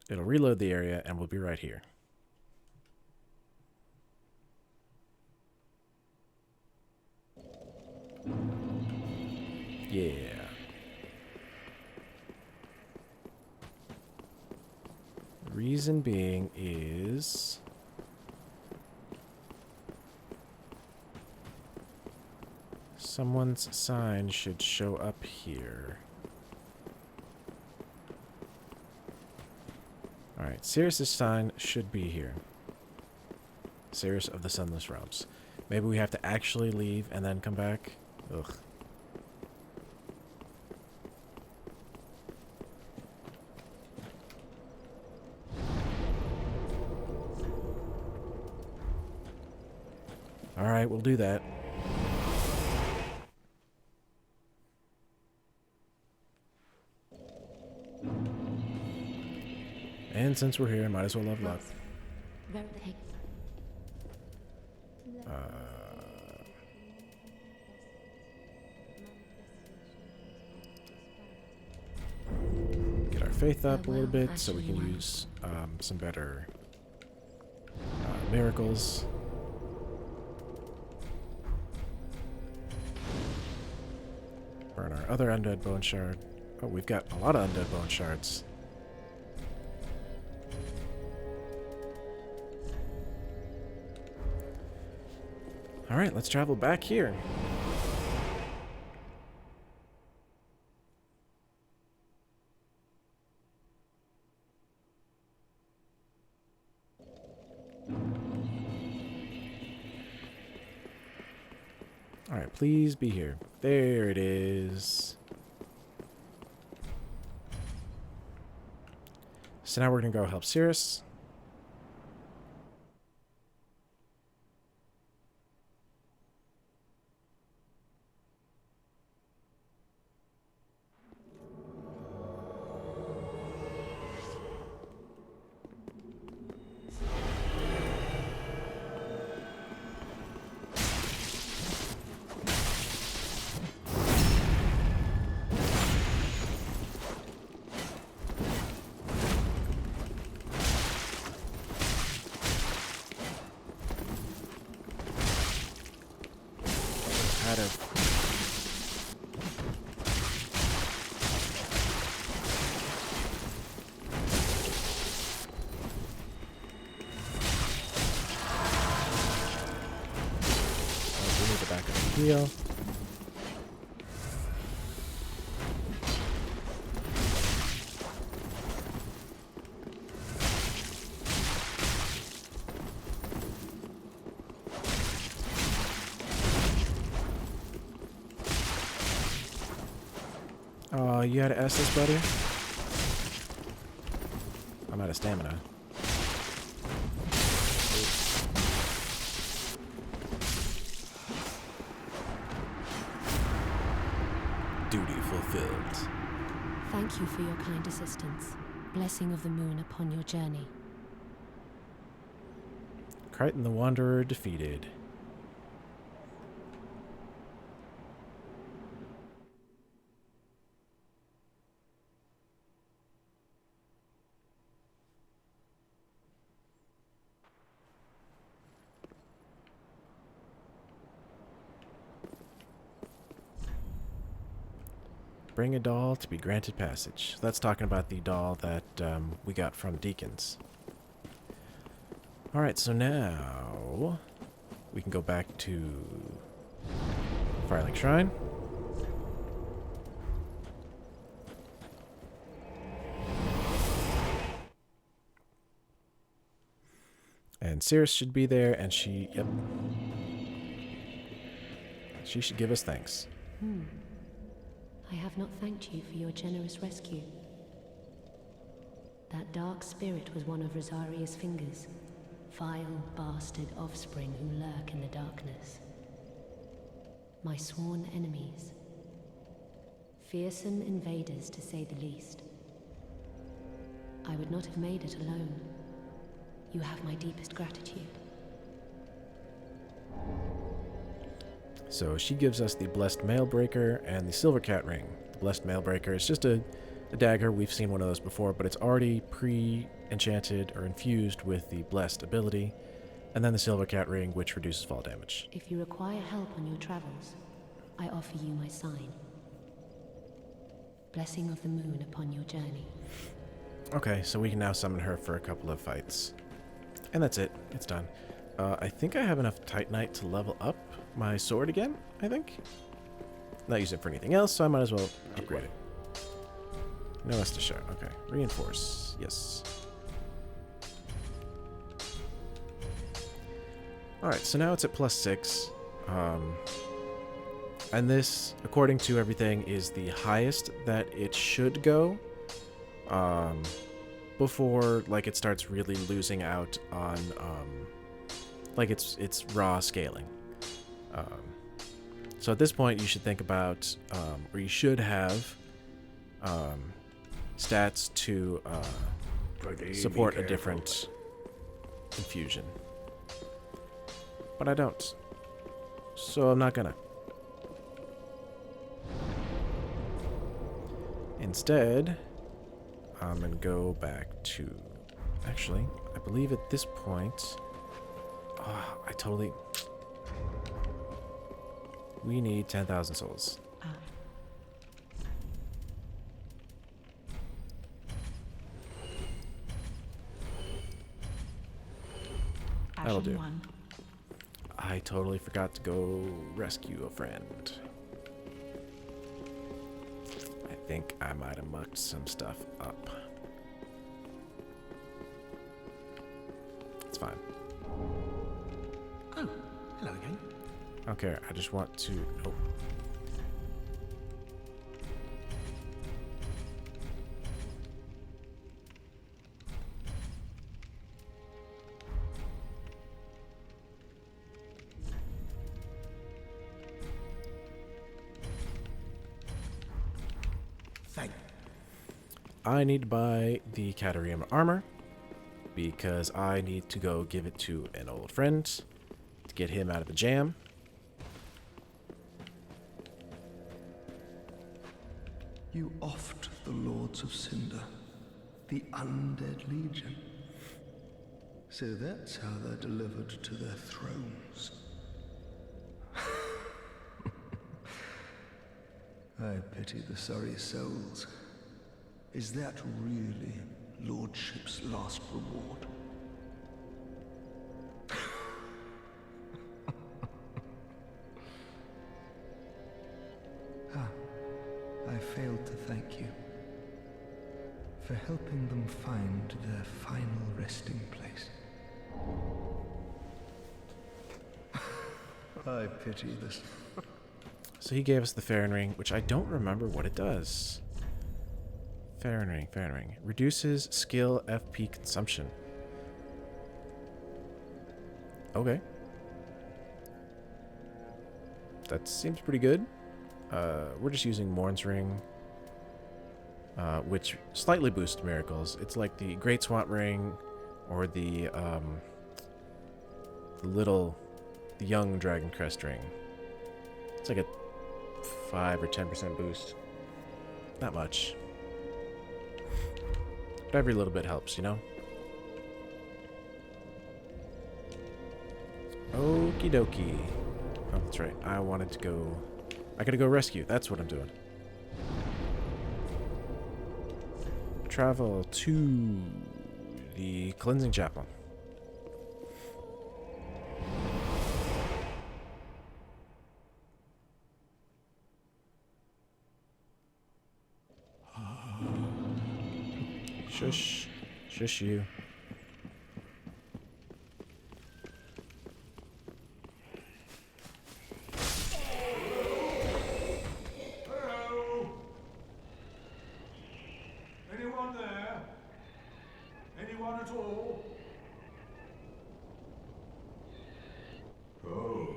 it'll reload the area and we'll be right here. Yeah. Reason being is someone's sign should show up here. Alright, Sirius's sign should be here. Sirius of the Sunless Realms. Maybe we have to actually leave and then come back? Ugh. Alright, we'll do that. And since we're here, might as well level up. faith up a little Farewell, bit so we can Ashen One. use some better miracles. Burn our other undead bone shard. Oh, we've got a lot of undead bone shards. Alright, let's travel back here. Alright, please be here. There it is. So now we're going to go help Cirrus. Out of we need to back up and heal. Oh, you had to S this, buddy? I'm out of stamina. Duty fulfilled. Thank you for your kind assistance. Blessing of the moon upon your journey. Crichton the Wanderer defeated. Bring a doll to be granted passage. That's talking about the doll that we got from Deacons. Alright, so now we can go back to Firelink Shrine. And Cirrus should be there, and she, yep. She should give us thanks. I have not thanked you for your generous rescue. That dark spirit was one of Rosaria's fingers. Vile bastard offspring who lurk in the darkness. My sworn enemies. Fearsome invaders, to say the least. I would not have made it alone. You have my deepest gratitude. So she gives us the Blessed Mailbreaker and the Silver Cat Ring. The Blessed Mailbreaker is just a dagger. We've seen one of those before, but it's already pre-enchanted or infused with the Blessed ability. And then the Silver Cat Ring, which reduces fall damage. If you require help on your travels, I offer you my sign. Blessing of the moon upon your journey. Okay, so we can now summon her for a couple of fights. And that's it. It's done. I think I have enough Titanite to level up my sword again, I think. Not use it for anything else, so I might as well upgrade it. No less to show. Okay. Reinforce. Yes. Alright, so now it's at +6. And this, according to everything, is the highest that it should go. Before, like, it starts really losing out on, like, it's raw scaling. So at this point, you should think about, or you should have, stats to support a different infusion. But I don't. So I'm not gonna. Instead, I'm gonna go back to... Actually, I believe at this point... Oh, I totally... We need 10,000 souls. That'll do. I totally forgot to go rescue a friend. I think I might have mucked some stuff up. It's fine. Oh, hello again. I don't care. I just want to... Oh. I need to buy the Katarina armor because I need to go give it to an old friend to get him out of a jam. You oft the Lords of Cinder, the Undead Legion. So that's how they're delivered to their thrones. I pity the sorry souls. Is that really Lordship's last reward? I failed to thank you for helping them find their final resting place. I pity this. So he gave us the Farron Ring, which I don't remember what it does. Farron Ring. Reduces skill FP consumption. Okay. That seems pretty good. We're just using Morn's Ring, which slightly boosts miracles. It's like the Great Swamp Ring or the young Dragon Crest Ring. It's like a 5 or 10% boost. Not much. But every little bit helps, you know? Okie dokie. Oh, that's right. I gotta go rescue. That's what I'm doing. Travel to the Cleansing Chapel. Shush. Shush you. Hello? Anyone there? Anyone at all? Oh.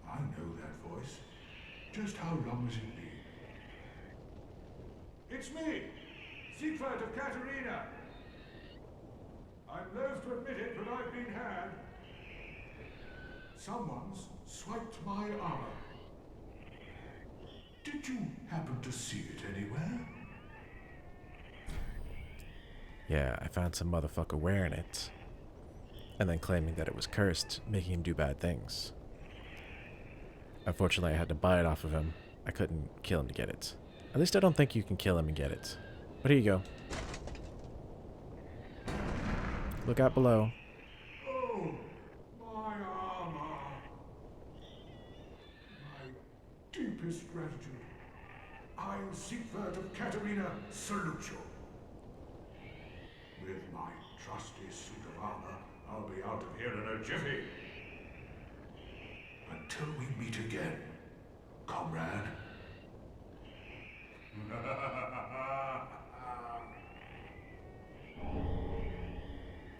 I know that voice. Just how long has it been? It's me! Siegfried of Katarina! I'm loath to admit it, but I've been had. Someone's swiped my armor. Did you happen to see it anywhere? Yeah, I found some motherfucker wearing it. And then claiming that it was cursed, making him do bad things. Unfortunately, I had to buy it off of him. I couldn't kill him to get it. At least I don't think you can kill him and get it. But here you go. Look out below. Oh, my armor. My deepest gratitude. I, Siegfried of Katarina, salute you. With my trusty suit of armor, I'll be out of here in a jiffy. Until we meet again, comrade.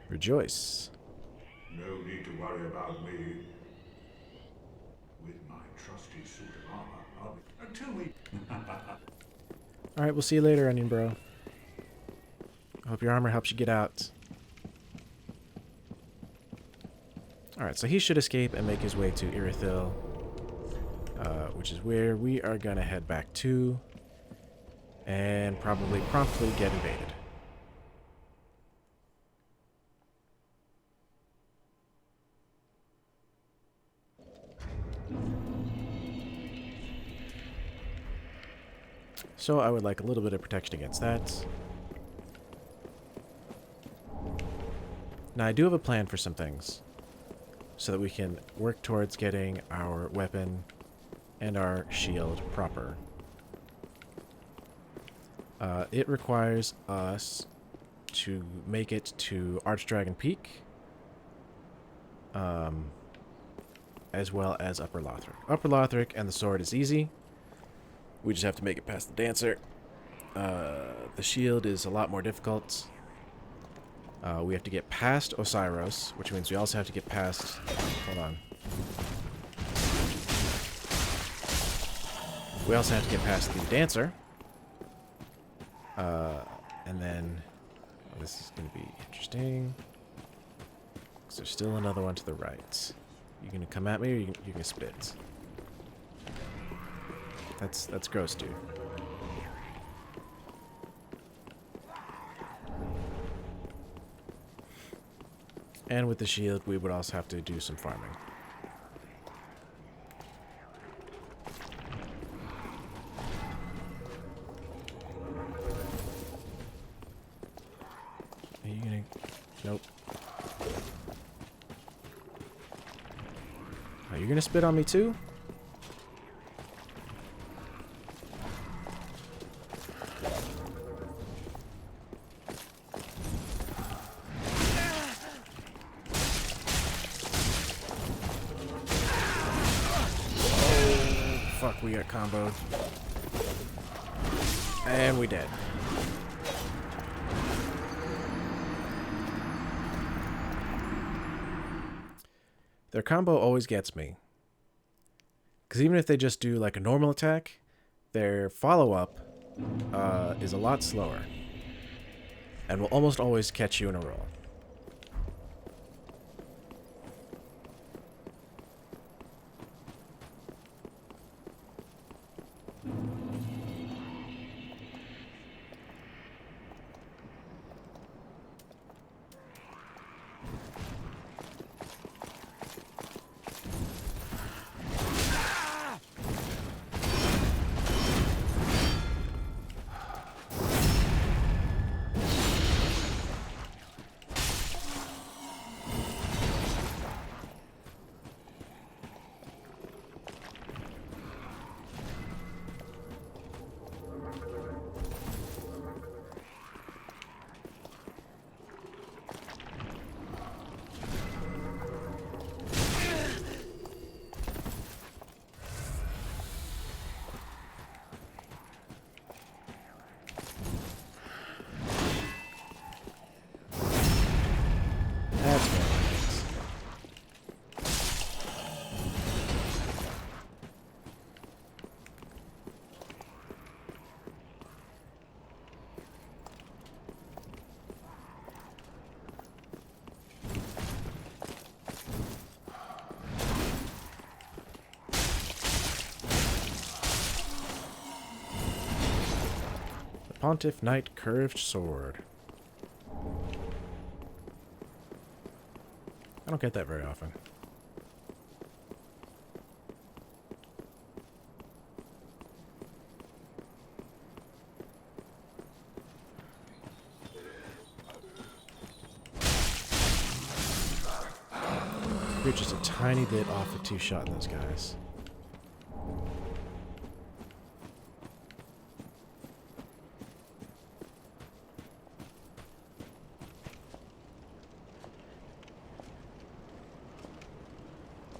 Rejoice. No need to worry about me. With my trusty suit of armor, I'll be... Until we... Alright, we'll see you later, Onion Bro. I hope your armor helps you get out. Alright, so he should escape and make his way to Irithyll, which is where we are gonna head back to. and probably promptly get invaded. So I would like a little bit of protection against that. Now I do have a plan for some things, so that we can work towards getting our weapon and our shield proper. It requires us to make it to Archdragon Peak, as well as Upper Lothric. Upper Lothric and the sword is easy. We just have to make it past the dancer. The shield is a lot more difficult. We have to get past Osiros, which means we also have to get past... Hold on. We also have to get past the dancer. And then... Oh, this is going to be interesting. Because there's still another one to the right. You going to come at me, or you going to split? That's gross, dude. And with the shield, we would also have to do some farming. Are you gonna... Nope. Are you gonna spit on me too? We got comboed. And we dead. Their combo always gets me. Because even if they just do like a normal attack, their follow-up is a lot slower. And will almost always catch you in a roll. Pontiff Knight Curved Sword. I don't get that very often. You're just a tiny bit off of two-shot in those guys.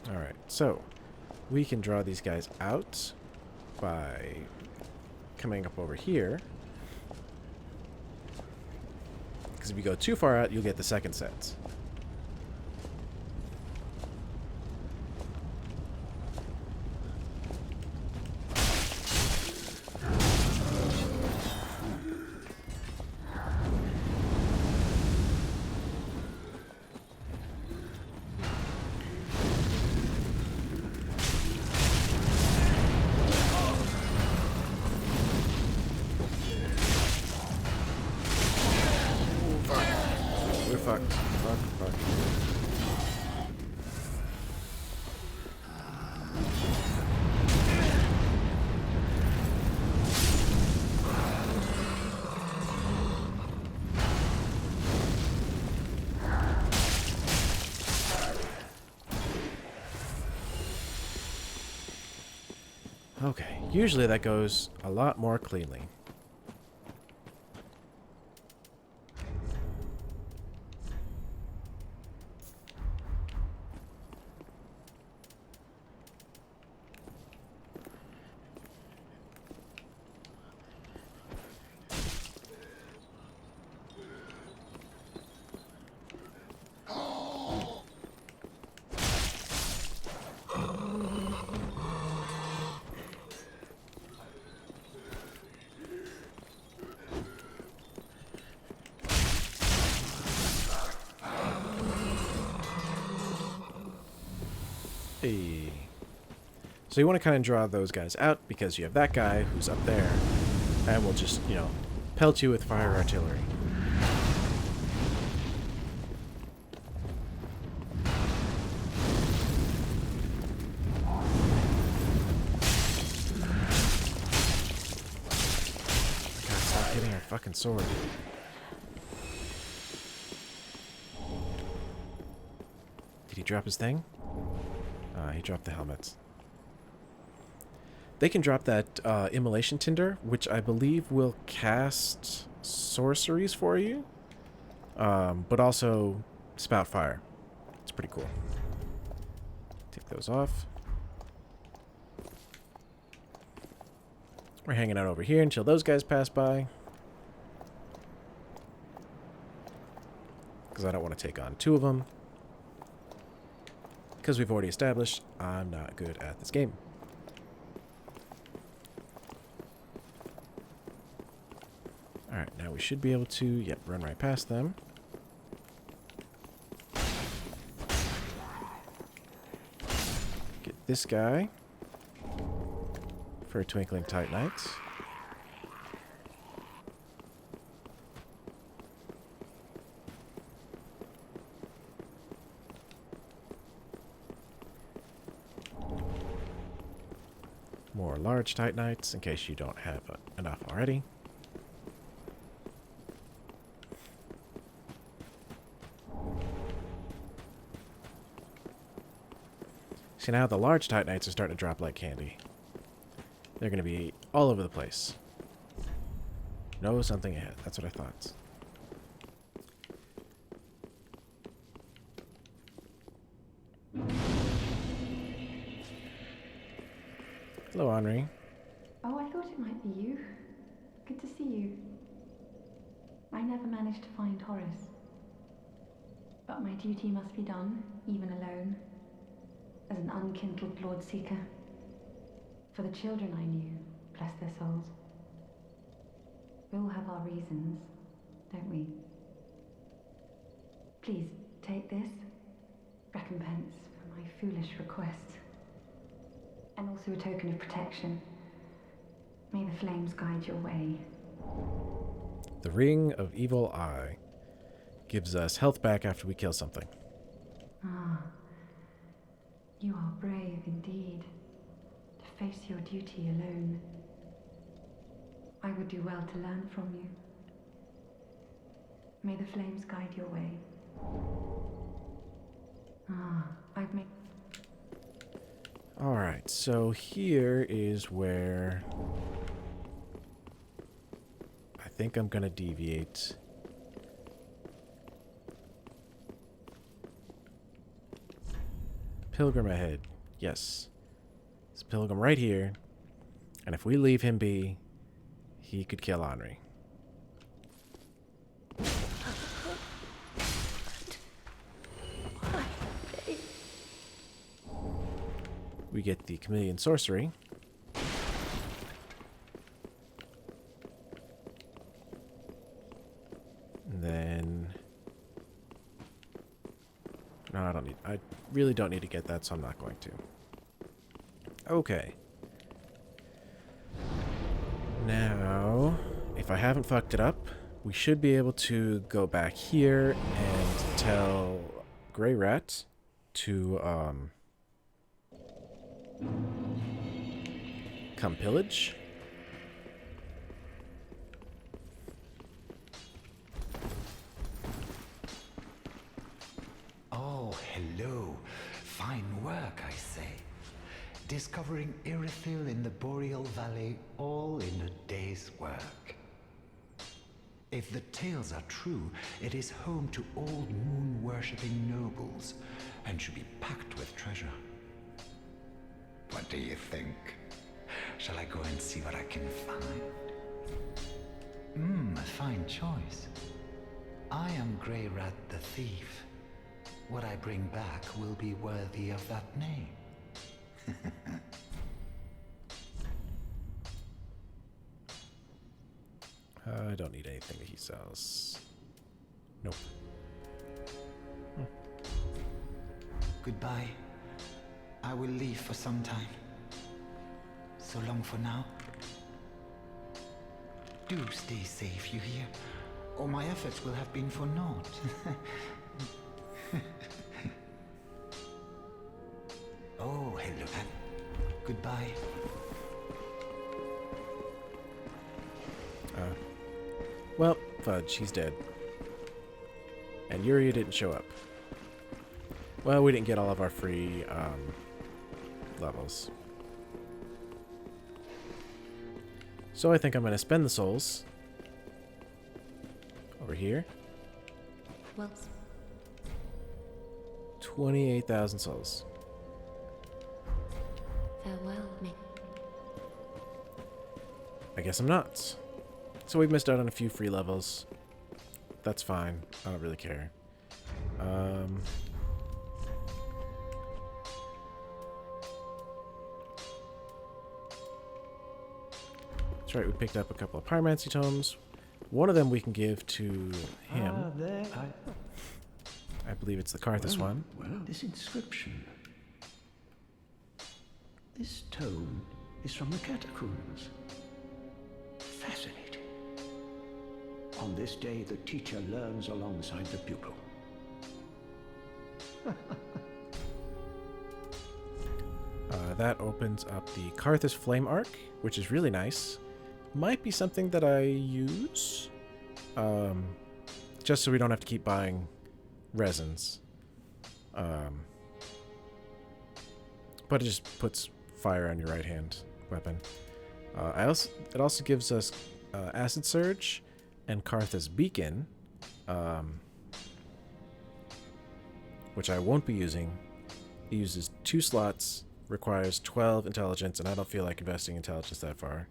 Alright, so we can draw these guys out by coming up over here. Because if you go too far out, you'll get the second set. fuck. Fuck, fuck. Okay, usually that goes a lot more cleanly. Hey. So you want to kind of draw those guys out because you have that guy who's up there and will just, you know, pelt you with fire artillery. God, stop hitting our fucking sword. Did he drop his thing? He dropped the helmets. They can drop that immolation tinder, which I believe will cast sorceries for you, but also spout fire. It's pretty cool. Take those off. We're hanging out over here until those guys pass by, because I don't want to take on two of them. Because we've already established I'm not good at this game. Alright, now we should be able to, yep, run right past them. Get this guy for a Twinkling Titanite. More large Titanites in case you don't have enough already. See, now the large Titanites are starting to drop like candy. They're going to be all over the place. Know something ahead. That's what I thought. Hello, Henri. Oh, I thought it might be you. Good to see you. I never managed to find Horace. But my duty must be done, even alone, as an unkindled Lord Seeker. For the children I knew, bless their souls. We all have our reasons, don't we? Please, take this. Recompense for my foolish request. And also a token of protection. May the flames guide your way. The Ring of Evil Eye gives us health back after we kill something. Ah, you are brave indeed, to face your duty alone. I would do well to learn from you. May the flames guide your way. Ah, I've made... Alright, so here is where I think I'm going to deviate. Pilgrim ahead. Yes. It's Pilgrim right here. And if we leave him be, he could kill Henri. We get the Chameleon Sorcery. And then... No, I don't need... I really don't need to get that, so I'm not going to. Okay. Now, if I haven't fucked it up, we should be able to go back here and tell Grey Rat to come pillage. Oh, hello. Fine work, I say. Discovering Irithyll in the Boreal Valley, all in a day's work. If the tales are true, it is home to old moon-worshipping nobles, and should be packed with treasure. What do you think? Shall I go and see what I can find? A fine choice. I am Grey Rat the Thief. What I bring back will be worthy of that name. I don't need anything that he sells. Nope. Goodbye. I will leave for some time. So long for now. Do stay safe, you hear? Or my efforts will have been for naught. Oh, hello. Goodbye. Well, fudge, he's dead. And Yuria didn't show up. Well, we didn't get all of our free levels. So I think I'm going to spend the souls over here. Well, 28,000 souls. farewell, me. I guess I'm not. So we've missed out on a few free levels. That's fine. I don't really care. That's right, we picked up a couple of pyromancy tomes. One of them we can give to him. I believe it's the Karthus one. Well, this inscription. This tome is from the catacombs. Fascinating. On this day, the teacher learns alongside the pupil. That opens up the Karthus Flame Arc, which is really nice. Might be something that I use. Just so we don't have to keep buying resins. But it just puts fire on your right hand weapon. It also gives us Acid Surge and Karthus Beacon, which I won't be using. It uses 2 slots, requires 12 intelligence, and I don't feel like investing intelligence that far.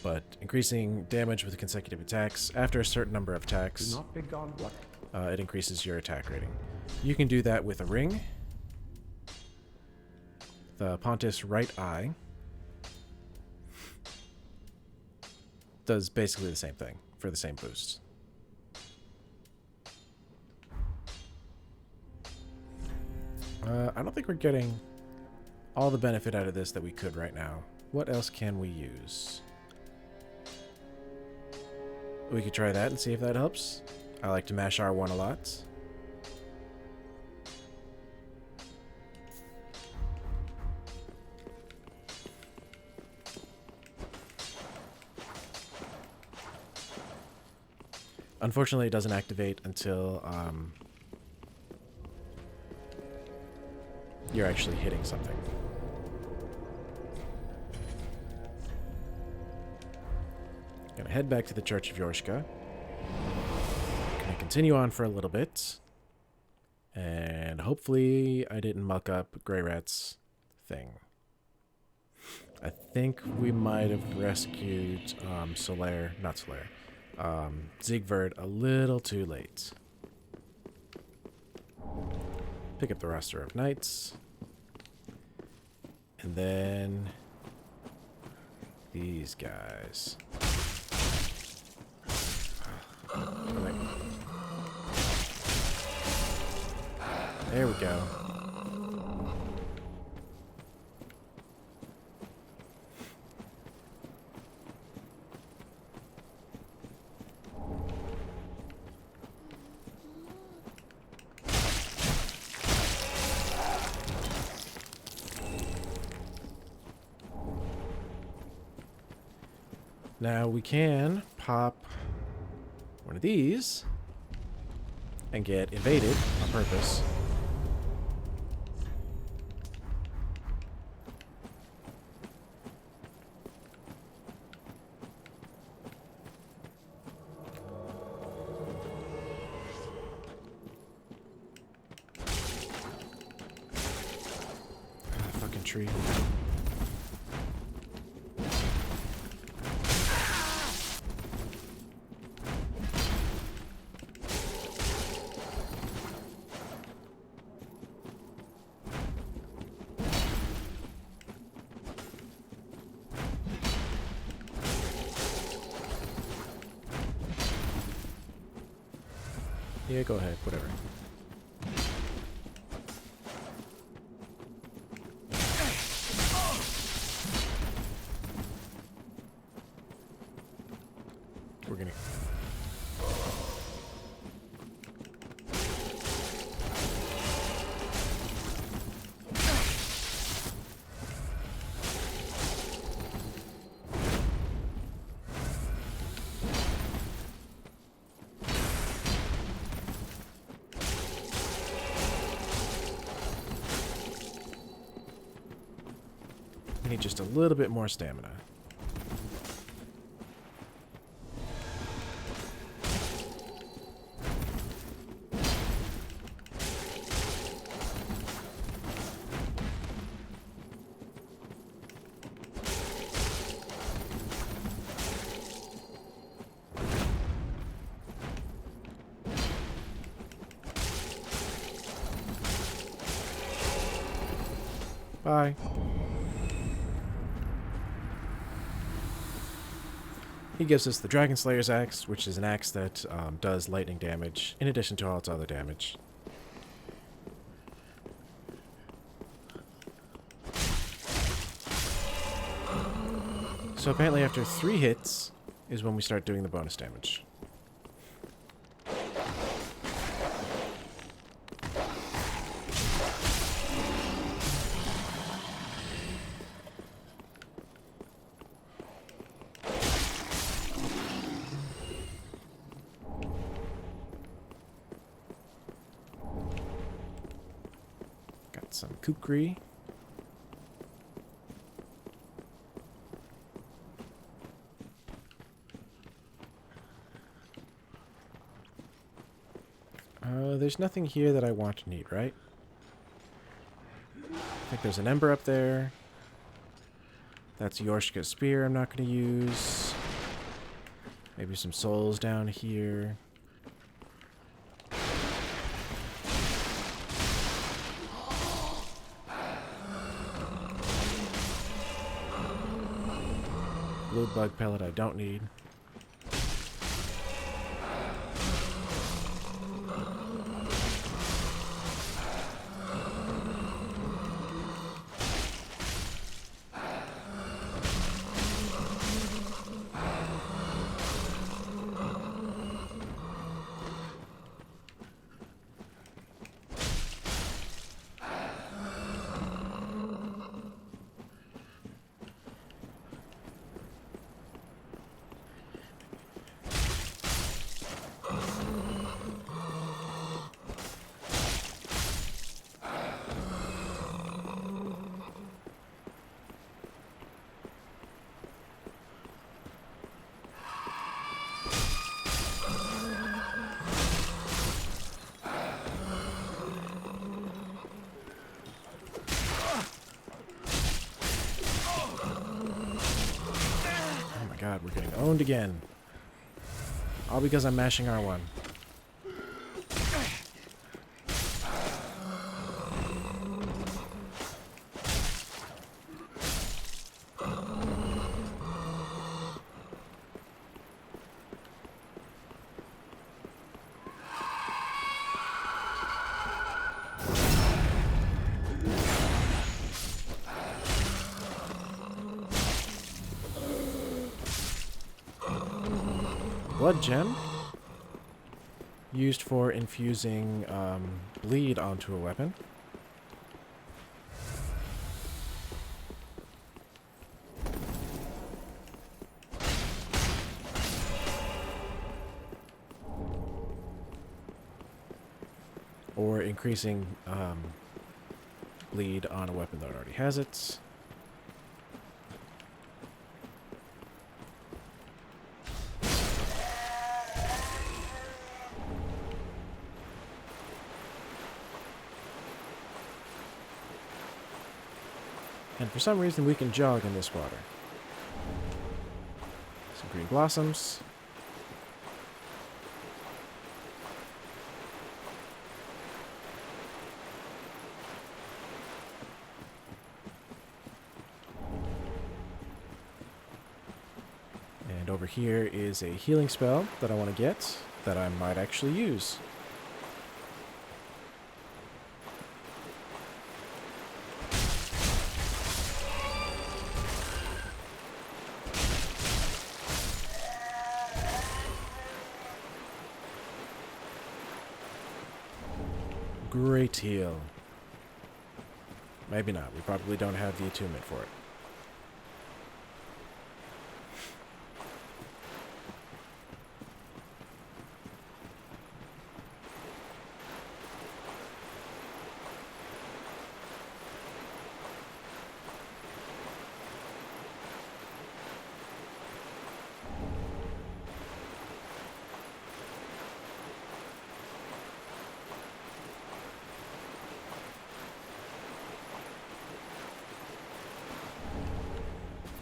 But increasing damage with consecutive attacks after a certain number of attacks, it increases your attack rating. You can do that with a ring. The Pontus Right Eye does basically the same thing for the same boost. I don't think we're getting all the benefit out of this that we could right now. What else can we use? We could try that and see if that helps. I like to mash R1 a lot. Unfortunately, it doesn't activate until you're actually hitting something. Gonna head back to the Church of Yorshka. Gonna continue on for a little bit. And hopefully I didn't muck up Grey Rat's thing. I think we might have rescued Solaire, not Solaire, Siegvard a little too late. Pick up the roster of knights. And then these guys. There we go. Now we can pop one of these and get invaded on purpose. Fucking tree. Yeah, go ahead, whatever. We're gonna... We need just a little bit more stamina. Bye. He gives us the Dragon Slayer's axe, which is an axe that does lightning damage, in addition to all its other damage. So apparently after 3 hits is when we start doing the bonus damage. Some kukri. There's nothing here that I want to need, right? I think there's an ember up there. That's Yorshka's spear I'm not going to use. Maybe some souls down here. Blue bug pellet I don't need. God, we're getting owned again. All because I'm mashing R1. Blood gem used for infusing bleed onto a weapon. or increasing bleed on a weapon that already has it. And for some reason we can jog in this water. Some green blossoms. And over here is a healing spell that I want to get that I might actually use. Great heal. Maybe not. We probably don't have the attunement for it.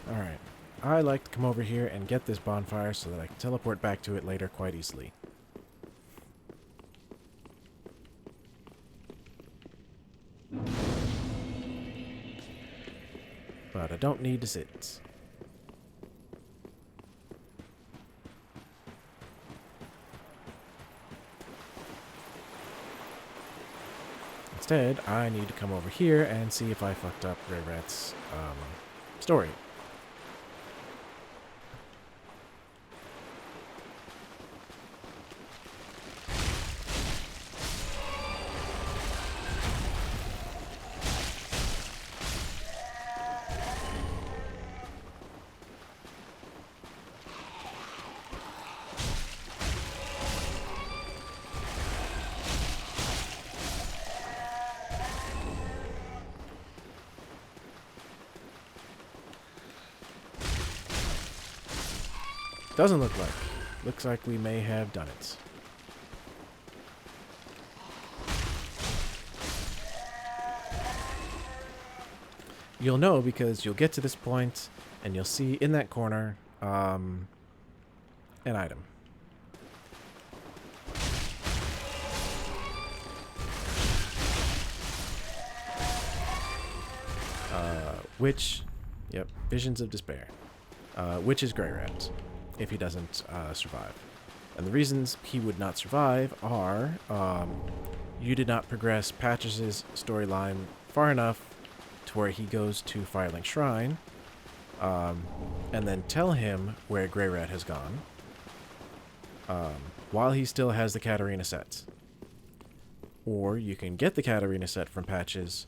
Alright, I like to come over here and get this bonfire so that I can teleport back to it later quite easily. But I don't need to sit. Instead, I need to come over here and see if I fucked up Grey Rat's story. Doesn't look like. Looks like we may have done it. You'll know because you'll get to this point and you'll see in that corner an item. Yep, Visions of Despair. Which is Grey Rat, if he doesn't survive. And the reasons he would not survive are you did not progress Patches' storyline far enough to where he goes to Firelink Shrine and then tell him where Grey Rat has gone while he still has the Katarina set. Or you can get the Katarina set from Patches,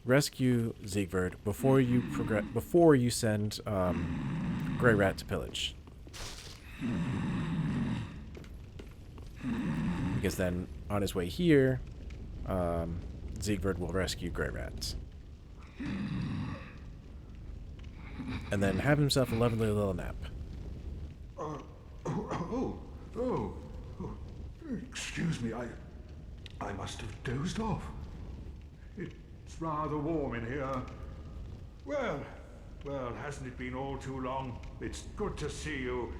rescue Siegward before you send Grey Rat to pillage. Because then, on his way here, Siegward will rescue Grey Rat. And then have himself a lovely little nap. Excuse me, I must have dozed off. It's rather warm in here. Well, hasn't it been all too long? It's good to see you.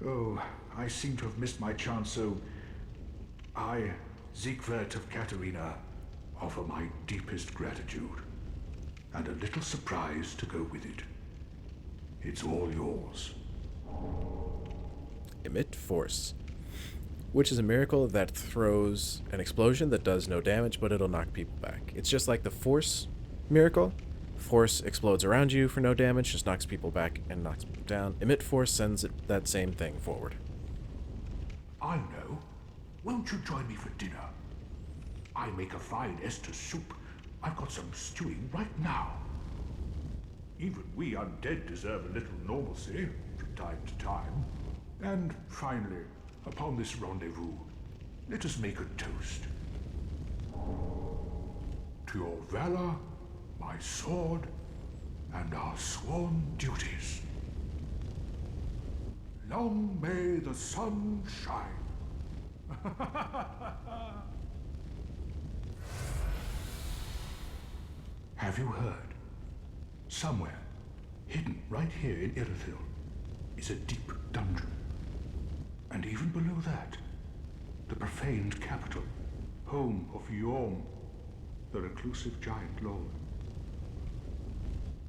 Oh, I seem to have missed my chance, so I, Siegward of Katarina, offer my deepest gratitude, and a little surprise to go with it. It's all yours. Emit Force, which is a miracle that throws an explosion that does no damage, but it'll knock people back. It's just like the Force miracle. Force explodes around you for no damage, just knocks people back and knocks people down. Emit Force sends that same thing forward. I know. Won't you join me for dinner? I make a fine Esther soup. I've got some stewing right now. Even we undead deserve a little normalcy from time to time. And finally, upon this rendezvous, let us make a toast. to your valor, my sword, and our sworn duties. Long may the sun shine. Have you heard? Somewhere, hidden right here in Irithyll, is a deep dungeon. And even below that, the profaned capital, home of Yhorm, the reclusive giant lord.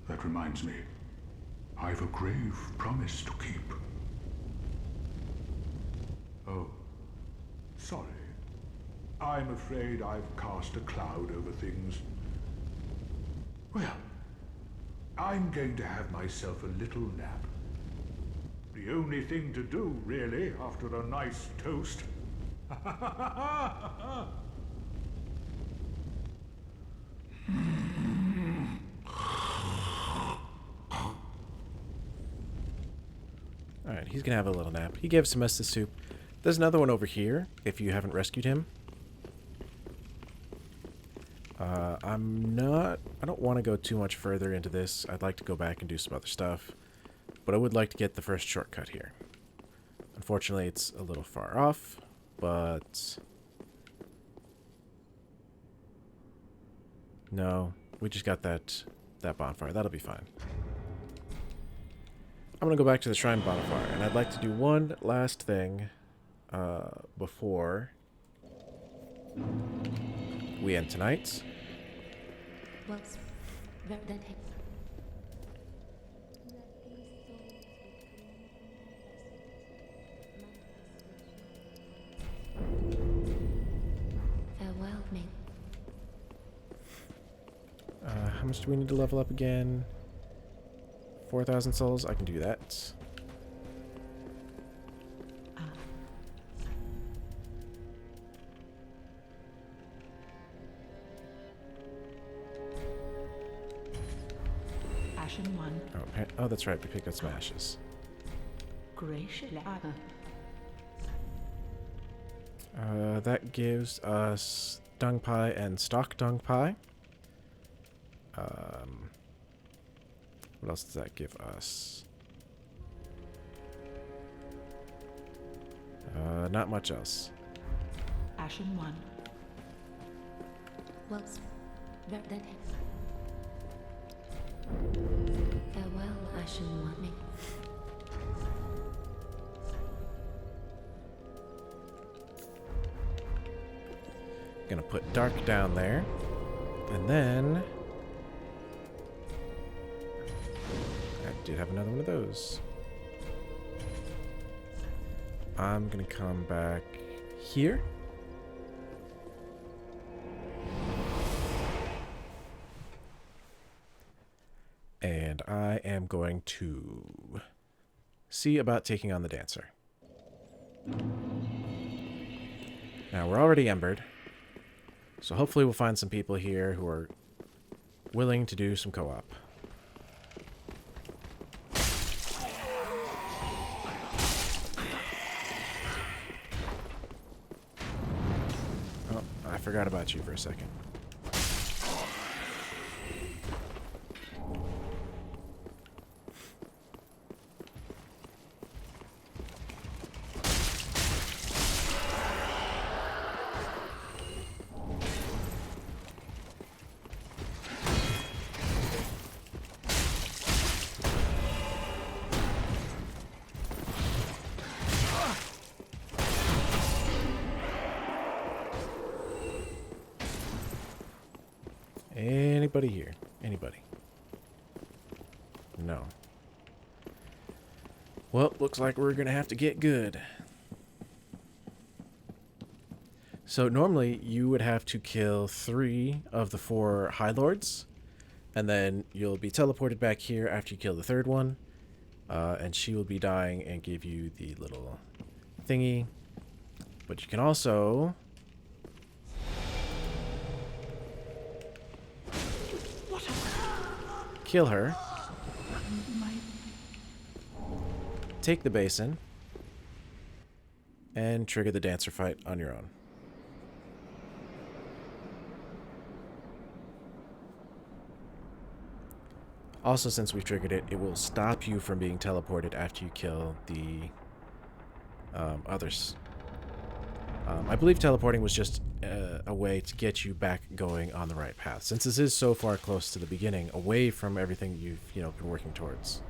That reminds me, I've a grave promise to keep. Oh, sorry. I'm afraid I've cast a cloud over things. Well, I'm going to have myself a little nap. The only thing to do, really, after a nice toast. Alright, he's gonna have a little nap. He gave some us the soup. There's another one over here, if you haven't rescued him. I don't want to go too much further into this. I'd like to go back and do some other stuff. But I would like to get the first shortcut here. Unfortunately, it's a little far off, but... No, we just got that bonfire. That'll be fine. I'm going to go back to the shrine bonfire, and I'd like to do one last thing before we end tonight. Farewell, Ming. How much do we need to level up again? 4,000 souls? I can do that. Ashen one. Oh, that's right. We picked up some ashes. Gracious. That gives us dung pie and stock dung pie. What else does that give us? Not much else. Ashen one. Farewell, Ashen One. Gonna put dark down there, and then I did have another one of those. I'm gonna come back here. And I am going to see about taking on the dancer. Now, we're already embered, so hopefully we'll find some people here who are willing to do some co-op. Oh, I forgot about you for a second. Anybody here? Anybody? No. Well, looks like we're gonna have to get good. So normally you would have to kill 3 of the 4 High Lords, and then you'll be teleported back here after you kill the 3rd one, and she will be dying and give you the little thingy. But you can also kill her, take the basin, and trigger the dancer fight on your own. Also, since we've triggered it, it will stop you from being teleported after you kill the others. I believe teleporting was just a way to get you back going on the right path, since this is so far close to the beginning, away from everything you've been working towards.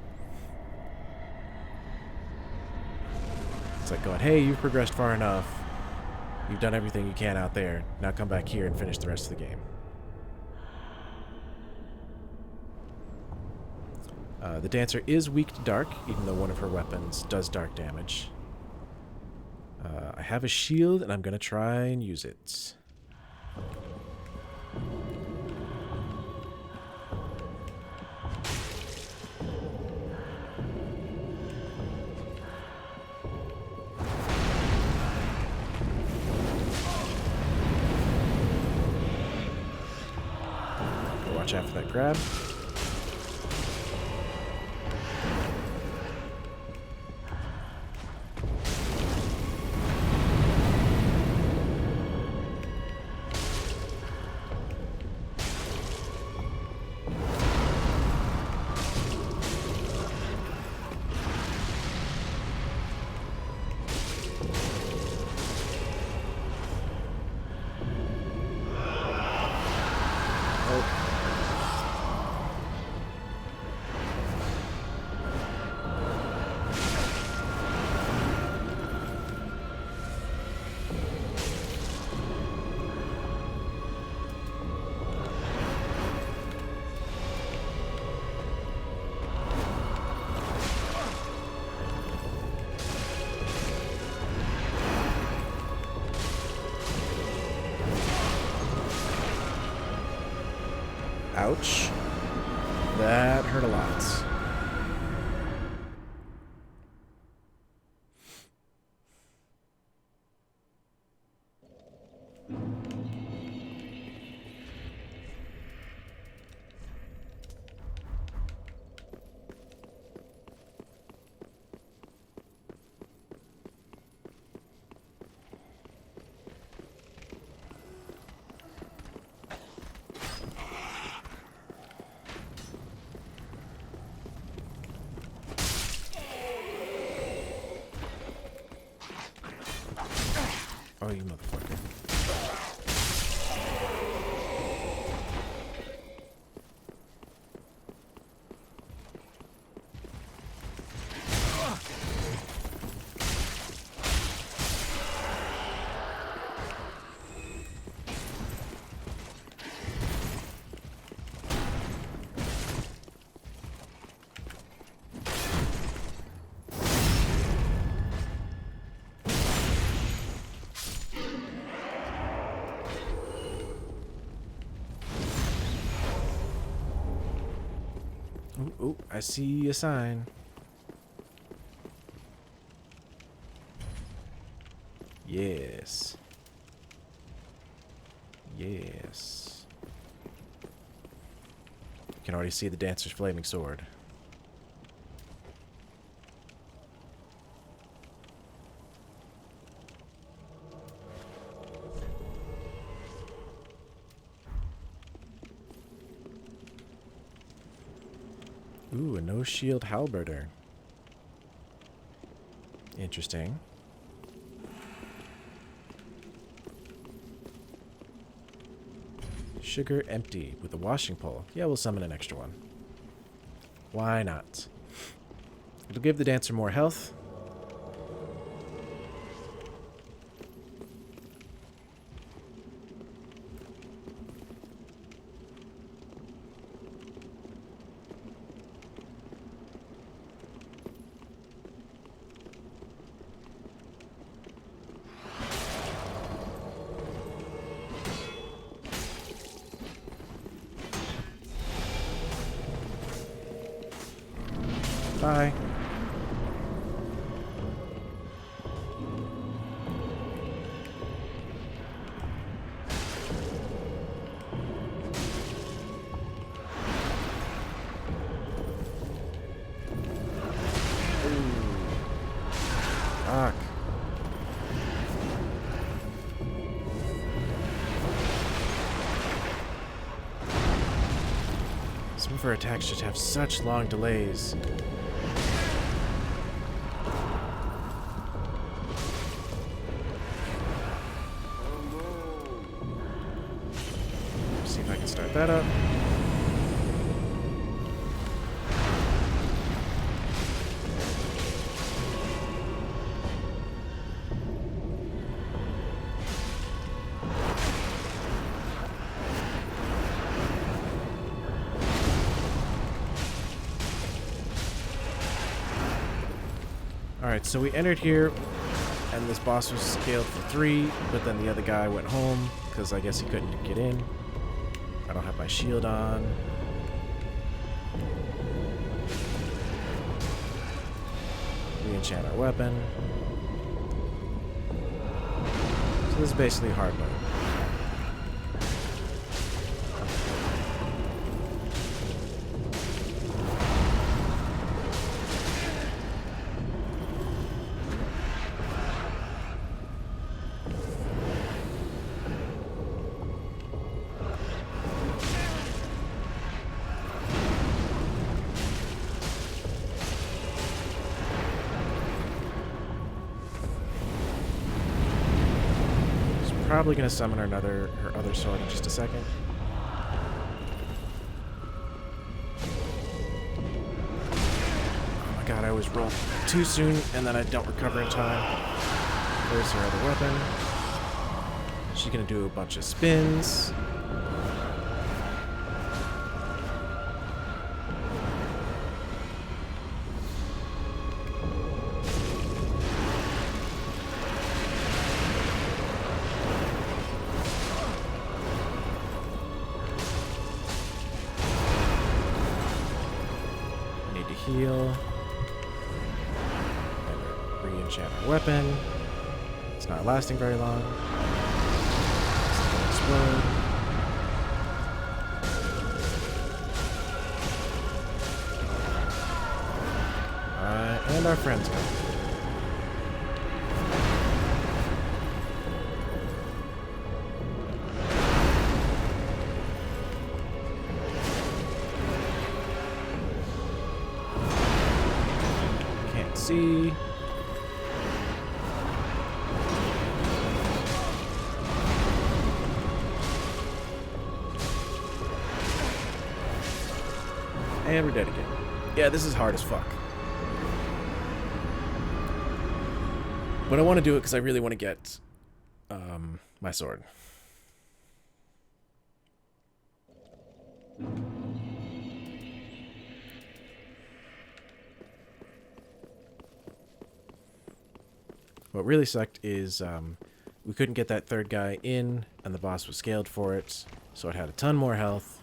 It's like going, hey, you've progressed far enough. You've done everything you can out there. Now come back here and finish the rest of the game. The Dancer is weak to dark, even though one of her weapons does dark damage. I have a shield, and I'm going to try and use it. Watch out for that grab. Ouch. That hurt a lot. Oh, you motherfucker. Oh, I see a sign. Yes. Yes. You can already see the Dancer's flaming sword. Ooh, a no-shield halberder. Interesting. Sugar empty with a washing pole. Yeah, we'll summon an extra one. Why not? It'll give the Dancer more health. Bye. Fuck. This Some of her attacks just have such long delays. See if I can start that up. Alright, so we entered here, and this boss was scaled for 3, but then the other guy went home, because I guess he couldn't get in. I don't have my shield on. Re-enchant our weapon. So this is basically hard mode. Probably gonna summon her other sword in just a second. Oh my god, I always roll too soon and then I don't recover in time. There's her other weapon. She's gonna do a bunch of spins. Heal. And re-enchant our weapon. It's not lasting very long. It's gonna explode. And our friends come. See. And we're dead again. Yeah, this is hard as fuck. But I want to do it because I really want to get my sword. What really sucked is we couldn't get that third guy in, and the boss was scaled for it, so it had a ton more health.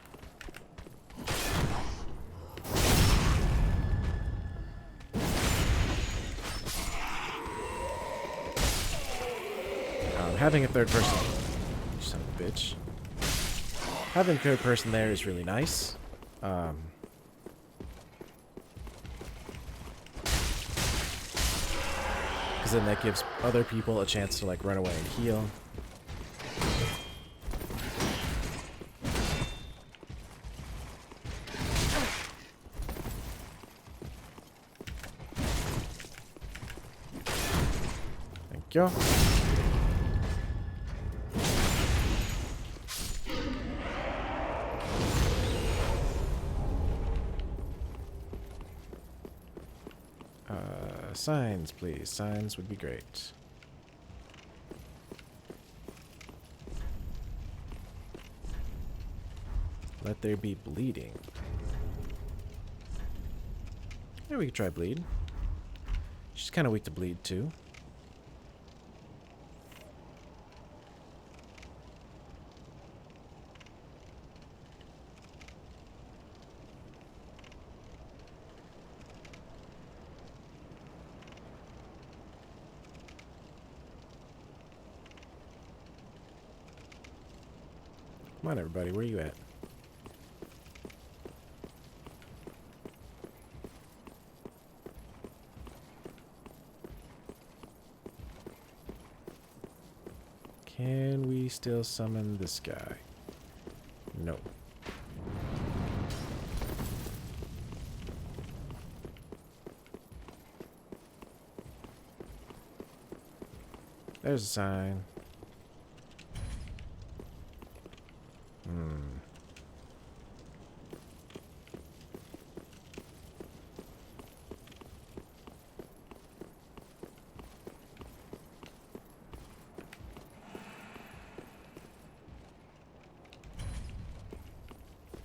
Having a third person... You son of a bitch. Having a third person there is really nice. Because then that gives other people a chance to like run away and heal. Thank you. Signs, please. Signs would be great. Let there be bleeding. Yeah, we could try bleed. She's kind of weak to bleed, too. Come on, everybody. Where are you at? Can we still summon this guy? No. There's a sign.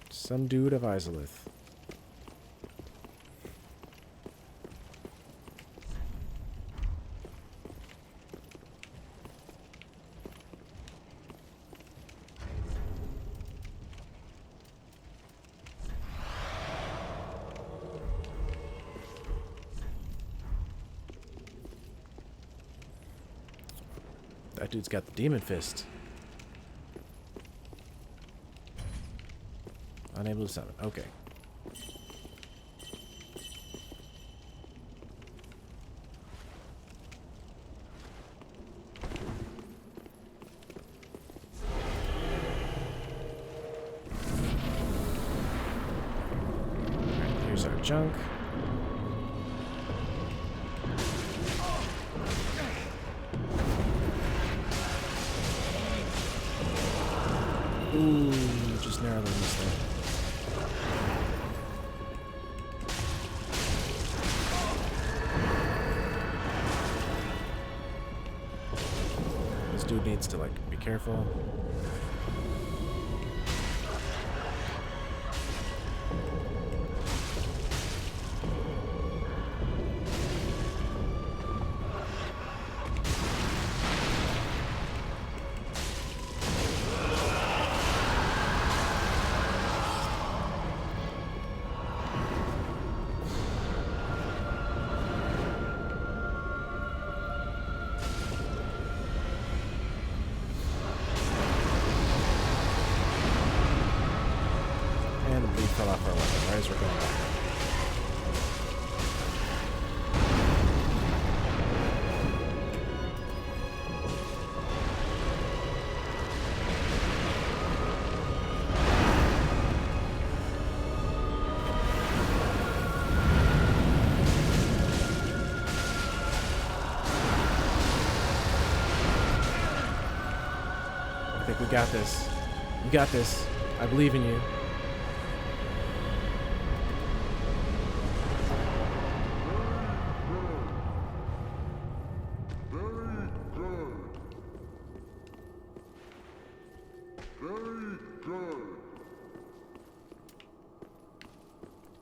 Some dude of Izalith. That dude's got the demon fist. Unable to summon. Okay. Alright, here's our junk. Ooh, just narrowly missed that. This dude needs to, like, be careful. And the bleed fell off our weapon. Right as we're going back. I think we got this. You got this. I believe in you.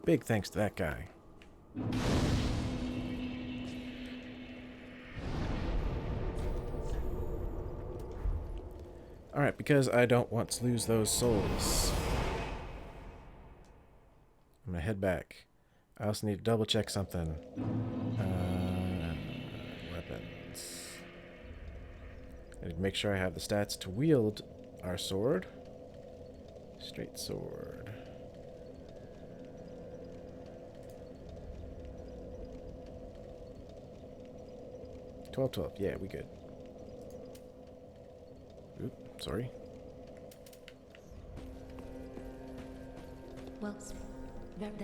Big thanks to that guy. Alright, because I don't want to lose those souls, I'm gonna head back. I also need to double check something. Weapons. I need to make sure I have the stats to wield our sword. Straight sword. $12. Yeah, we good. Oop, sorry. Well, then.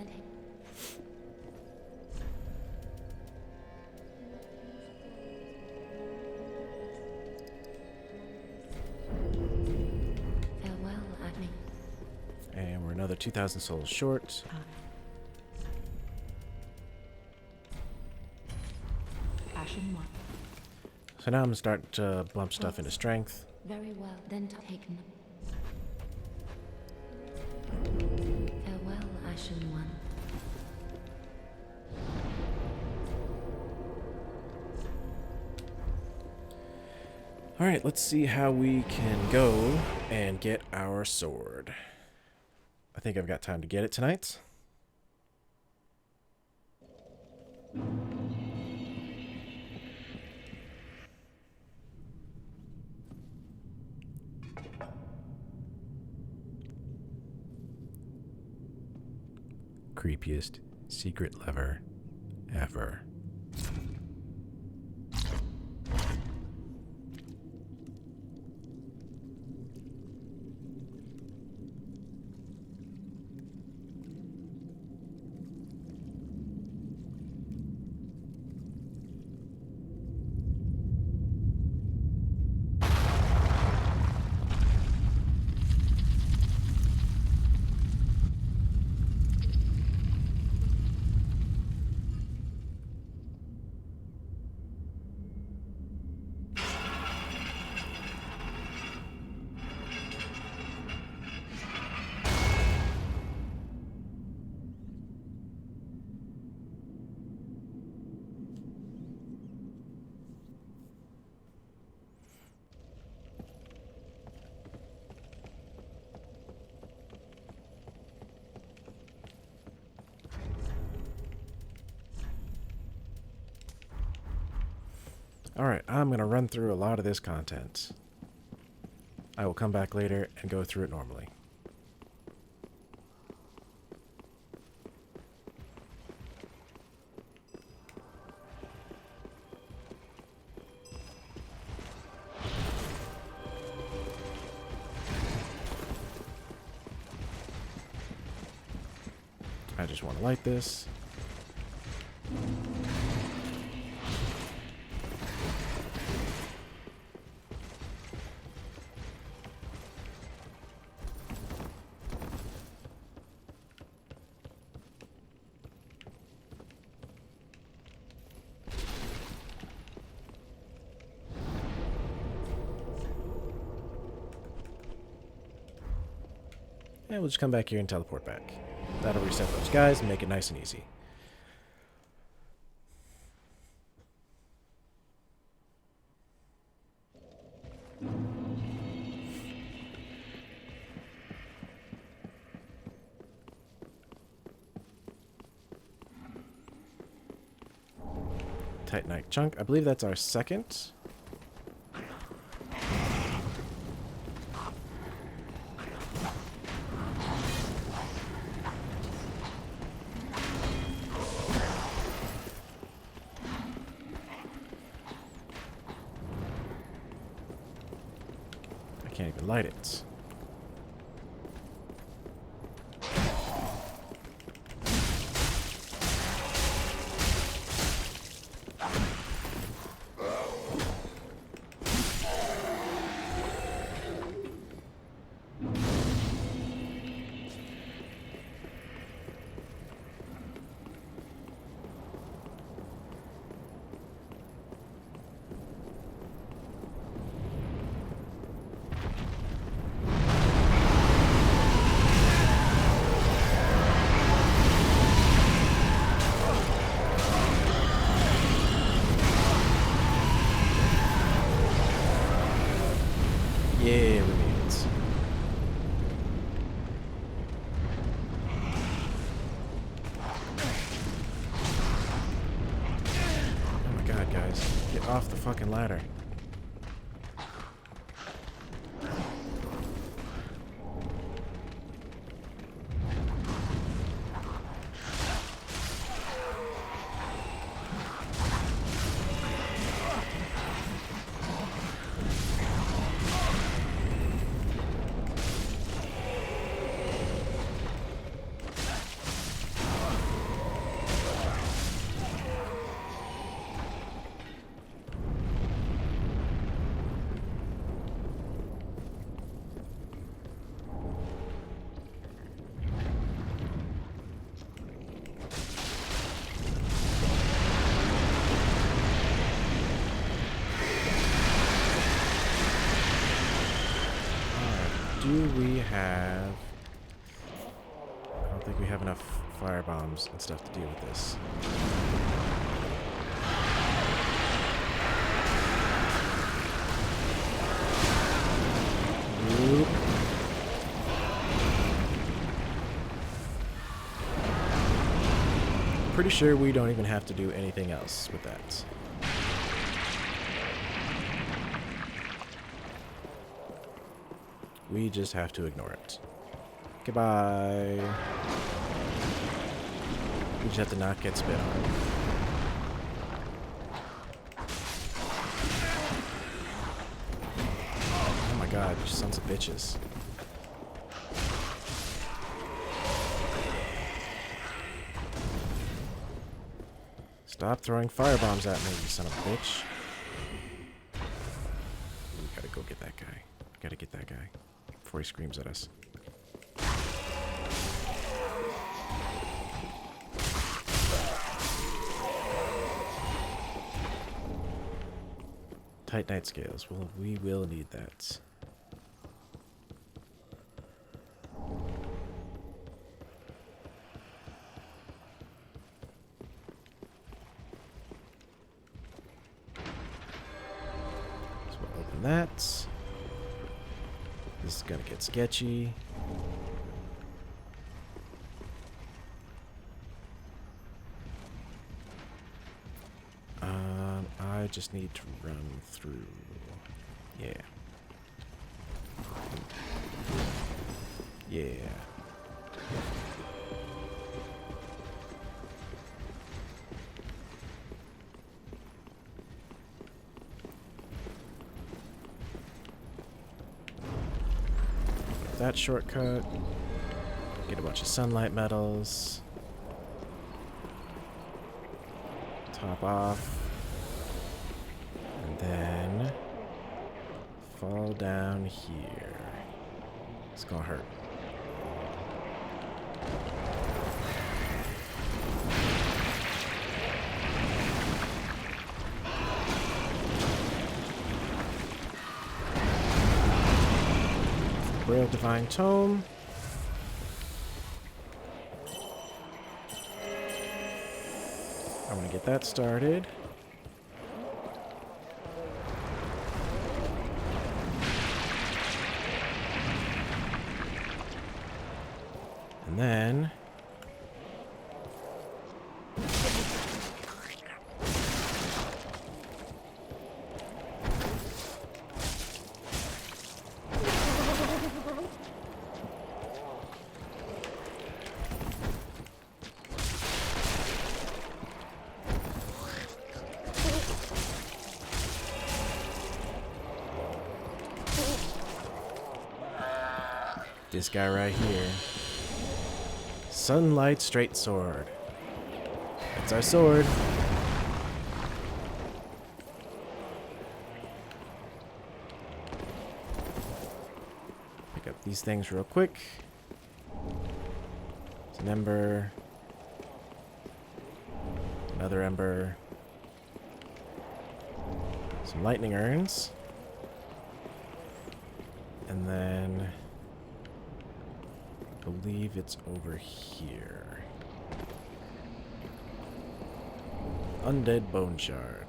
Farewell, Agni. And we're another 2,000 souls short. Ashen one. So now I'm starting to bump stuff into strength. Very well, then taken. Farewell, Ashen One. Alright, let's see how we can go and get our sword. I think I've got time to get it tonight. Creepiest secret lever ever. Alright, I'm going to run through a lot of this content. I will come back later and go through it normally. I just want to light this. And we'll just come back here and teleport back. That'll reset those guys and make it nice and easy. Titanite chunk. I believe that's our second. Can't even light it. Yeah, we made it. Oh my god, guys. Get off the fucking ladder. Do we have... I don't think we have enough fire bombs and stuff to deal with this. Oop. Pretty sure we don't even have to do anything else with that. We just have to ignore it. Goodbye. We just have to not get spit on. Oh my god, you sons of bitches. Stop throwing firebombs at me, you son of a bitch. We gotta go get that guy. Gotta get that guy before he screams at us. Titanite scales. Well, we will need that. So we'll open that. This is gonna get sketchy. I just need to run through. Yeah. Yeah. That shortcut. Get a bunch of sunlight metals. Top off. And then fall down here. It's gonna hurt. Braille Divine Tome. I'm gonna get that started. And then this guy right here. Sunlight Straight Sword. That's our sword. Pick up these things real quick. It's an ember. Another ember. Some lightning urns. And then I believe it's over here. Undead Bone Shard.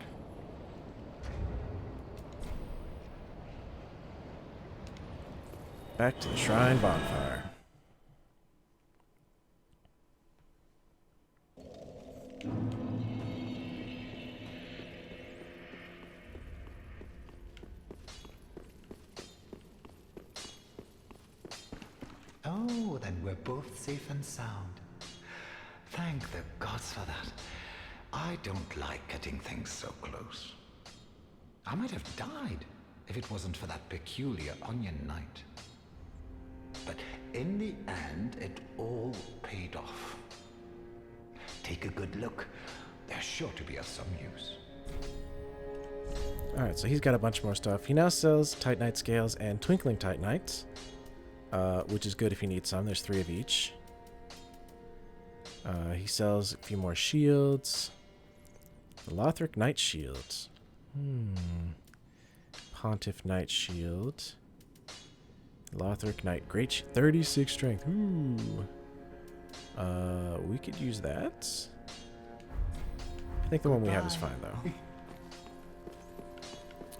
Back to the Shrine Bonfire. Oh, then we're both safe and sound. Thank the gods for that. I don't like getting things so close. I might have died if it wasn't for that peculiar onion night. But in the end, it all paid off. Take a good look. They're sure to be of some use. Alright, so he's got a bunch more stuff. He now sells Titanite Scales and Twinkling Titanites. Which is good if you need some. There's 3 of each. He sells a few more shields. The Lothric Knight Shield. Pontiff Knight Shield. Lothric Knight Great 36 strength. Ooh. We could use that. I think the one we have is fine though.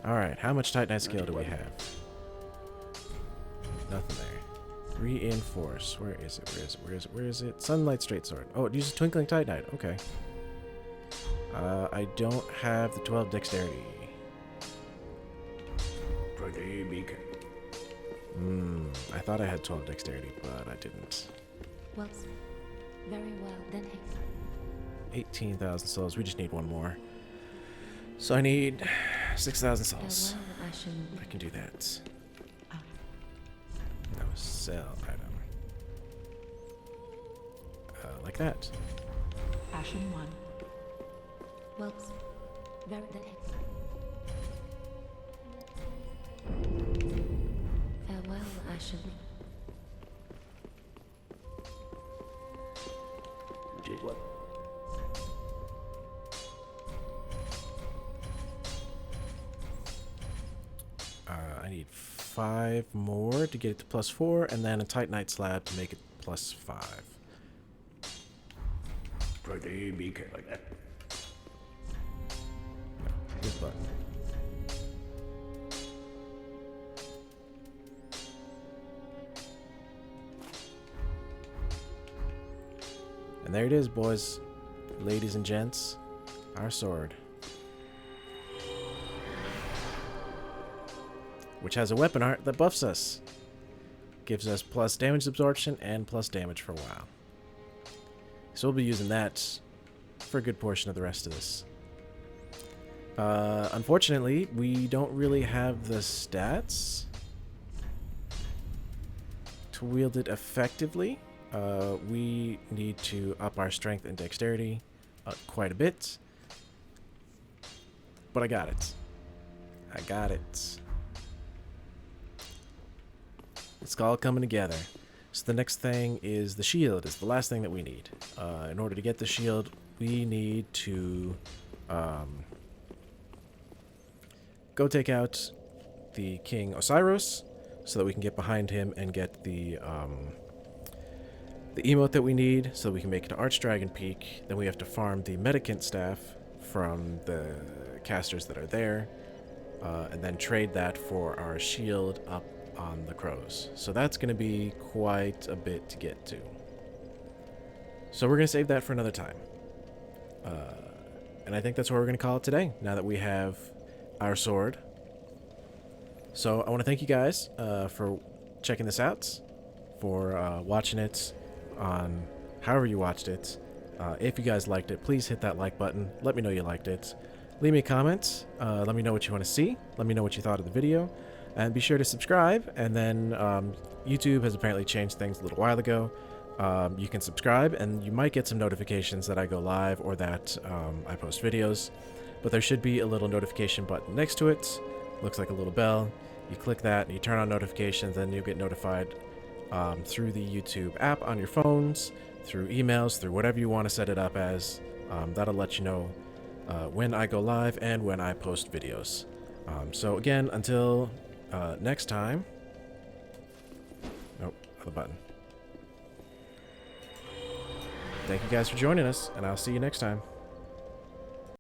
Alright, how much Titanite Scale do we have? Nothing there. Reinforce. Where is it? Where is it? Where is it? Where is it? Sunlight Straight Sword. Oh, it uses Twinkling Titanite. Okay. I don't have the 12 Dexterity. Pretty beacon. I thought I had 12 Dexterity, but I didn't. Well, very well, then 18,000 souls. We just need one more. So I need 6,000 souls. I can do that. No, sell item. Like that. Ashen 1. Well, very then farewell, Ashen. Did what? I need 5 more to get it to +4, and then a Titanite slab to make it +5. Pretty beacon like that. No, this button. And there it is, boys, ladies and gents, our sword. which has a weapon art that buffs us. Gives us plus damage absorption and plus damage for a while. So we'll be using that for a good portion of the rest of this. Unfortunately, we don't really have the stats to wield it effectively. We need to up our strength and dexterity quite a bit. But I got it. I got it. It's all coming together. So the next thing is the shield. Is the last thing that we need. In order to get the shield, we need to go take out the King Osiris so that we can get behind him and get the emote that we need so we can make it to Archdragon Peak. Then we have to farm the Medicant Staff from the casters that are there, and then trade that for our shield up on the crows. So that's going to be quite a bit to get to. So we're going to save that for another time. And I think that's what we're going to call it today, now that we have our sword. So I want to thank you guys for checking this out, for watching it on however you watched it. If you guys liked it, please hit that like button. Let me know you liked it. Leave me a comment. Let me know what you want to see. Let me know what you thought of the video. And be sure to subscribe. And then YouTube has apparently changed things a little while ago. You can subscribe and you might get some notifications that I go live or that I post videos. But there should be a little notification button next to it. Looks like a little bell. You click that and you turn on notifications, and you'll get notified through the YouTube app on your phones, through emails, through whatever you want to set it up as. That'll let you know when I go live and when I post videos. So again, until next time. Nope, other button. Thank you guys for joining us, and I'll see you next time.